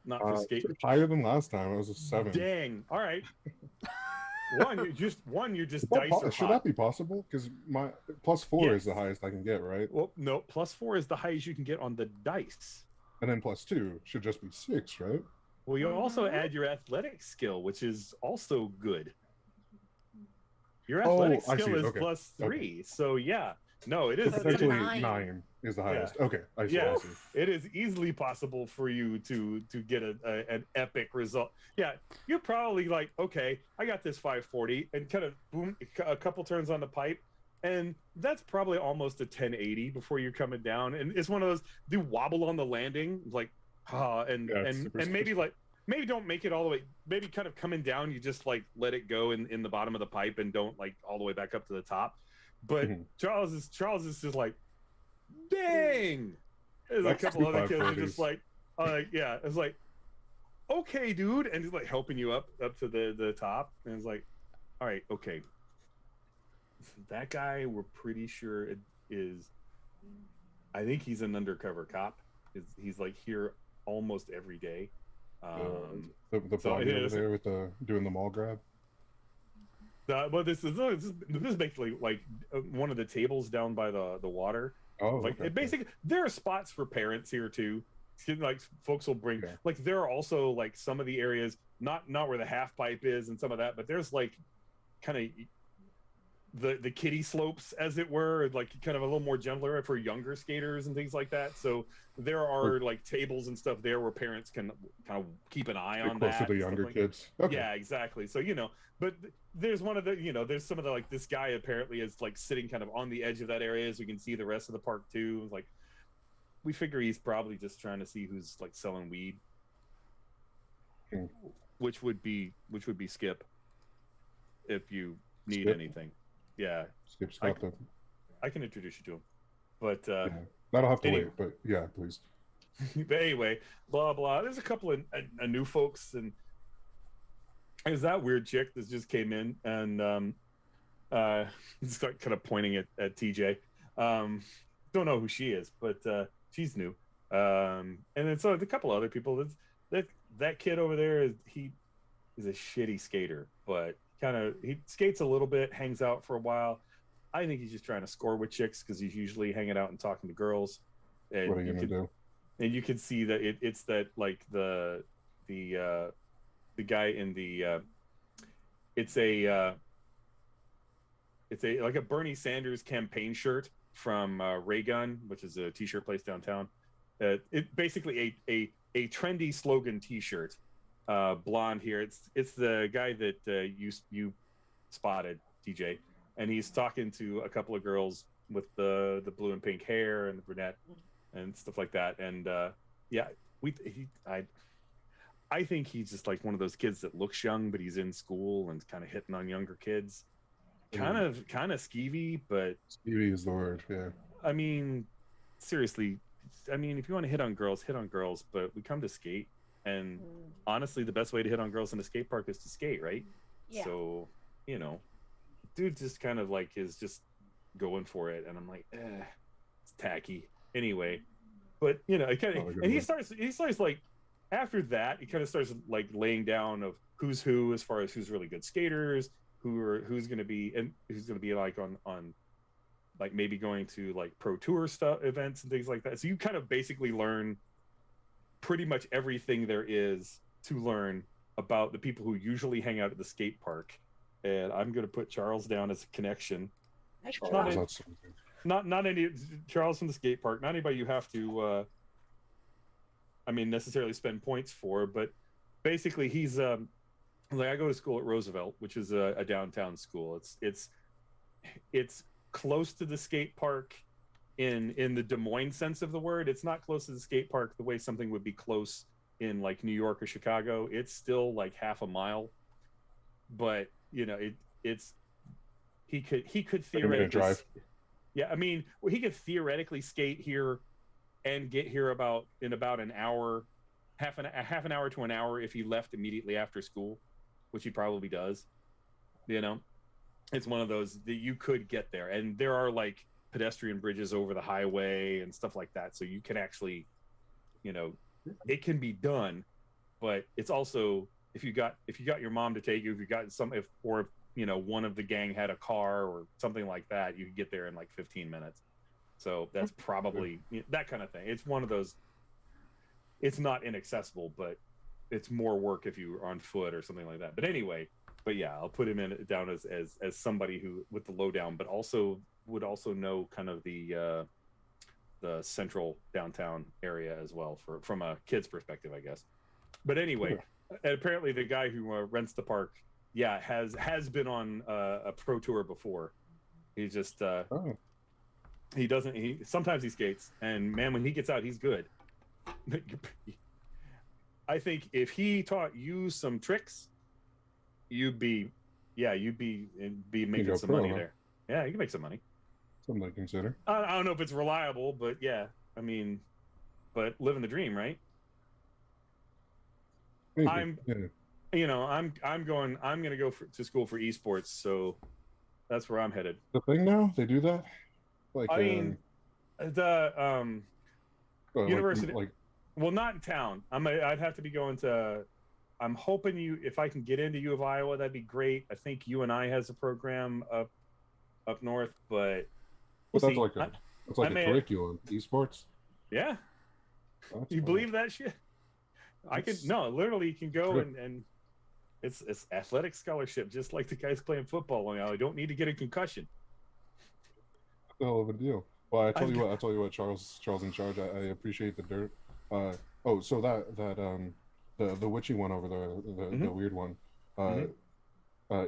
Not for skate. Higher than last time. It was a 7. Dang. All right. You're just dice. Should that be possible? Because my +4 is the highest I can get, right? Well, no, +4 is the highest you can get on the dice. And then +2 should just be 6, right? Well, you also add your athletic skill, which is also good. Your athletic skill is +3, okay. So yeah. No, it is. Essentially 9 is the highest. Yeah. Okay, I see. It is easily possible for you to get an epic result. Yeah, you're probably like, okay, I got this 540, and kind of boom, a couple turns on the pipe, and that's probably almost a 1080 before you're coming down. And it's one of those do wobble on the landing, like, and maybe don't make it all the way. Maybe kind of coming down, you just like let it go in the bottom of the pipe and don't like all the way back up to the top. But Charles is just like, dang. There's a couple other kids are just like, yeah. It's like, okay, dude, and he's like helping you up to the top, and it's like, all right, okay. That guy, we're pretty sure it is. I think he's an undercover cop. He's like here almost every day. The body over there with doing the mall grab. But this is basically like one of the tables down by the water. Oh, like okay. It basically there are spots for parents here too. Like folks will bring like there are also like some of the areas not where the half pipe is and some of that, but there's like kind of the kiddie slopes, as it were, like kind of a little more gentler for younger skaters and things like that. So there are like tables and stuff there where parents can kind of keep an eye on that. Close to the younger kids. Okay. Yeah, exactly. So but there's one of the there's some of the like this guy apparently is like sitting kind of on the edge of that area, so you can see the rest of the park too. Like we figure he's probably just trying to see who's like selling weed, which would be Skip if you need anything. Yeah, Skip's I can introduce you to him, but that'll have to wait. But yeah, please. But anyway, blah blah. There's a couple of new folks, and there's that weird chick that just came in, and just kind of pointing at TJ. Don't know who she is, but she's new. And then so a couple other people. That kid over there is a shitty skater, but he skates a little bit, hangs out for a while. I think he's just trying to score with chicks because he's usually hanging out and talking to girls. And what are you gonna do? And you can see that it's that like the guy in the it's a like a Bernie Sanders campaign shirt from Raygun, which is a t-shirt place downtown. It basically a trendy slogan t-shirt. Blonde here. It's the guy that you spotted, TJ, and he's talking to a couple of girls with the blue and pink hair and the brunette and stuff like that. And I think he's just like one of those kids that looks young, but he's in school and kind of hitting on younger kids. Kind of skeevy, but skeevy is the word. Yeah. I mean, seriously. I mean, if you want to hit on girls, but we come to skate. And honestly, the best way to hit on girls in a skate park is to skate, right? Yeah. So, dude just kind of like is just going for it, and I'm like, it's tacky. Anyway, but it kind of, and he starts like, after that, he kind of starts like laying down of who's who as far as who's really good skaters, who's going to be like on like maybe going to like pro tour stuff events and things like that. So you kind of basically learn pretty much everything there is to learn about the people who usually hang out at the skate park. And I'm going to put Charles down as a connection. Not any Charles from the skate park, not anybody you have to necessarily spend points for, but basically he's like, I go to school at Roosevelt, which is a downtown school. It's close to the skate park in the Des Moines sense of the word. It's not close to the skate park the way something would be close in like New York or Chicago. It's still like half a mile, but it's he could theoretically he could theoretically skate here and get here in about an hour, half an hour to an hour if he left immediately after school, which he probably does. It's one of those that you could get there, and there are like pedestrian bridges over the highway and stuff like that, so you can actually, it can be done. But it's also, if you got your mom to take you, if one of the gang had a car or something like that, you could get there in like 15 minutes. So that's probably that kind of thing. It's one of those, it's not inaccessible, but it's more work if you're on foot or something like that. But anyway, yeah, I'll put him down as somebody who with the lowdown, but would also know kind of the central downtown area as well from a kid's perspective, I guess. But anyway, and apparently the guy who rents the park, has been on a pro tour before. He's just sometimes he skates, and man, when he gets out, he's good. I think if he taught you some tricks, you'd be making some money there. Yeah, you can make some money. Something to consider. I don't know if it's reliable, but yeah, but living the dream, right? Maybe. I'm going to go to school for esports, so that's where I'm headed. The thing now, they do that. Like, the university. Well, not in town. I'd have to be going to. I'm hoping if I can get into U of Iowa, that'd be great. I think UNI has a program up north, but that's like a curriculum, esports. Yeah, you believe that shit? Literally, you can go and it's athletic scholarship, just like the guys playing football. I don't need to get a concussion. Hell of a deal. Well, I tell you what, Charles in charge. I appreciate the dirt. So that the witchy one over there, the weird one.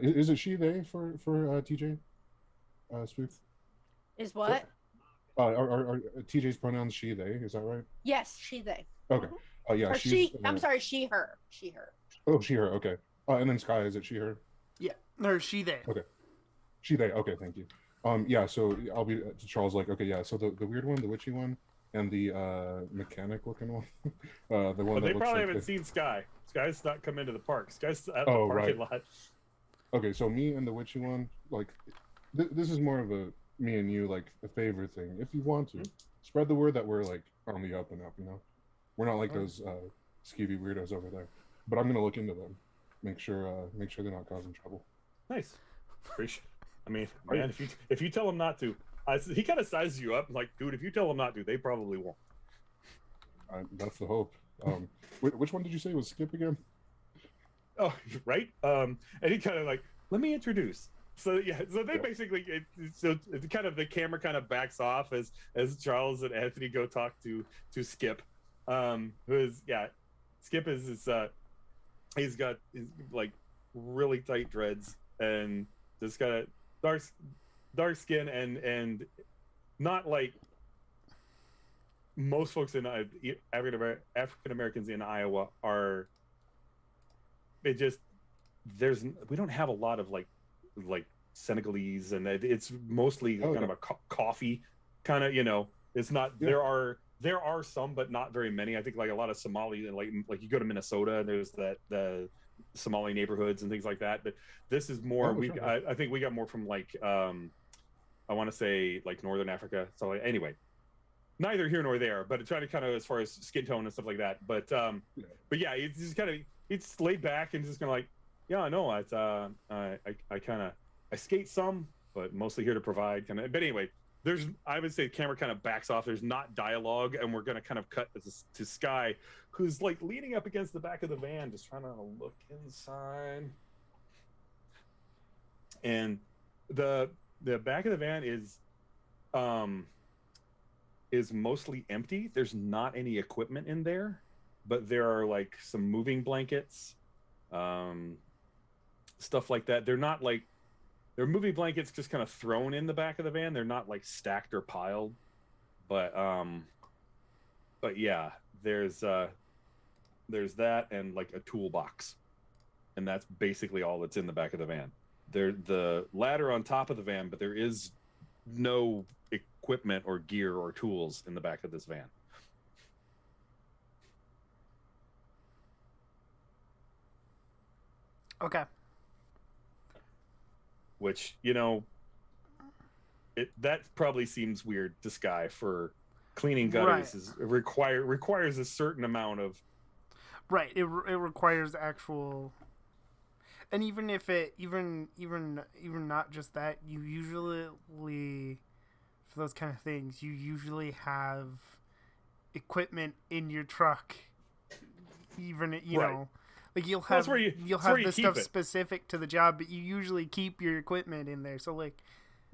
Is it she they for TJ? Spoof. Is what? Are TJ's pronouns she they? Is that right? Yes, she they. Okay. Yeah. Or she. I'm sorry, she her. She her. Oh, she her. Okay. And then Sky, is it she her? Yeah. Or she they. Okay. She they. Okay. Thank you. Yeah. So I'll be to Charles like, okay, yeah. So the weird one, the witchy one, and the mechanic looking one, the one. They probably haven't seen Sky. Sky's not come into the park. Sky's at the parking lot. Okay, so me and the witchy one, like, this is more of a me and you, like, a favor thing. If you want to, spread the word that we're like on the up and up. We're not like those skeevy weirdos over there. But I'm gonna look into them, make sure they're not causing trouble. Nice. Appreciate. Man, if you tell them not to, he kind of sizes you up like, dude, if you tell them not to, they probably won't. That's the hope. Which one did you say was Skip again? Oh, right. And he kind of like, let me introduce. So they basically, kind of the camera kind of backs off as Charles and Anthony go talk to Skip, who is Skip is he's got like really tight dreads and just got a dark skin and not like most folks in African Americans in Iowa are. We don't have a lot of like Senegalese, and it's mostly kind of a coffee kind of, it's not. There There are some, but not very many. I think like a lot of Somali, like you go to Minnesota, there's the Somali neighborhoods and things like that. But this is more. I think we got more from like I want to say like Northern Africa. So like, anyway, neither here nor there. But trying to kind of as far as skin tone and stuff like that. But yeah, it's just kind of it's laid back and just kind of like yeah, no, it's I skate some, but mostly here to provide kind of. But anyway. I would say the camera kind of backs off. There's not dialogue, and we're going to kind of cut to Sky, who's like leaning up against the back of the van, just trying to look inside. And the back of the van is mostly empty. There's not any equipment in there, but there are like some moving blankets, stuff like that. They're not like. They're movie blankets just kind of thrown in the back of the van. They're not like stacked or piled, but yeah, there's that and like a toolbox, and that's basically all that's in the back of the van. The ladder on top of the van, but there is no equipment or gear or tools in the back of this van. Okay. Which, that probably seems weird to Sky for cleaning gutters. Right. Requires a certain amount of. Right. It requires actual. And even if it even not just that, you usually for those kind of things, you usually have equipment in your truck. Even you know. Like you'll have the stuff specific to the job, but you usually keep your equipment in there. So like,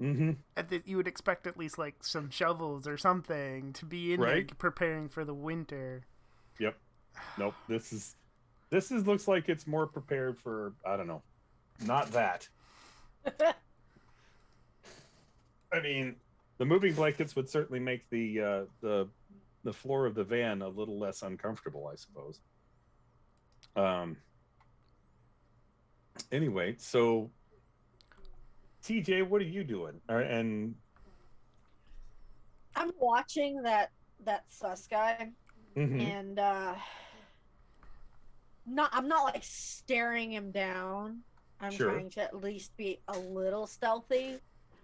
you would expect at least like some shovels or something to be in there preparing for the winter. Yep. Nope. This looks like it's more prepared for I don't know, not that. I mean, the moving blankets would certainly make the floor of the van a little less uncomfortable, I suppose. Anyway, so TJ, what are you doing? And I'm watching that sus guy, and I'm not like staring him down. I'm trying to at least be a little stealthy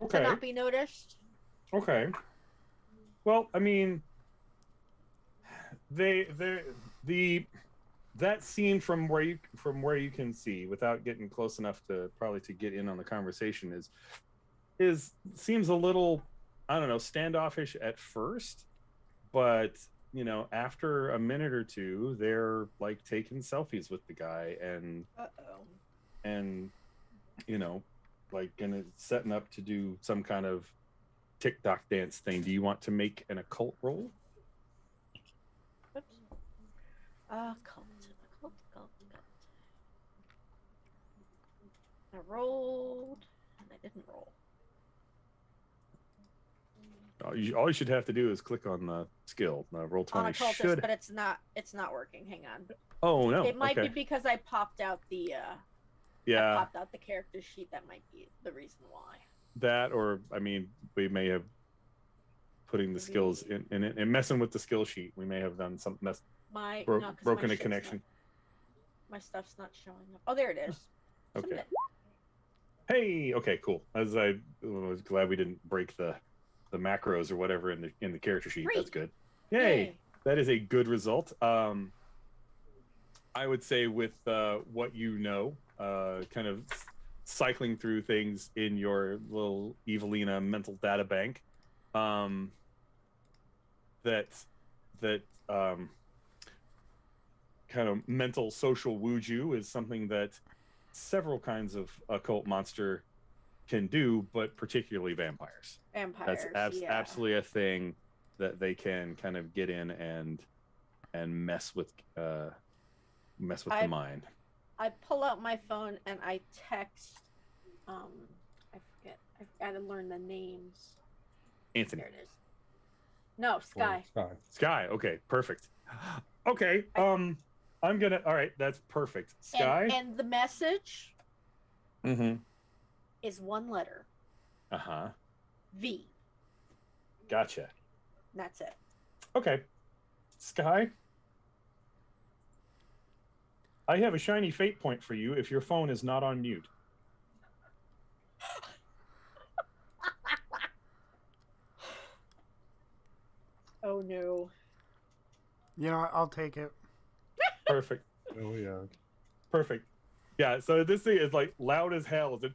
to not be noticed. Okay. Well, I mean, that scene from where you can see without getting close enough to get in on the conversation seems a little, I don't know, standoffish at first, but after a minute or two they're like taking selfies with the guy and like setting up to do some kind of TikTok dance thing. Do you want to make an occult roll? Occult. I rolled, and I didn't roll. All you should have to do is click on the skill. Roll 20 should. But it's not working. Hang on. Oh no. It might be because I popped out the. I popped out the character sheet. That might be the reason why. That, or I mean, we may have putting the skills in it and messing with the skill sheet. We may have done something that's broken a connection. My stuff's not showing up. Oh, there it is. Okay. Hey. Okay. Cool. I was glad we didn't break the macros or whatever in the character sheet. Great. That's good. Yay. That is a good result. I would say with what kind of cycling through things in your little Evelina mental data bank, that kind of mental social wuju is something that several kinds of occult monster can do, but particularly vampires. That's absolutely a thing that they can kind of get in and mess with the mind. I pull out my phone and I text. I forget. I gotta learn the names. Anthony. There it is. No, Sky. Sky. Okay, perfect. Okay. I'm gonna. All right, that's perfect. Sky. And the message. Is one letter. V. V. Gotcha. That's it. Okay. Sky, I have a shiny fate point for you if your phone is not on mute. Oh no. You know what? I'll take it. Perfect. Oh yeah. Perfect. Yeah, so this thing is like loud as hell. Is it,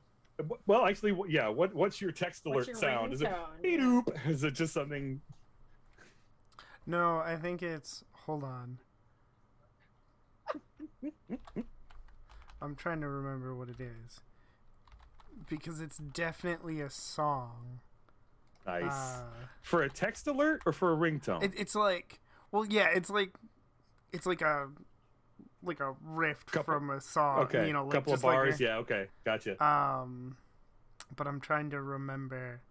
well, actually, yeah. What's your text alert your sound? Is it ringtone? beep doop? Is it just something? No, I think it's. Hold on. I'm trying to remember what it is. Because it's definitely a song. Nice. For a text alert or for a ringtone? It's like. Well, yeah, it's like a riff from a song. Okay. You know, like couple of just like bars. Yeah. Okay. Gotcha. But I'm trying to remember.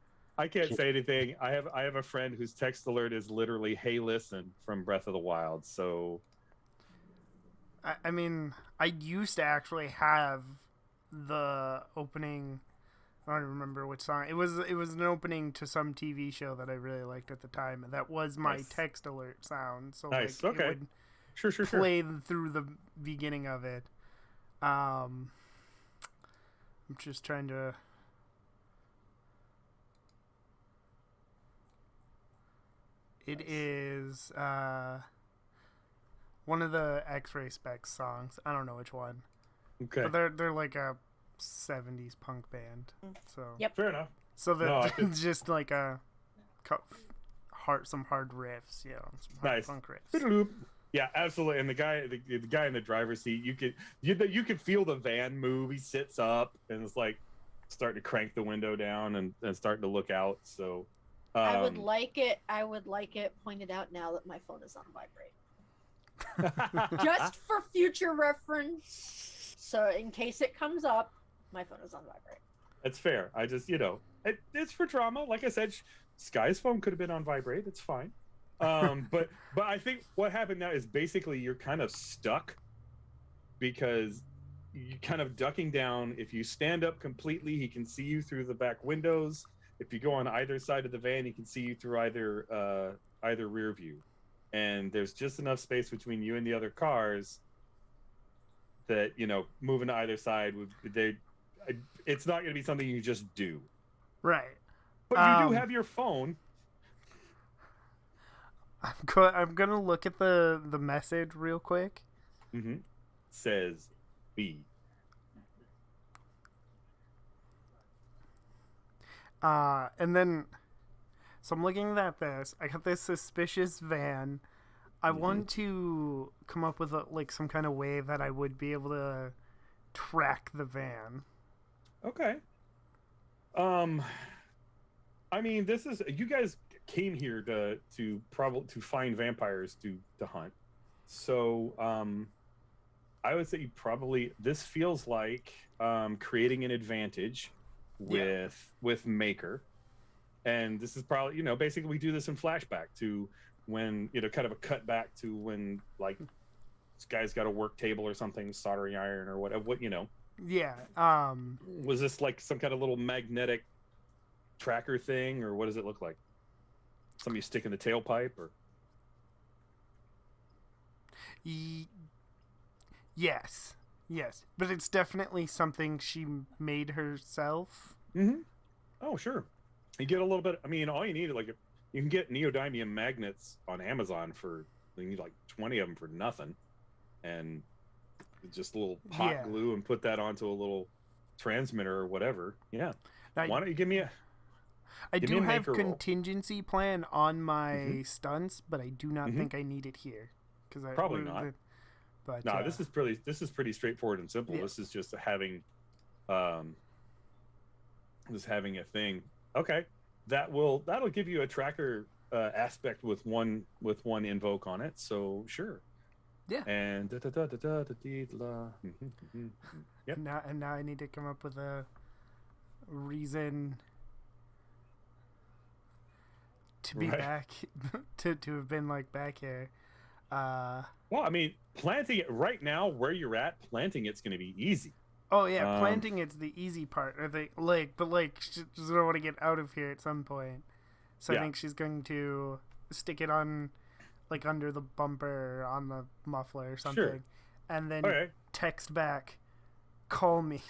I can't say anything. I have a friend whose text alert is literally "Hey, listen" from Breath of the Wild. So, I mean, I used to actually have the opening. I don't remember which song. It was an opening to some TV show that I really liked at the time. That was my text alert sound. So nice. Like, Okay. it would Sure. play through the beginning of it. I'm just trying to. It is one of the X-Ray Specs songs. I don't know which one. Okay. But they're like a 70s punk band. So Yep. Fair enough. So No, I that just like some hard riffs, you know, some hard Nice. punk riffs. Beep-a-loop. Yeah, absolutely. And the guy in the driver's seat, you could feel the van move. He sits up and it's like starting to crank the window down and starting to look out. So I would like it pointed out now that my phone is on vibrate. Just for future reference. So in case it comes up, my phone is on vibrate. That's fair. I just, it's for drama. Like I said, Sky's phone could have been on vibrate. It's fine. But I think what happened now is basically you're kind of stuck because you're kind of ducking down. If you stand up completely, he can see you through the back windows. If you go on either side of the van, he can see you through either rear view. And there's just enough space between you and the other cars that, moving to either side it's not going to be something you just do. Right. But you do have your phone. I'm gonna look at the message real quick. Mm-hmm. Says B. And then, so I'm looking at this. I got this suspicious van. I want to come up with some kind of way that I would be able to track the van. Okay. I mean, this is, you guys came here to find vampires to hunt. So, I would say this feels like creating an advantage with Maker. And this is probably, basically we do this in flashback to when, kind of a cut back to when like this guy's got a work table or something, soldering iron or whatever, Yeah. Was this like some kind of little magnetic tracker thing, or what does it look like? Something you stick in the tailpipe, or? Yes. But it's definitely something she made herself. Mm-hmm. Oh, sure. You get a little bit. I mean, all you need is you can get neodymium magnets on Amazon you need like 20 of them for nothing, and just a little hot glue and put that onto a little transmitter or whatever. Yeah. Why don't you give me a? I do have contingency plan on my stunts, but I do not think I need it here Probably not. But no, this is pretty straightforward and simple. Yeah. This is just having a thing. Okay, that'll give you a tracker aspect with one invoke on it. So sure. Yeah. And yep. Now I need to come up with a reason to be back, to have been back here. Well, I mean, planting it right now where you're at, planting it's going to be easy. Oh yeah, planting it's the easy part. But she's gonna want to get out of here at some point. So I think she's going to stick it on like under the bumper on the muffler or something, Sure. and then Okay. text back, "Call me."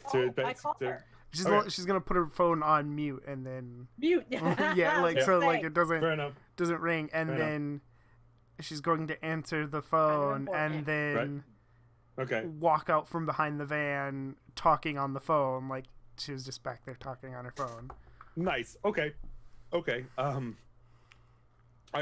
I call her. She's gonna put her phone on mute and then Mute. yeah, like so like it Fair enough. doesn't ring, and Fair then she's going to answer the phone and important. then Okay. walk out from behind the van talking on the phone, like she was just back there talking on her phone. Nice. Okay. I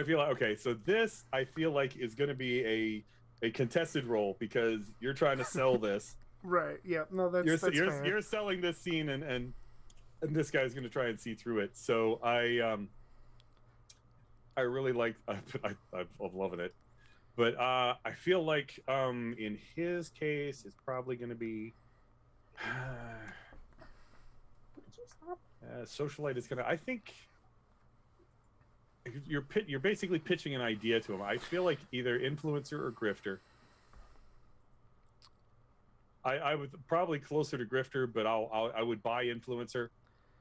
feel like so this I feel like is going to be a contested role because you're trying to sell this. Right. Yeah. No, that's You're fair. you're selling this scene and this guy's going to try and see through it. So I really like I'm loving it. But I feel like in his case it's probably going to be socialite is going to I think you're basically pitching an idea to him. I feel like either influencer or grifter. I would probably closer to grifter, but I would buy influencer,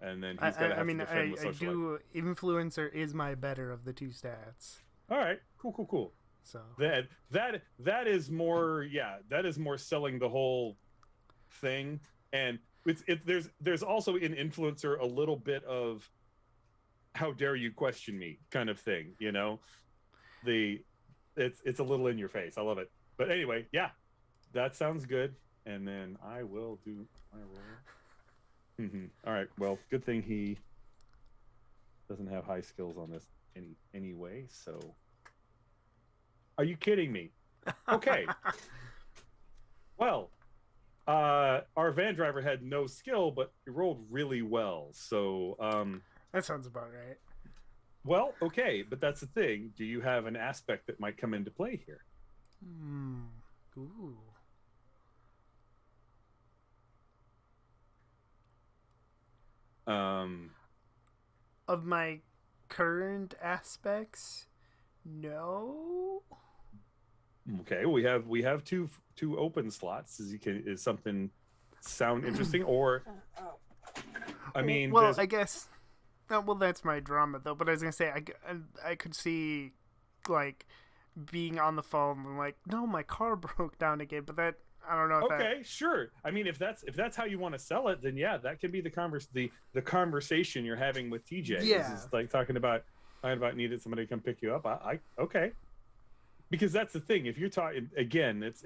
and then he's got to have to defend with socialite. Influencer is my better of the two stats. All right, cool. So that is more that is more selling the whole thing, and there's also in influencer a little bit of how dare you question me kind of thing, you know. It's a little in your face. I love it. But anyway, yeah, that sounds good. And then I will do my roll. All right. Well, good thing he doesn't have high skills on this anyway. So, are you kidding me? Okay. Well, our van driver had no skill, but he rolled really well. So, that sounds about right. Well, okay, but that's the thing. Do you have an aspect that might come into play here? Ooh. Of my current aspects, no. Okay, we have two open slots. Is something sound interesting, or I mean, well, I guess. Well, that's my drama though. But I was gonna say I could see like being on the phone and like, no, my car broke down again. But that I don't know. If okay, sure. I mean, if that's how you want to sell it, then yeah, that can be the conversation you're having with TJ. Yeah, is like talking about needed somebody to come pick you up. I okay. Because that's the thing. If you're talking again, it's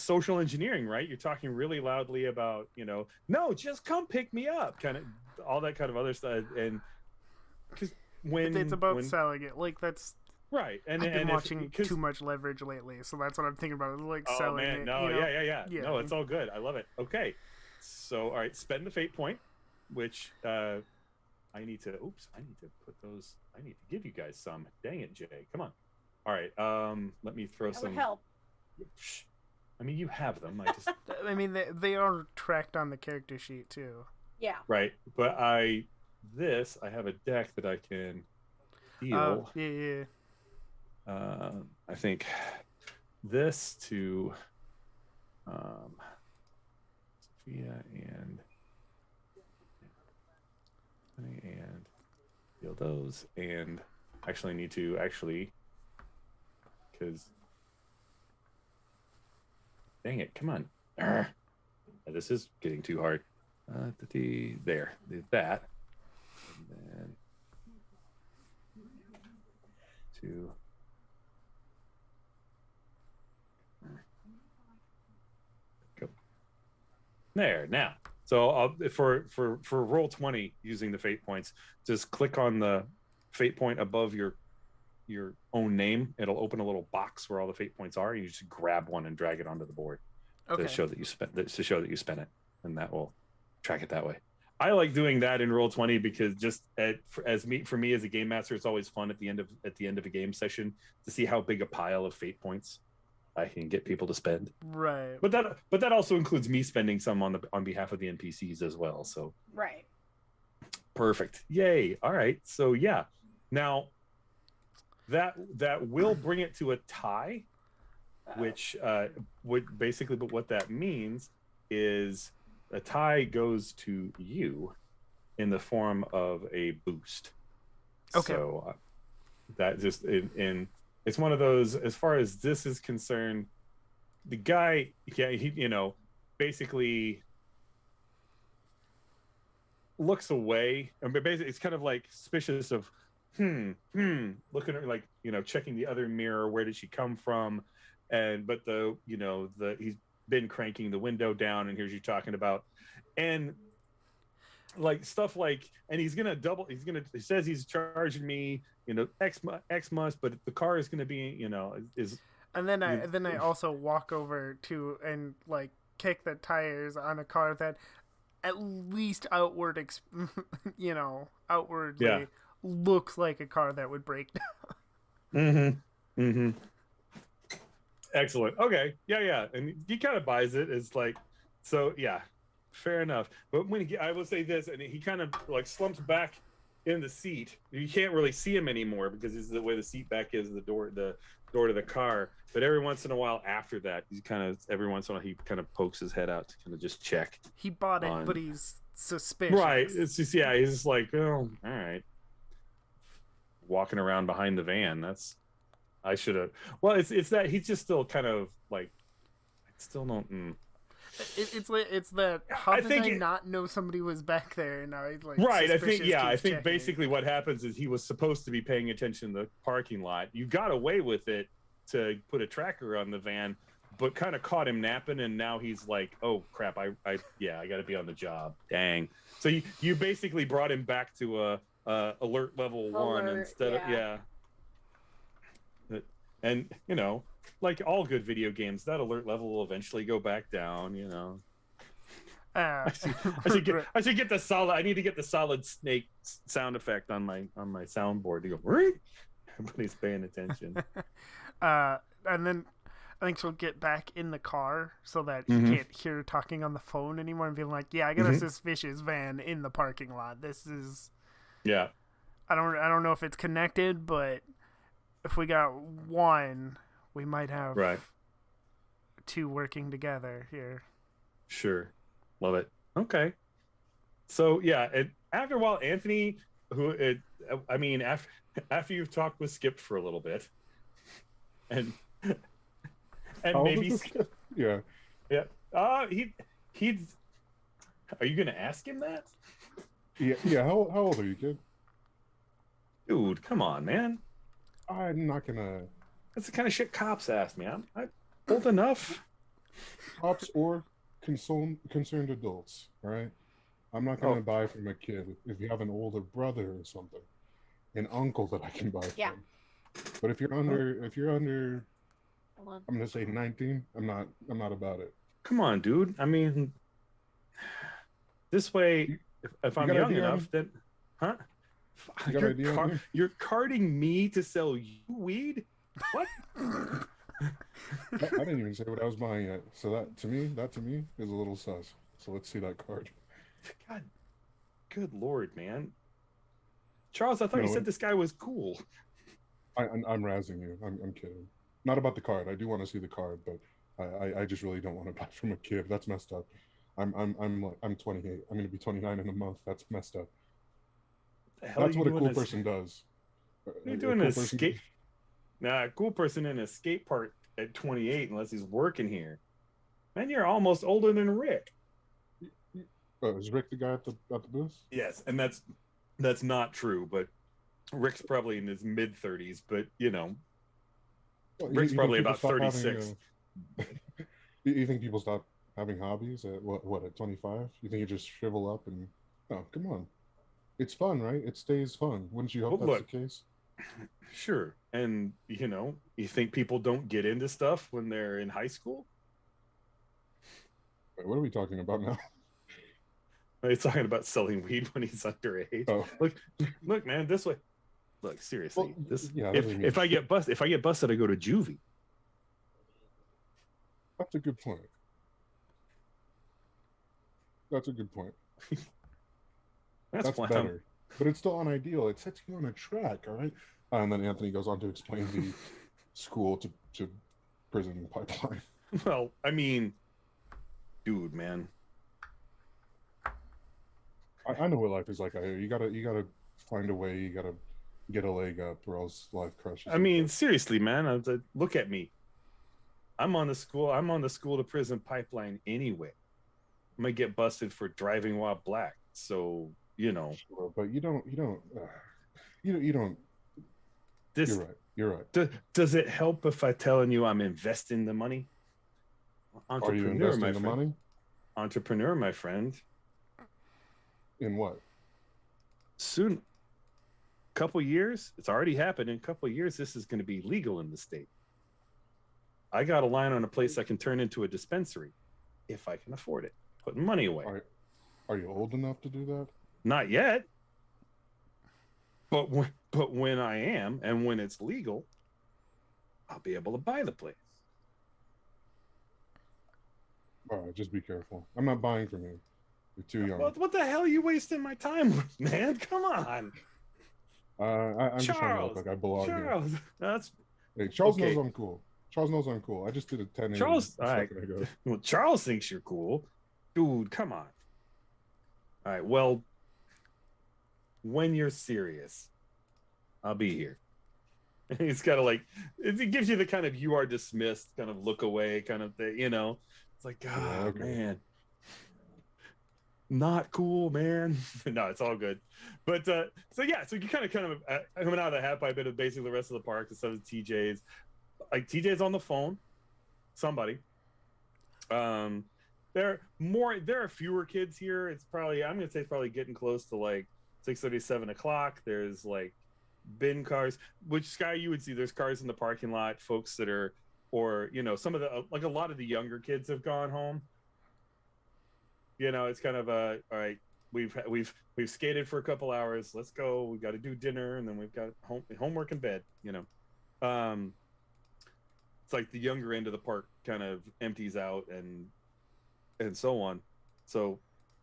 social engineering, right? You're talking really loudly about, no, just come pick me up, kind of all that kind of other stuff. And because when it's about selling it, like that's right. And I've been watching because too much Leverage lately, so that's what I'm thinking about. Like oh selling man, it. no, yeah. No, it's all good. I love it. Okay, so all right, spend the fate point, which I need to put those. I need to give you guys some. Dang it, Jay, come on. All right, let me throw some help. I mean, you have them. I mean, they are tracked on the character sheet too. Yeah. Right, but I have a deck that I can deal. Yeah. I think this to Sophia and deal those, and actually need to because dang it, come on. This is getting too hard. There, that, and then two. Go there now. So for roll 20 using the fate points, just click on the fate point above your own name. It'll open a little box where all the fate points are. You just grab one and drag it onto the board to show that you spent it, and that will track it that way. I like doing that in roll 20 because just for me as a game master, it's always fun at the end of a game session to see how big a pile of fate points I can get people to spend. Right. But that also includes me spending some on behalf of the NPCs as well. So right. Perfect. Yay. All right. So yeah. Now that will bring it to a tie, which would basically, but what that means is a tie goes to you, in the form of a boost. Okay. So that just in it's one of those, as far as this is concerned, the guy, yeah, he, basically looks away. I mean, basically, it's kind of like suspicious of, looking at, like, checking the other mirror. Where did she come from? But he's been cranking the window down, and here's you talking about, and like stuff like, and he says he's charging me, X months, but the car is gonna be, is. And then I also walk over to and like kick the tires on a car that at least outwardly looks like a car that would break down. Excellent. Okay. Yeah. And he kind of buys it. It's like, so yeah, fair enough. But I will say this, and he kind of like slumps back in the seat. You can't really see him anymore because this is the way the seat back is, the door to the car. But every once in a while after that, he kind of pokes his head out to kind of just check. He bought it, but he's suspicious. Right. It's just, yeah, he's just like, oh, all right. Walking around behind the van. I should have. Well, it's that he's just still kind of like, I still don't. It's that. How did I not know somebody was back there? And now he's like, right. I think checking. Basically what happens is he was supposed to be paying attention to the parking lot. You got away with it to put a tracker on the van, but kind of caught him napping, and now he's like, oh crap, I got to be on the job. Dang. So you basically brought him back to alert level 1 instead of and like all good video games, that alert level will eventually go back down. I should get the solid. I need to get the Solid Snake sound effect on my soundboard to go. Everybody's paying attention. And then I think she'll get back in the car so that he can't hear her talking on the phone anymore and being like, yeah, I got a suspicious van in the parking lot. This is. Yeah. I don't know if it's connected, but if we got one, we might have two working together here. Sure. Love it. Okay. So yeah, after a while, Anthony, after you've talked with Skip for a little bit, and maybe yeah. He's. Are you gonna ask him that? Yeah. How old are you, kid? Dude, come on, man. I'm not gonna. That's the kind of shit cops ask me. I'm old enough. Cops or concerned adults, right? I'm not gonna buy from a kid if you have an older brother or something, an uncle that I can buy from. But if you're under, I'm gonna say 19. I'm not about it. Come on, dude. I mean, this way, if I'm young enough, then, huh? You're carding me to sell you weed? What? I didn't even say what I was buying yet. So that to me is a little sus. So let's see that card. God, good Lord, man. Charles, I thought you said this guy was cool. I'm razzing you. I'm kidding. Not about the card. I do want to see the card, but I just really don't want to buy from a kid. That's messed up. I'm 28. I'm gonna be 29 in a month. That's messed up. That's what a cool person does. You're doing a skate. Nah, a cool person in a skate park at 28, unless he's working here. Man, you're almost older than Rick. Is Rick the guy at the booth? Yes, and that's not true. But Rick's probably in his mid 30s. But Rick's probably about 36. You think people stop having hobbies at what at 25? You think you just shrivel up and come on. It's fun, right? It stays fun. Wouldn't you hope that's the case? Sure. And, you think people don't get into stuff when they're in high school? Wait, what are we talking about now? He's talking about selling weed when he's underage. Oh. Look, man, this way. Look, seriously. If I get busted, I go to juvie. That's a good point. That's better. But it's still unideal. It sets you on a track, all right? And then Anthony goes on to explain the school to prison pipeline. Well, I mean, dude, man. I know what life is like out here. You gotta find a way. You gotta get a leg up, or else life crushes. I mean, seriously, man. Look at me. I'm on the school to prison pipeline anyway. I'm gonna get busted for driving while black. So Sure, but you don't. This. You're right. Does it help if I telling you I'm investing the money? Are you investing the money? Entrepreneur, my friend. In what? Soon, couple years, it's already happened. In a couple years, this is going to be legal in the state. I got a line on a place I can turn into a dispensary if I can afford it. Putting money away. Are you old enough to do that? Not yet. But when I am, and when it's legal, I'll be able to buy the place. All right, just be careful. I'm not buying from you. You're too young. What the hell are you wasting my time with, man? Come on. I'm just trying to look like I belong Charles, here. Hey, Charles knows I'm cool. Charles knows I'm cool. I just did a 10. Charles, all right. Well, Charles thinks you're cool. Dude, come on. All right, well, when you're serious, I'll be here. It's kind of like, it gives you the kind of you are dismissed kind of look away kind of thing, It's like, God, man. Not cool, man. No, it's all good. But so you kind of coming out of the hat by a bit of basically the rest of the park instead of TJ's. Like TJ's on the phone. Somebody. There are fewer kids here. I'm gonna say it's probably getting close to like 6:30, 7 o'clock. There's like bin cars, which Sky you would see there's cars in the parking lot, folks that are, or some of the like a lot of the younger kids have gone home. It's kind of all right, we've skated for a couple hours, let's go, we got to do dinner, and then we've got homework and bed. It's like the younger end of the park kind of empties out and so on. So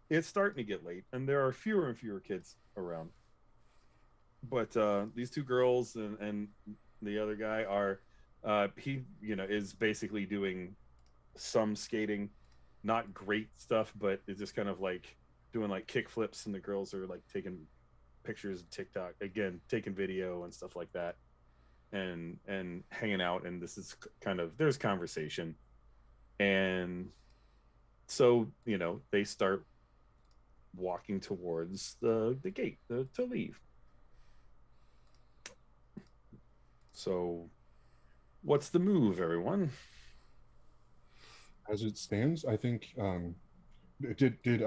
it's starting to get late, and there are fewer and fewer kids around. But these two girls and the other guy are he is basically doing some skating, not great stuff, but it's just kind of like doing like kick flips, and the girls are like taking pictures of TikTok, again taking video and stuff like that, and hanging out. And this is kind of, there's conversation, and so they start walking towards the gate to leave. So what's the move, everyone? As it stands, I think did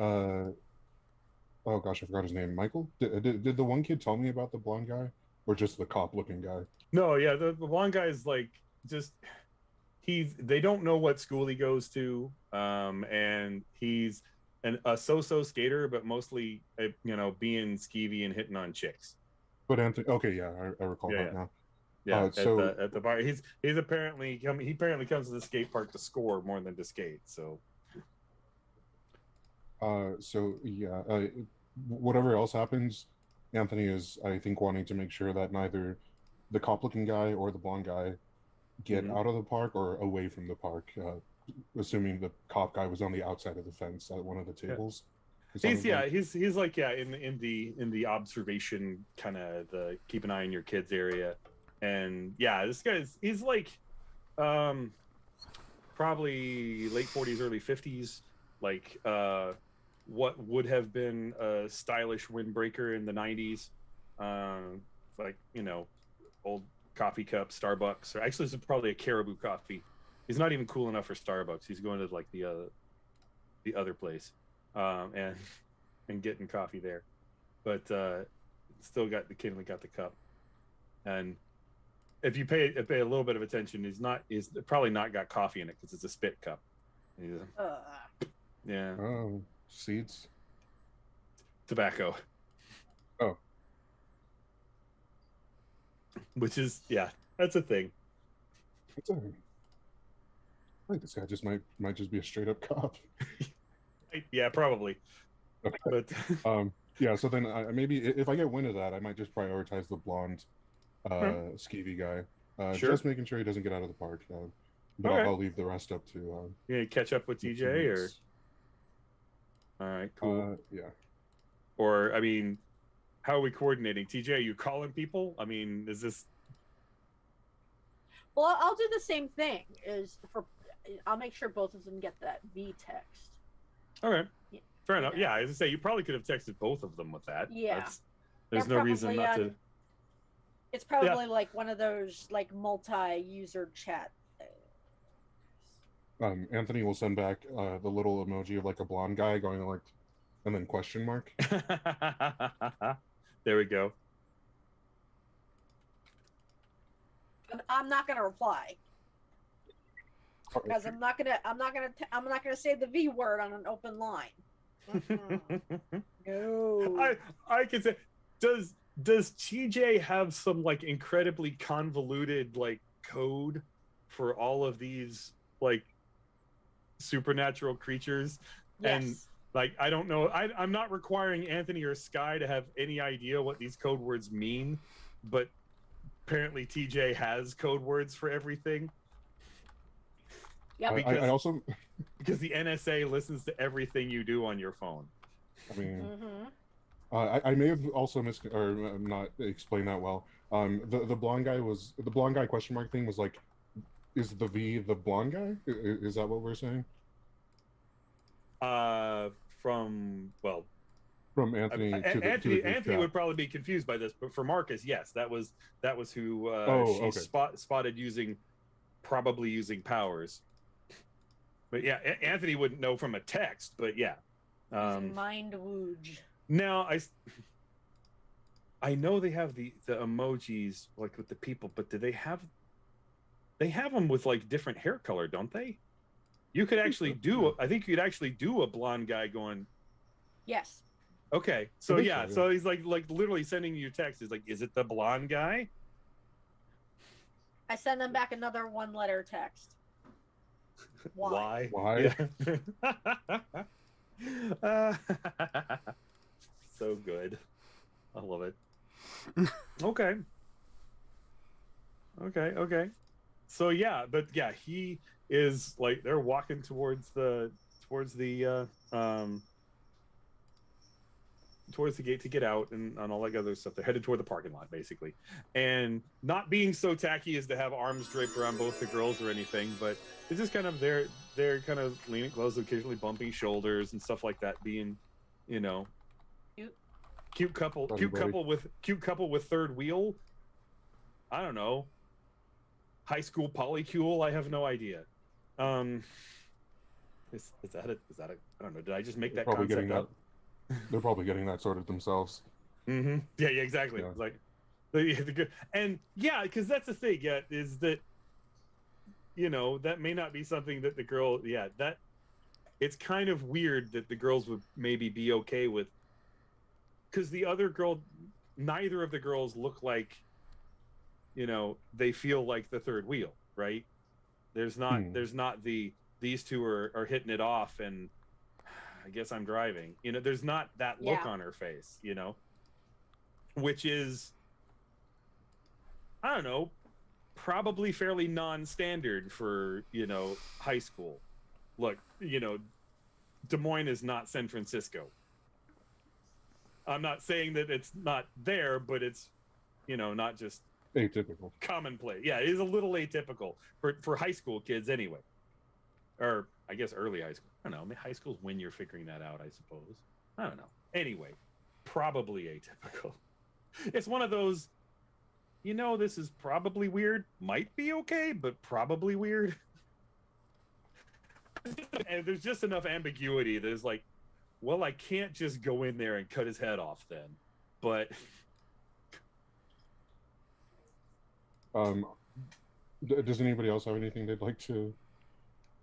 oh gosh, I forgot his name. Michael? Did the one kid tell me about the blonde guy, or just the cop looking guy? No, yeah, the blonde guy is like, just they don't know what school he goes to, and he's a so-so skater, but mostly being skeevy and hitting on chicks. But Anthony, okay, yeah, I recall that now. Yeah, at the bar, he's apparently comes to the skate park to score more than to skate. So whatever else happens, Anthony is, I think, wanting to make sure that neither the cop-looking guy or the blonde guy get out of the park or away from the park. Assuming the cop guy was on the outside of the fence at one of the tables. Yeah. He's like in the observation, kind of the keep an eye on your kids area. And yeah, this guy's, he's like probably late 40s, early 50s, like what would have been a stylish windbreaker in the 90s, like old coffee cup, Starbucks, or actually it's probably a Caribou coffee. He's not even cool enough for Starbucks. He's going to like the other place, and getting coffee there, but still got the cup. And if you pay a little bit of attention, he's probably not got coffee in it because it's a spit cup. Yeah. Oh, seeds. Tobacco. Oh. Which is, yeah, that's a thing. That's a thing. I think this guy just might just be a straight up cop. Yeah, probably. Okay. But yeah, so then maybe if I get wind of that, I might just prioritize the blonde skeevy guy. Sure. Just making sure he doesn't get out of the park. But okay. I'll leave the rest up to you catch up with DJ, or all right, cool. Yeah. Or, I mean, how are we coordinating? TJ, are you calling people? I mean, is this... Well, I'll do the same thing. I'll make sure both of them get that V text. Okay. Fair enough. Yeah, as I say, you probably could have texted both of them with that. Yeah. There's no reason not to... It's probably like one of those like multi-user chat things. Anthony will send back the little emoji of like a blonde guy going like, and then question mark. There we go. I'm not gonna reply because I'm not gonna say the V word on an open line. No. I can say, does TJ have some like incredibly convoluted like code for all of these like supernatural creatures? Yes. And like, I don't know, I'm not requiring Anthony or Sky to have any idea what these code words mean, but apparently TJ has code words for everything. Yeah, I also because the NSA listens to everything you do on your phone. I mean, I may have also not explained that well. The blonde guy question mark thing was like, is the V the blonde guy? Is that what we're saying? From Anthony Anthony would probably be confused by this, but for Marcus, yes, that was who spotted probably using powers. But yeah, Anthony wouldn't know from a text, but yeah. Mind wooge. Now I know they have the emojis like with the people, but do they have them with like different hair color, don't they? You could actually I think you could actually do a blonde guy going. Yes. Okay, so yeah, so he's like literally sending you text. He's like, is it the blonde guy? I send them back another one-letter text. Why? Yeah. So good. I love it. Okay. So yeah, but yeah, he is like they're walking towards the gate to get out and all that other stuff. They're headed toward the parking lot, basically. And not being so tacky as to have arms draped around both the girls or anything, but it's just kind of they're kind of leaning close, occasionally bumping shoulders and stuff like that, being, you know, cute couple with third wheel. I don't know. High school polycule, I have no idea. Is that a I don't know, did I just make that concept up? They're probably getting that sorted themselves. Mm-hmm. Yeah, exactly. Yeah. Like, and yeah, because that's the thing. Yeah, is that, you know, that may not be something that the girl. Yeah, that it's kind of weird that the girls would maybe be okay with, because the other girl, neither of the girls look like, you know, they feel like the third wheel, right? There's not these two are hitting it off and. I guess I'm driving. You know, there's not that look on her face, you know, which is, I don't know, probably fairly non-standard for, you know, high school. Look, you know, Des Moines is not San Francisco. I'm not saying that it's not there, but it's, you know, not just atypical. Commonplace. Yeah, it is a little atypical for high school kids anyway. Or I guess early high school. I don't know. I mean, high school's when you're figuring that out, I suppose. I don't know. Anyway, probably atypical. It's one of those, you know, this is probably weird. Might be okay, but probably weird. And there's just enough ambiguity. There's like, well, I can't just go in there and cut his head off then. But... does anybody else have anything they'd like to...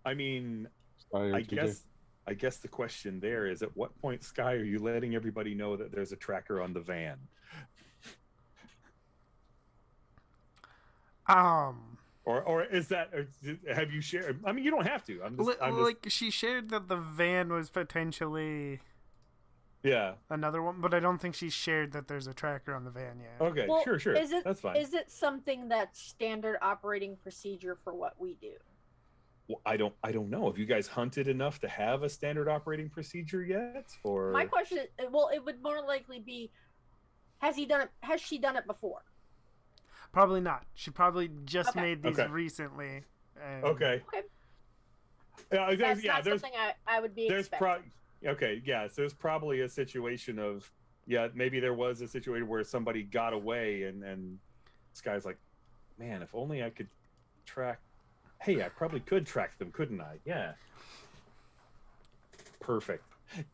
I mean... I guess the question there is, at what point, Sky, are you letting everybody know that there's a tracker on the van? Or is that? Or have you shared? I mean, you don't have to. I'm just... she shared that the van was potentially Yeah. Another one, but I don't think she shared that there's a tracker on the van yet. Okay, well, sure. That's fine. Is it something that's standard operating procedure for what we do? Well, I don't know. Have you guys hunted enough to have a standard operating procedure yet? Or My question is, well, it would more likely be, has she done it before? Probably not. She probably just Okay. made these Okay. recently. And okay. Okay. There's, That's not something I would be there's expecting. okay, yeah. So there's probably a situation of maybe there was a situation where somebody got away and this guy's like, man, if only I could track. Hey, I probably could track them, couldn't I? Yeah. Perfect.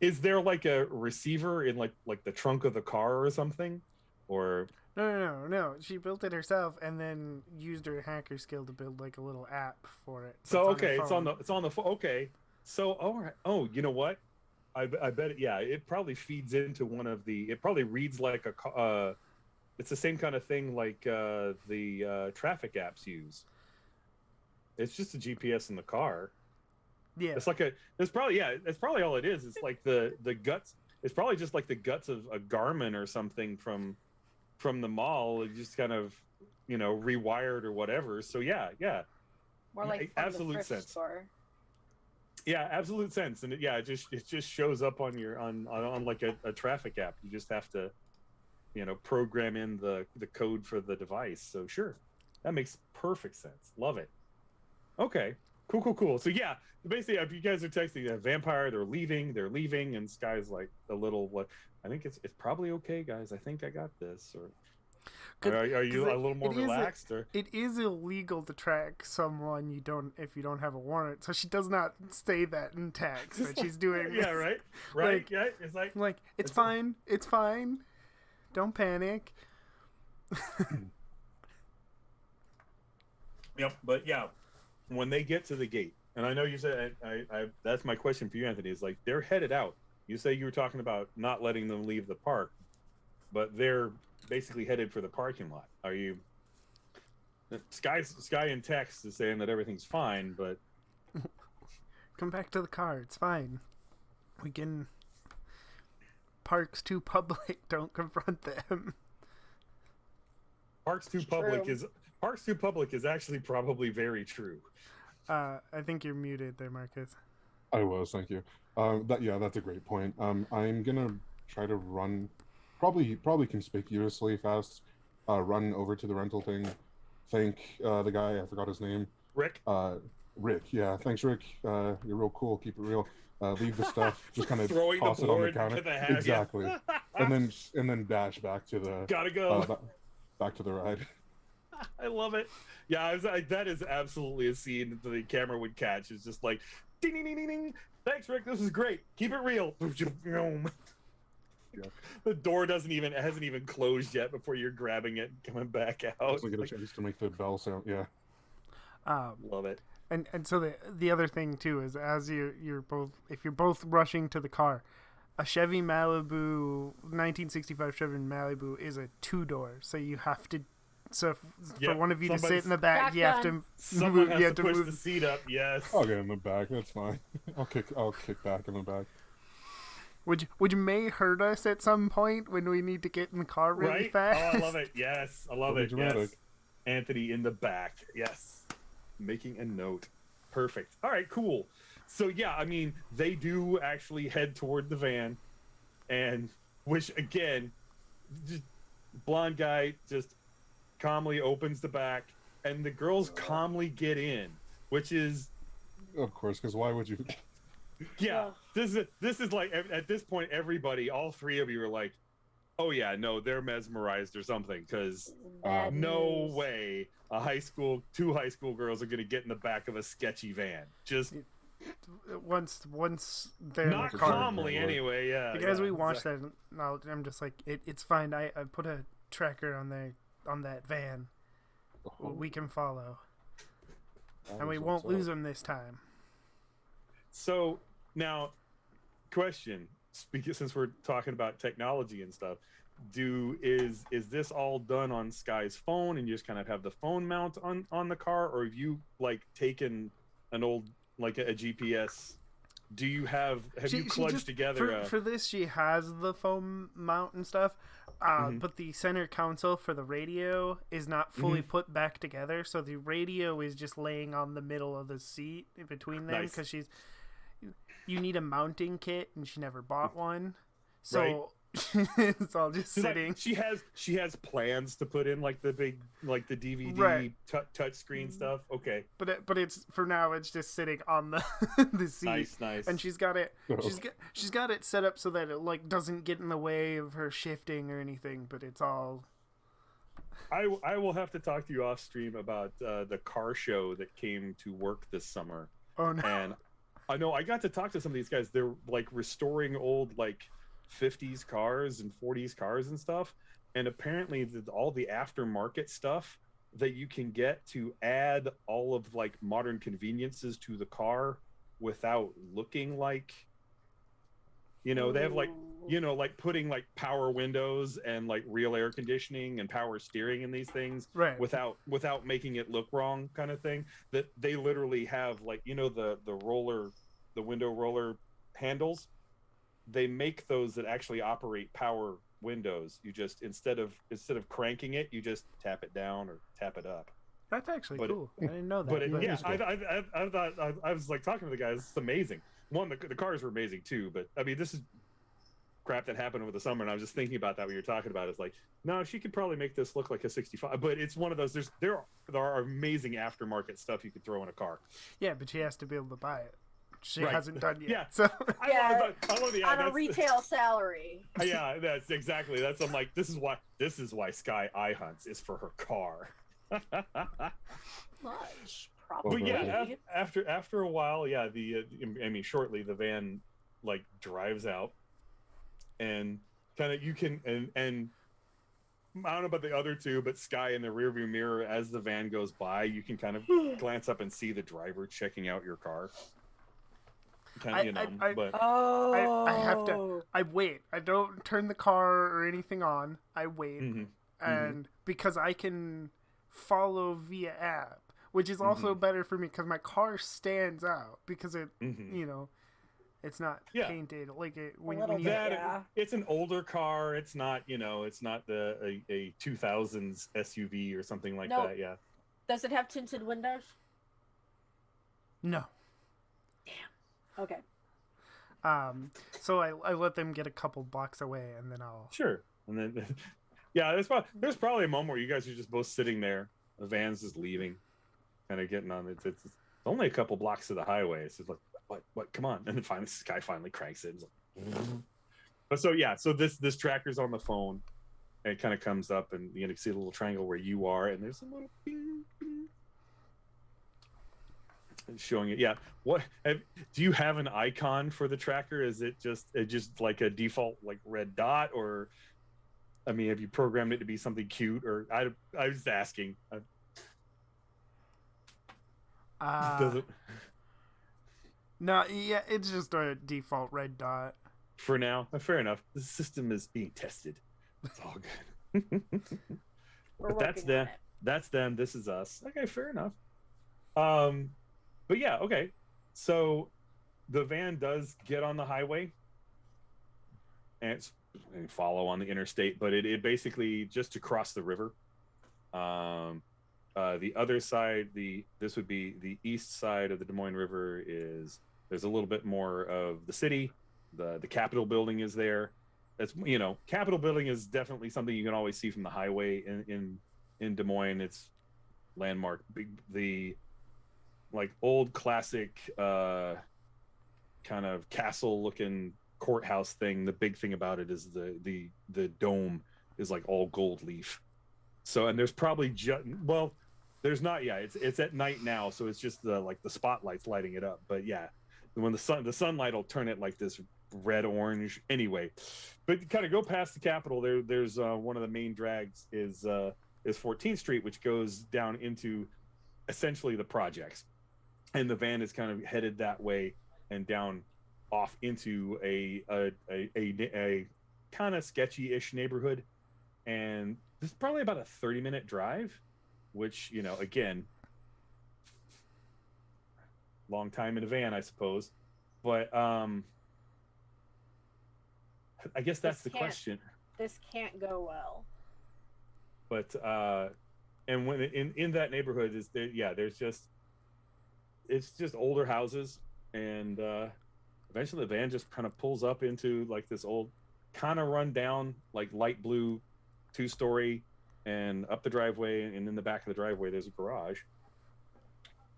Is there like a receiver in like the trunk of the car or something? Or No. She built it herself and then used her hacker skill to build like a little app for it. so okay, it's on the phone. Okay. So all right. Oh, you know what? I bet it probably feeds into one of the. It probably reads like a. It's the same kind of thing like the traffic apps use. It's just a GPS in the car. Yeah. It's like that's probably all it is. It's like the guts. It's probably just like the guts of a Garmin or something from the mall. It just kind of, rewired or whatever. So yeah. More like from absolute the thrift sense. store. Yeah, absolute sense. And it just shows up on your on like a traffic app. You just have to, program in the code for the device. So sure, that makes perfect sense. Love it. Okay, cool. So yeah, basically, if you guys are texting a vampire, they're leaving, and Sky's like a little what? I think it's probably okay, guys. I think I got this. Or are you a little more relaxed? Or it is illegal to track someone if you don't have a warrant. So she does not say that in text that she's doing. Yeah, this. right. Like, Yeah, it's like it's fine. It's fine. Don't panic. Yep, but yeah, when they get to the gate, and I know you said I that's my question for you, Anthony, is like they're headed out. You say you were talking about not letting them leave the park, but they're basically headed for the parking lot. Are you? Sky in text is saying that everything's fine, but Come back to the car. It's fine. We can. Park's too public. Don't confront them. Park's too public is actually probably very true. I think you're muted there, Marcus. I was, thank you. That's a great point. I'm gonna try to run, probably conspicuously fast, run over to the rental thing. Thank the guy, I forgot his name. Rick. Rick. Yeah, thanks, Rick. You're real cool. Keep it real. Leave the stuff. Just kind of Throwing toss the it on the board counter. to the hat, Exactly. and then dash back to the. Gotta go. Back to the ride. I love it. Yeah, that is absolutely a scene that the camera would catch. It's just like, ding, ding, ding, ding, ding. Thanks, Rick. This is great. Keep it real. Yeah. The door hasn't even closed yet before you're grabbing it and coming back out. Also get a chance to make the bell sound. Yeah. Love it. And so the other thing too is as you're both rushing to the car, a Chevy Malibu 1965 Chevy Malibu is a 2-door, so you have to. So for one of you to sit in the back, you have to. Someone has to push move the seat up. Yes. I'll get in the back. That's fine. I'll kick back in the back. Which may hurt us at some point when we need to get in the car really fast. Oh, I love it. Yes, I love it. Dramatic. Yes. Anthony in the back. Yes. Making a note. Perfect. All right, cool. So yeah, I mean, they do actually head toward the van, and which again, just blonde guy just calmly opens the back, and the girls calmly get in, which is, of course, because why would you? Yeah, this is like at this point, everybody, all three of you are like, oh yeah, no, they're mesmerized or something, because no way two high school girls are gonna get in the back of a sketchy van. Just once they're not in the car. Calmly anyway. Yeah. Like, as we watch that, I'm just like, it's fine. I put a tracker on that van. We can follow, and we won't lose them this time. So now, question: since we're talking about technology and stuff, is this all done on Sky's phone, and you just kind of have the phone mount on the car, or have you like taken an old like a GPS Do you have you kludged just, together for this? She has the foam mount and stuff, but the center console for the radio is not fully put back together. So the radio is just laying on the middle of the seat in between them because you need a mounting kit, and she never bought one. So. Right. It's all just sitting. Like, she has plans to put in like the big the DVD touch screen stuff. Okay, but it's for now it's just sitting on the the seat. Nice. And she's got it she's got it set up so that it like doesn't get in the way of her shifting or anything. But it's all. I will have to talk to you off stream about the car show that came to work this summer. Oh no! And I know I got to talk to some of these guys. They're like restoring old like 50s cars and 40s cars and stuff, and apparently all the aftermarket stuff that you can get to add all of like modern conveniences to the car without looking like, they have like, like putting like power windows and like real air conditioning and power steering in these things without making it look wrong, kind of thing. That they literally have like, the window roller handles. They make those that actually operate power windows. You just instead of cranking it, you just tap it down or tap it up. That's actually cool. I didn't know that. I thought I was like talking to the guys. It's amazing. One, the cars were amazing too. But I mean, this is crap that happened over the summer, and I was just thinking about that when you're talking about it. It's like, no, she could probably make this look like a 65. But it's one of those. There are amazing aftermarket stuff you could throw in a car. Yeah, but she has to be able to buy it. She hasn't done yet. Yeah. So I love the on a retail salary. Yeah, that's exactly. I'm like, this is why Sky eye hunts is for her car. Much probably. But yeah, after a while, yeah, shortly the van like drives out, and kind of you can and I don't know about the other two, but Sky in the rearview mirror as the van goes by, you can kind of glance up and see the driver checking out your car. I have to. I wait. I don't turn the car or anything on. I wait, and because I can follow via app, which is also better for me because my car stands out because it, it's not painted like it. It's an older car. It's not, it's not a 2000s SUV or something like that. Yeah. Does it have tinted windows? No. Okay. So I let them get a couple blocks away, and then I'll. Sure, and then, there's probably a moment where you guys are just both sitting there. The van's just leaving, kind of getting on. It's only a couple blocks to the highway. It's just like, what? Come on! And then finally, this guy finally cranks it. It's like, but so this tracker's on the phone, and it kind of comes up, and you can see the little triangle where you are, and there's a little bing, bing. Showing it. Do you have an icon for the tracker? Is it just like a default like red dot, or I mean, have you programmed it to be something cute? Or I was asking. Does it? No, yeah, it's just a default red dot for now. Fair enough. The system is being tested. It's all good. But that's them. That's them. This is us. Okay, fair enough. But yeah, okay. So the van does get on the highway and follow on the interstate, but it basically just to cross the river. The other side, this would be the east side of the Des Moines River, there's a little bit more of the city. The Capitol building is there. That's, Capitol building is definitely something you can always see from the highway in Des Moines. It's landmark. The like old classic kind of castle looking courthouse thing. The big thing about it is the dome is like all gold leaf. So, and there's probably there's not, it's at night now, so it's just the spotlights lighting it up. But yeah, when the sunlight will turn it like this red orange anyway. But kind of go past the Capitol, there's one of the main drags is 14th Street, which goes down into essentially the projects. And the van is kind of headed that way and down off into a kind of sketchy-ish neighborhood. And this is probably about a 30-minute drive, which, again, long time in a van, I suppose. But I guess that's the question. This can't go well. But and when in that neighborhood is there, yeah, there's just, it's just older houses, and eventually the van just kind of pulls up into like this old, kind of run down, like light blue 2-story, and up the driveway, and in the back of the driveway there's a garage.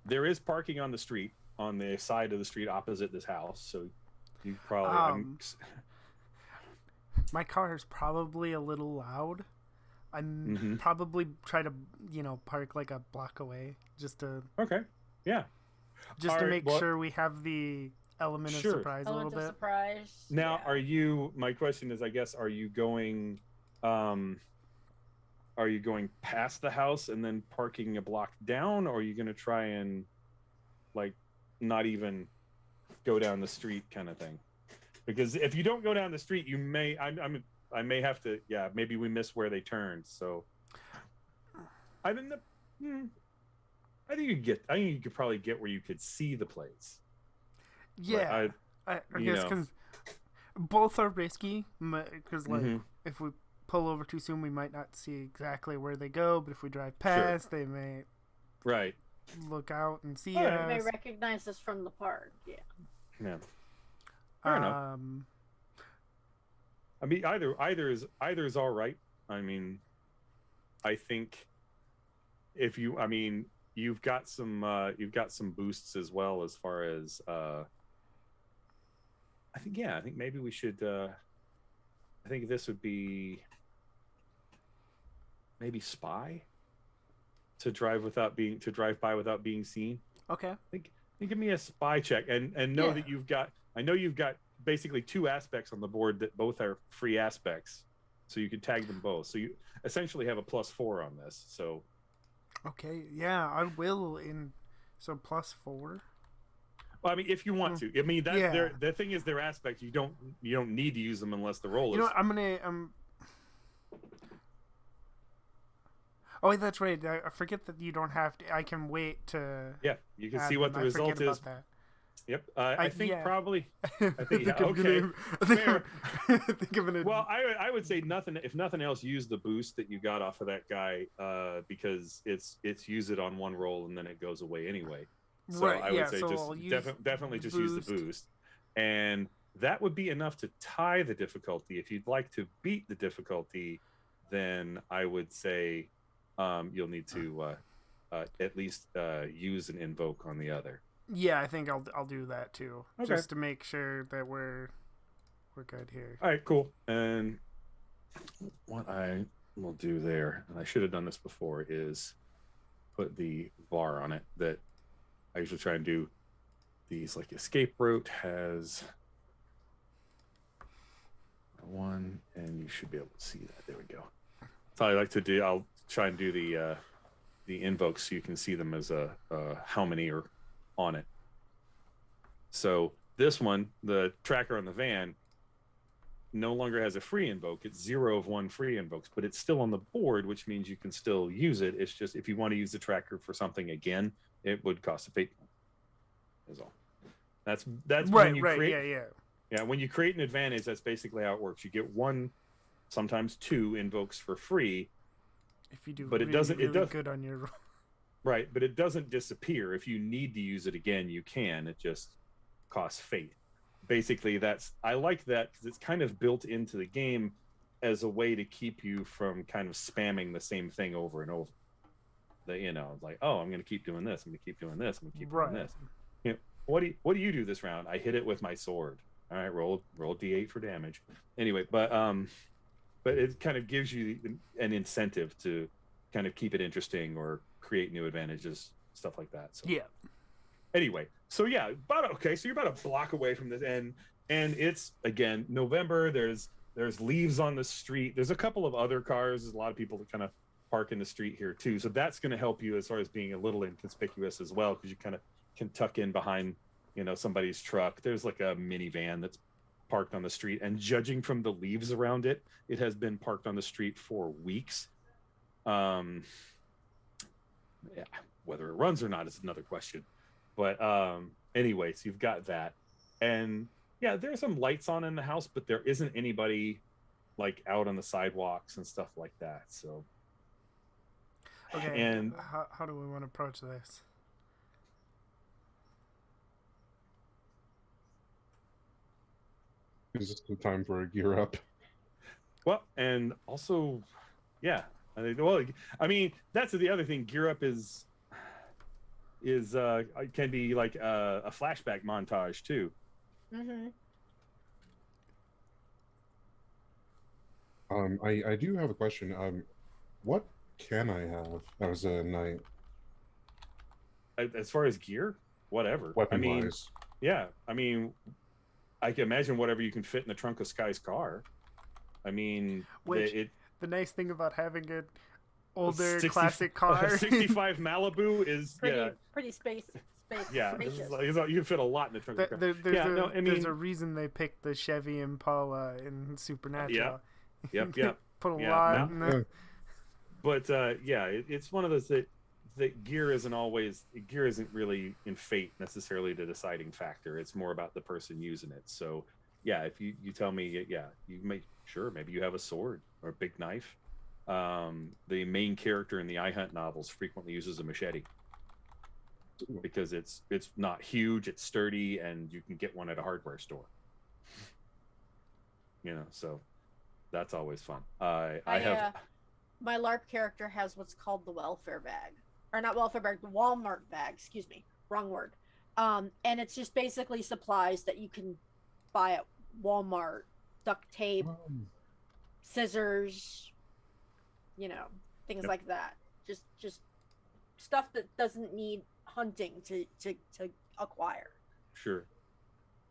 There is parking on the street, on the side of the street opposite this house, so you probably my car is probably a little loud. I'm probably try to, park like a block away, just to yeah, just to make sure we have the element of surprise a little bit. Surprise. Now, my question is, I guess, are you going past the house and then parking a block down, or are you going to try and like not even go down the street kind of thing? Because if you don't go down the street, you may, I may have to, maybe we miss where they turned. So I think you could probably get where you could see the place. Yeah, I guess because both are risky. Because if we pull over too soon, we might not see exactly where they go. But if we drive past, they may look out and see us. They may recognize us from the park. Yeah. Fair enough. I mean, either is all right. I mean, I think if you, you've got some boosts as well, as far as I think maybe we should. I think this would be maybe spy, to drive by without being seen. Okay. Give me a spy check and know that you've got. I know you've got basically 2 aspects on the board that both are free aspects, so you can tag them both. So you essentially have a +4 on this. So. Okay. Yeah, I will. So +4. Well, I mean, if you want to. I mean, the thing is, their aspect. You don't need to use them unless the roll is. You know what, oh, wait, that's right. I forget that you don't have to. I can wait to. Yeah, you can see what the result is. That. Yep. I think probably. I think okay. Think of an. Well, I would say nothing. If nothing else, use the boost that you got off of that guy, because it's use it on one roll and then it goes away anyway. So I would say definitely just use the boost, and that would be enough to tie the difficulty. If you'd like to beat the difficulty, then I would say you'll need to at least use an invoke on the other. Yeah, I think I'll do that too, just to make sure that we're good here. All right, cool. And what I will do there, and I should have done this before, is put the bar on it that I usually try and do. These, like, escape route has 1, and you should be able to see that. There we go. That's how I like to do. I'll try and do the invokes so you can see them as how many are on it. So this one, the tracker on the van, no longer has a free invoke. It's 0 of 1 free invokes, but it's still on the board, which means you can still use it. It's just, if you want to use the tracker for something again, it would cost a fate point. Is all. That's right, when you right, create, yeah. When you create an advantage, that's basically how it works. You get 1, sometimes 2 invokes for free. If you do, but it does good on your. Right, but it doesn't disappear. If you need to use it again, you can. It just costs fate. Basically, I like that because it's kind of built into the game as a way to keep you from kind of spamming the same thing over and over. Like, oh, I'm going to keep doing this. I'm going to keep doing this. I'm going to keep doing this. What do you do this round? I hit it with my sword. All right, roll D8 for damage. Anyway, but it kind of gives you an incentive to kind of keep it interesting or create new advantages, stuff like that. So anyway, so yeah, so you're about a block away from this, and it's, again, November. There's leaves on the street. There's a couple of other cars. There's a lot of people that kind of park in the street here too, so that's going to help you as far as being a little inconspicuous as well, because you kind of can tuck in behind somebody's truck. There's like a minivan that's parked on the street, and judging from the leaves around it, it has been parked on the street for weeks. Whether it runs or not is another question, but anyway, so you've got that. And yeah, there's some lights on in the house, but there isn't anybody like out on the sidewalks and stuff like that. So Okay, and how do we want to approach this? Is this the time for a gear up? well, and also, yeah, well, I mean, that's the other thing. Gear up is can be like a flashback montage too. Mm-hmm. I do have a question. What can I have as a knight? As far as gear, whatever. Weapon I mean, wise. yeah, I mean, I can imagine whatever you can fit in the trunk of Sky's car. I mean, Which the nice thing about having an older classic car, 65 Malibu is pretty space. Yeah, you can fit a lot in the trunk of the car. There's a reason they picked the Chevy Impala in Supernatural. Yep. Put a lot in there. But it's one of those that gear isn't really in fate necessarily the deciding factor. It's more about the person using it. So yeah, if you tell me, you maybe you have a sword or a big knife. The main character in the I Hunt novels frequently uses a machete because it's not huge, it's sturdy, and you can get one at a hardware store. So that's always fun. I have my LARP character has what's called the welfare bag, or not welfare bag, the Walmart bag. Excuse me, wrong word. And it's just basically supplies that you can buy at Walmart: duct tape, scissors, things like that. Just stuff that doesn't need hunting to acquire. Sure.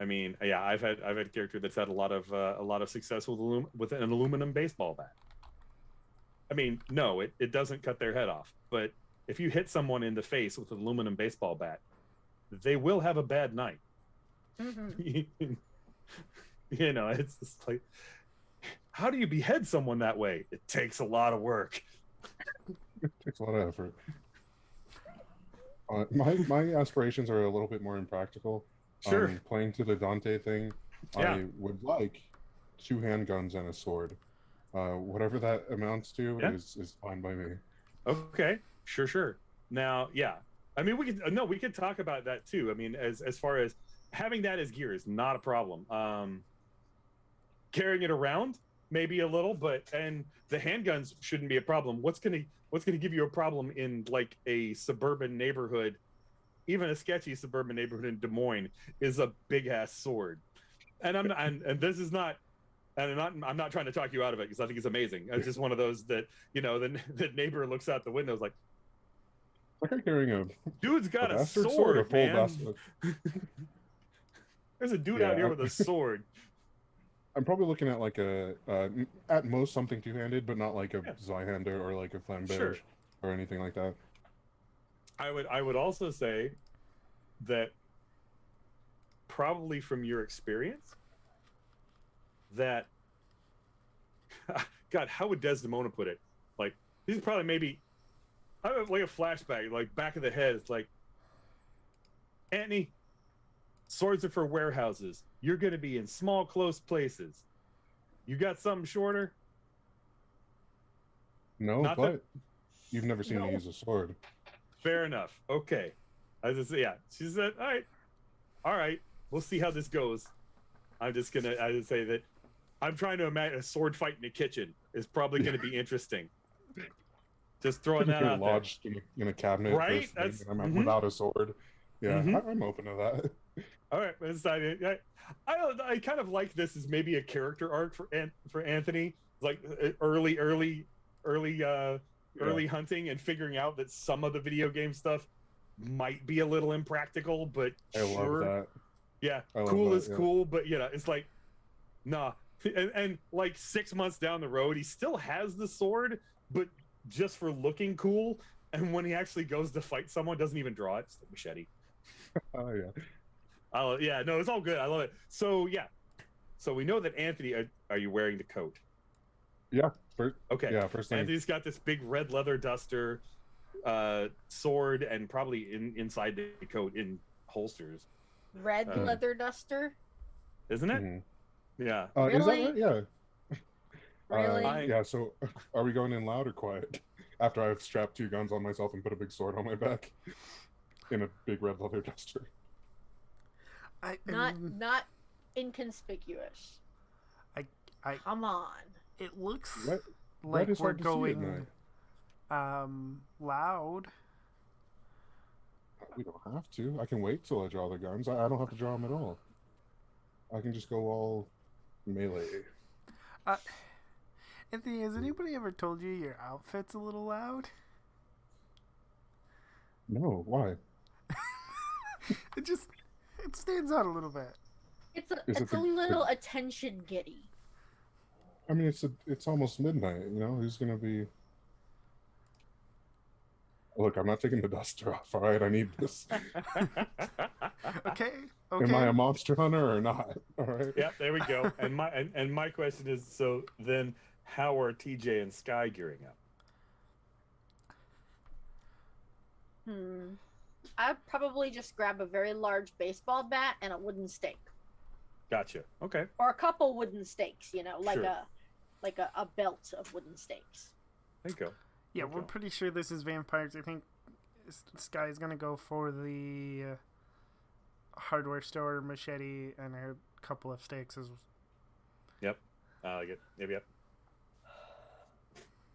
I mean, yeah, I've had a character that's had a lot of success with an aluminum baseball bat. I mean, no, it doesn't cut their head off, but if you hit someone in the face with an aluminum baseball bat, they will have a bad night. Mm-hmm. It's just like, how do you behead someone that way? It takes a lot of work. It takes a lot of effort. My aspirations are a little bit more impractical. Sure. Playing to the Dante thing, yeah. I would like 2 handguns and a sword. Whatever that amounts to is fine by me. Okay, sure. Now, yeah, I mean, we could talk about that too. I mean, as far as having that as gear is not a problem. Carrying it around maybe a little, and the handguns shouldn't be a problem. What's gonna give you a problem in like a suburban neighborhood, even a sketchy suburban neighborhood in Des Moines, is a big ass sword. And I'm not trying to talk you out of it because I think it's amazing. It's just one of those that the neighbor looks out the window is like carrying a dude's got a sword, man. There's a dude out here with a sword. I'm probably looking at like at most something two-handed, but not like a Zweihander or like a Flamberge or anything like that. I would also say that probably from your experience that God, how would Desdemona put it? Like, these probably maybe I have like a flashback, like back of the head. It's like, Antony, swords are for warehouses. You're going to be in small, close places. You got something shorter? No, you've never seen me use a sword. Fair enough. Okay. She said, all right. We'll see how this goes. I would say that I'm trying to imagine a sword fight in the kitchen is probably going to be interesting. Just throwing that out lodged there. In a cabinet, right? I'm without a sword. Yeah, I'm open to that. All right, I kind of like this as maybe a character arc for Antony, like early hunting and figuring out that some of the video game stuff might be a little impractical, but I love that. Yeah, cool is cool, but it's like, nah. And like 6 months down the road, he still has the sword, but just for looking cool. And when he actually goes to fight someone, doesn't even draw it. It's the machete. Oh yeah. Yeah, no, it's all good. I love it. So yeah, so we know that Antony. Are you wearing the coat? Yeah. Okay. Yeah. First thing. Antony's got this big red leather duster, sword, and probably inside the coat in holsters. Red leather duster. Isn't it? Mm-hmm. Yeah. Is that Really? right? Yeah. Really? Yeah. So, are we going in loud or quiet? After I've strapped 2 guns on myself and put a big sword on my back, in a big red leather duster. Not inconspicuous. Come on. It looks Red like is we're hard to see at going loud. We don't have to. I can wait till I draw the guns. I don't have to draw them at all. I can just go all melee. Anthony, has anybody ever told you your outfit's a little loud? No, why? It stands out a little bit. It's a little attention giddy. I mean, it's almost midnight. You know, who's gonna be? Look, I'm not taking the duster off. All right, I need this. Okay. Am I a monster hunter or not? All right. Yeah, there we go. And my question is, so then, how are TJ and Sky gearing up? I'd probably just grab a very large baseball bat and a wooden stake. Gotcha. Okay. Or a couple wooden stakes, like Sure. a belt of wooden stakes. There you go. Yeah, Okay. we're pretty sure this is vampires. I think Sky's gonna go for the hardware store machete and a couple of stakes. Yep. I like it. Yep.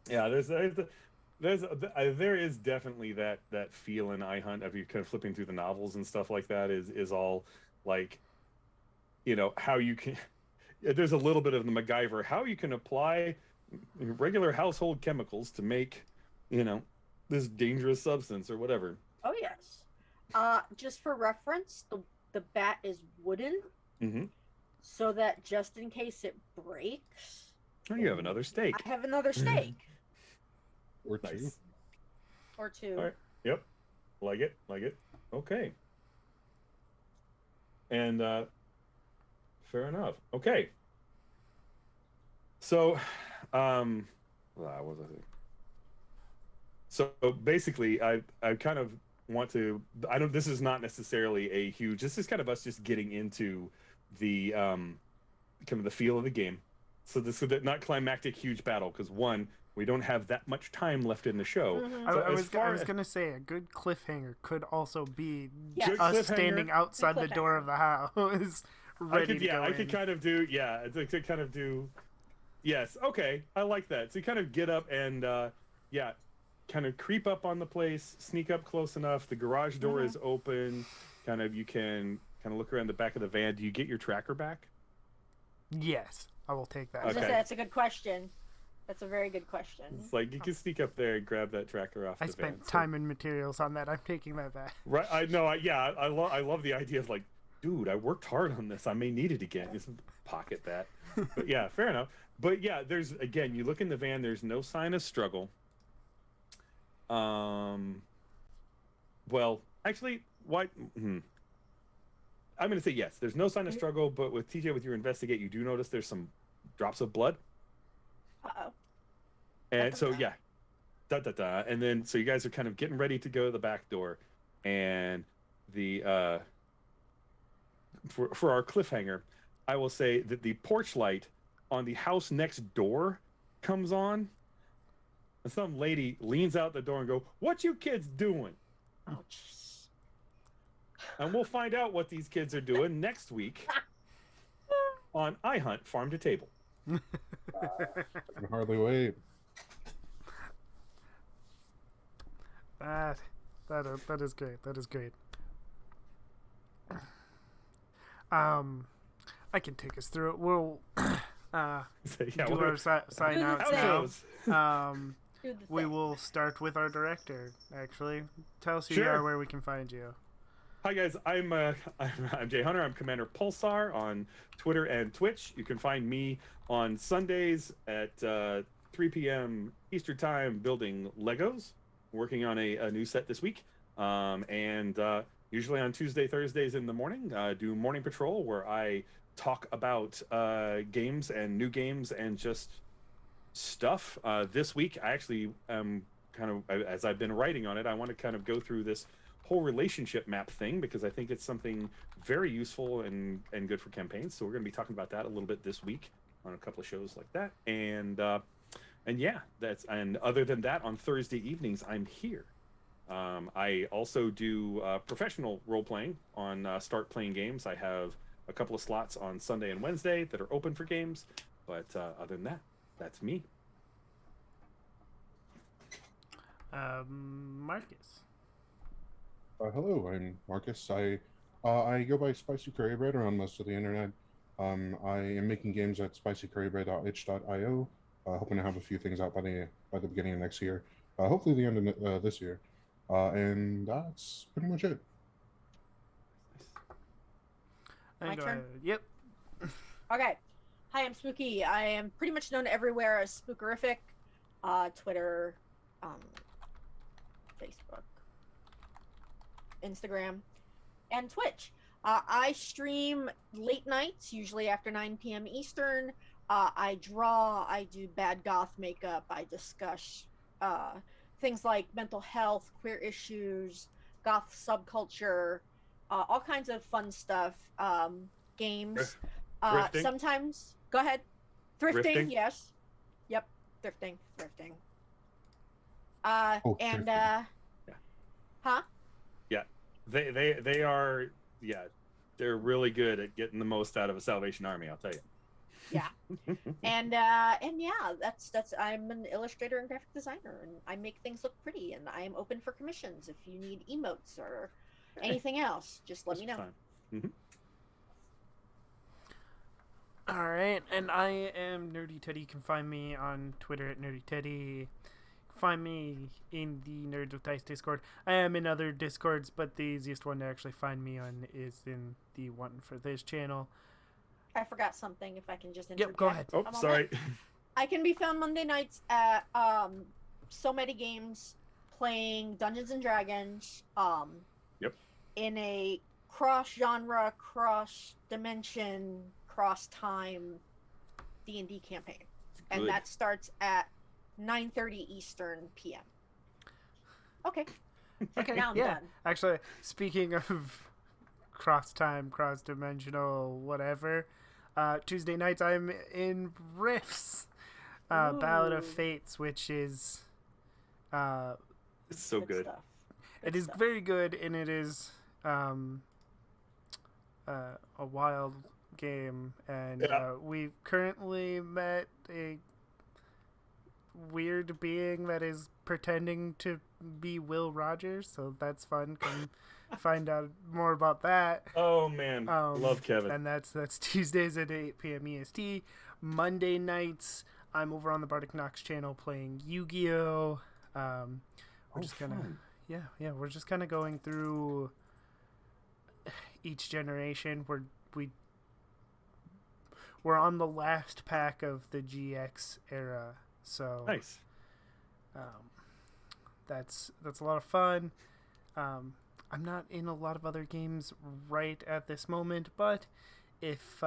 Yeah, there is definitely that feel in iHunt of you kind of flipping through the novels and stuff like that is all like, how you can. There's a little bit of the MacGyver, how you can apply regular household chemicals to make, this dangerous substance or whatever. Oh yes. Just for reference, the bat is wooden, so that just in case it breaks, Oh, you have another stake. I have another stake Or 2. Nice. or 2. All right. Yep. Like it. Okay. And fair enough. Okay. So, what was I saying? So basically, I kind of want to. This is not necessarily a huge. This is kind of us just getting into the kind of the feel of the game. So this is not climactic huge battle because one, we don't have that much time left in the show. So I was gonna say a good cliffhanger could also be Yes. us standing outside the door of the house, ready to go I in. could kind of do. Yeah, I could kind of do. Yes. Okay. I like that. So you kind of get up and kind of creep up on the place, sneak up close enough. The garage door is open. You can kind of look around the back of the van. Do you get your tracker back? Yes, I will take that. I was gonna Okay. say, that's a good question. That's a very good question. It's like you can sneak up there and grab that tracker off I the spent van. time and materials on that. I'm taking that back. Right. I know. I love the idea of like, dude, I worked hard on this. I may need it again. Just pocket that. But yeah, fair enough. But yeah, there's again, you look in the van. There's no sign of struggle. Well, actually, why? I'm going to say yes. There's no sign of struggle, but with TJ, with your investigate, you do notice there's some drops of blood. Uh-oh. And so yeah, and then so you guys are kind of getting ready to go to the back door, and the for our cliffhanger, I will say that the porch light on the house next door comes on, and some lady leans out the door and go, "What you kids doing?" Oh, jeez. And we'll find out what these kids are doing next week on iHunt Farm to Table. I can hardly wait. That is great. That is great. I can take us through it. We'll So, yeah, do our sign Do the outs thing. now. Do the We thing. will start with our director. Actually, tell us who Sure. you are, where we can find you. Hi guys, I'm Jay Hunter. I'm Commander Pulsar on Twitter and Twitch. You can find me on Sundays at 3 p.m. Eastern Time building Legos. Working on a new set this week, and usually on Tuesday, Thursdays in the morning, do Morning Patrol where I talk about games and new games and just stuff. This week, I actually kind of, as I've been writing on it, I want to kind of go through this whole relationship map thing, because I think it's something very useful and good for campaigns. So we're going to be talking about that a little bit this week on a couple of shows like that. And yeah, and other than that, on Thursday evenings, I'm here. I also do professional role playing on Start Playing Games. I have a couple of slots on Sunday and Wednesday that are open for games. But other than that, that's me. Marcus. Hello, I'm Marcus. I go by Spicy Curry Bread around most of the internet. I am making games at spicycurrybread.itch.io. Hoping to have a few things out by the beginning of next year. Hopefully the end of this year. And that's pretty much it. My turn? Yep. Okay. Hi, I'm Spooky. I am pretty much known everywhere as Spookerific. Twitter, Facebook, Instagram, and Twitch. I stream late nights, usually after 9 p.m. Eastern. I draw, I do bad goth makeup, I discuss things like mental health, queer issues, goth subculture, all kinds of fun stuff, games. Sometimes, go ahead. Thrifting, yes. Yep, thrifting. And yeah. Huh? Yeah, they are. Yeah, they're really good at getting the most out of a Salvation Army. I'll tell you. Yeah, and yeah, that's. I'm an illustrator and graphic designer, and I make things look pretty, and I am open for commissions. If you need emotes or anything else, just let me know. Mm-hmm. All right, and I am Nerdy Teddy. You can find me on Twitter at Nerdy Teddy. Find me in the Nerds with Dice Discord. I am in other Discords, but the easiest one to actually find me on is in the one for this channel. I forgot something. If I can just interject. Yep, go ahead. Oh, sorry. I can be found Monday nights at So Many Games playing Dungeons and Dragons. Yep. In a cross-genre, cross-dimension, cross-time D&D campaign, and that starts at 9:30 Eastern PM. Okay. Okay. Now I'm yeah. done. Actually, speaking of cross-time, cross-dimensional, whatever, Tuesday nights I'm in Rifts, Ballad of Fates, which is It's so good. It is very good, and it is a wild game, and we've currently met a weird being that is pretending to be Will Rogers, so that's fun. Come find out more about that. Oh man, love Kevin. And that's Tuesdays at 8 p.m. EST. Monday nights I'm over on the Bardic Nox channel playing Yu-Gi-Oh. We're just kind of going through each generation. We're on the last pack of the GX era, so nice. That's a lot of fun. I'm not in a lot of other games right at this moment, but if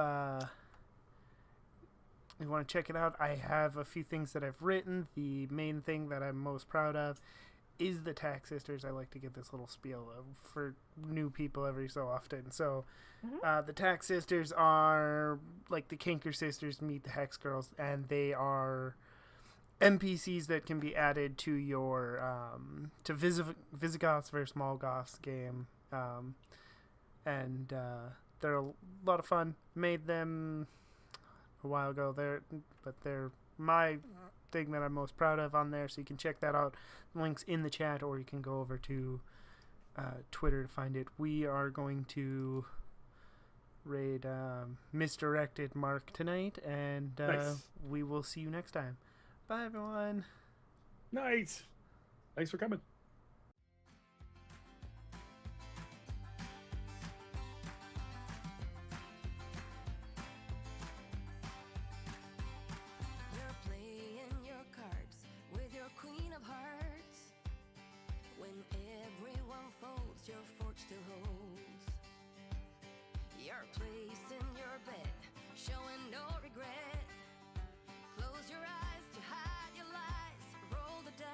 you want to check it out, I have a few things that I've written. The main thing that I'm most proud of is the Tax Sisters. I like to get this little spiel for new people every so often. So the Tax Sisters are like the Kinker Sisters meet the Hex Girls, and they are NPCs that can be added to your to Visigoths versus Molgoths game, and they're a lot of fun. Made them a while ago. They're my thing that I'm most proud of on there, so you can check that out. Links in the chat, or you can go over to Twitter to find it. We are going to raid Misdirected Mark tonight, and Nice. we will see you next time. Bye, everyone. Nice. Thanks for coming. You're playing your cards with your queen of hearts. When everyone folds, your fork still holds. You're placing your bet, showing no regret. Close your eyes to hide your lies, roll the dice.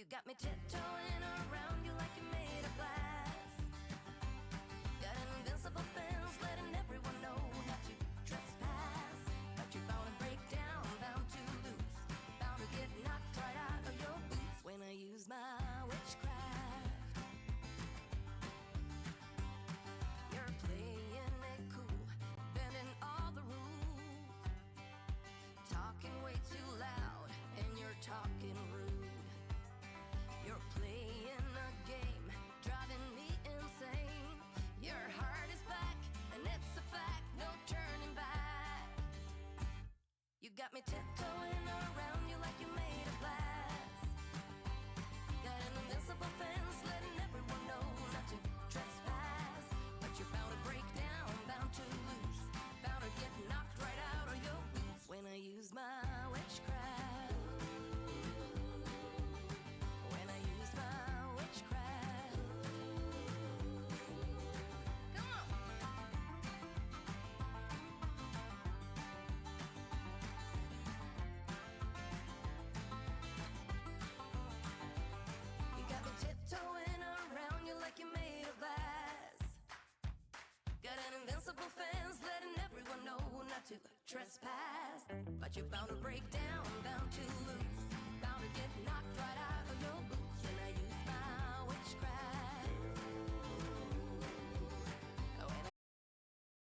You got me tiptoeing around you like you're made of glass. Got an invincible fence letting everyone know not to trespass. But you're bound to break down, bound to lose, bound to get knocked right out of your boots when I use my witchcraft. You're playing it cool, bending all the rules, talking way too loud, and you're talking rude. You're playing a game, driving me insane. Your heart is back, and it's a fact, no turning back. You got me tiptoeing around you like you're made of glass. Got an invincible fence letting everyone know not to trespass. But you're bound to break down, bound to lose, bound to get knocked right out of your boots when I use my witchcraft. When I use my witchcraft. Come on. You got me tiptoeing around you like you're made of glass. Got an invincible fence letting everyone know not to trespass. But you're bound to break down, bound to lose,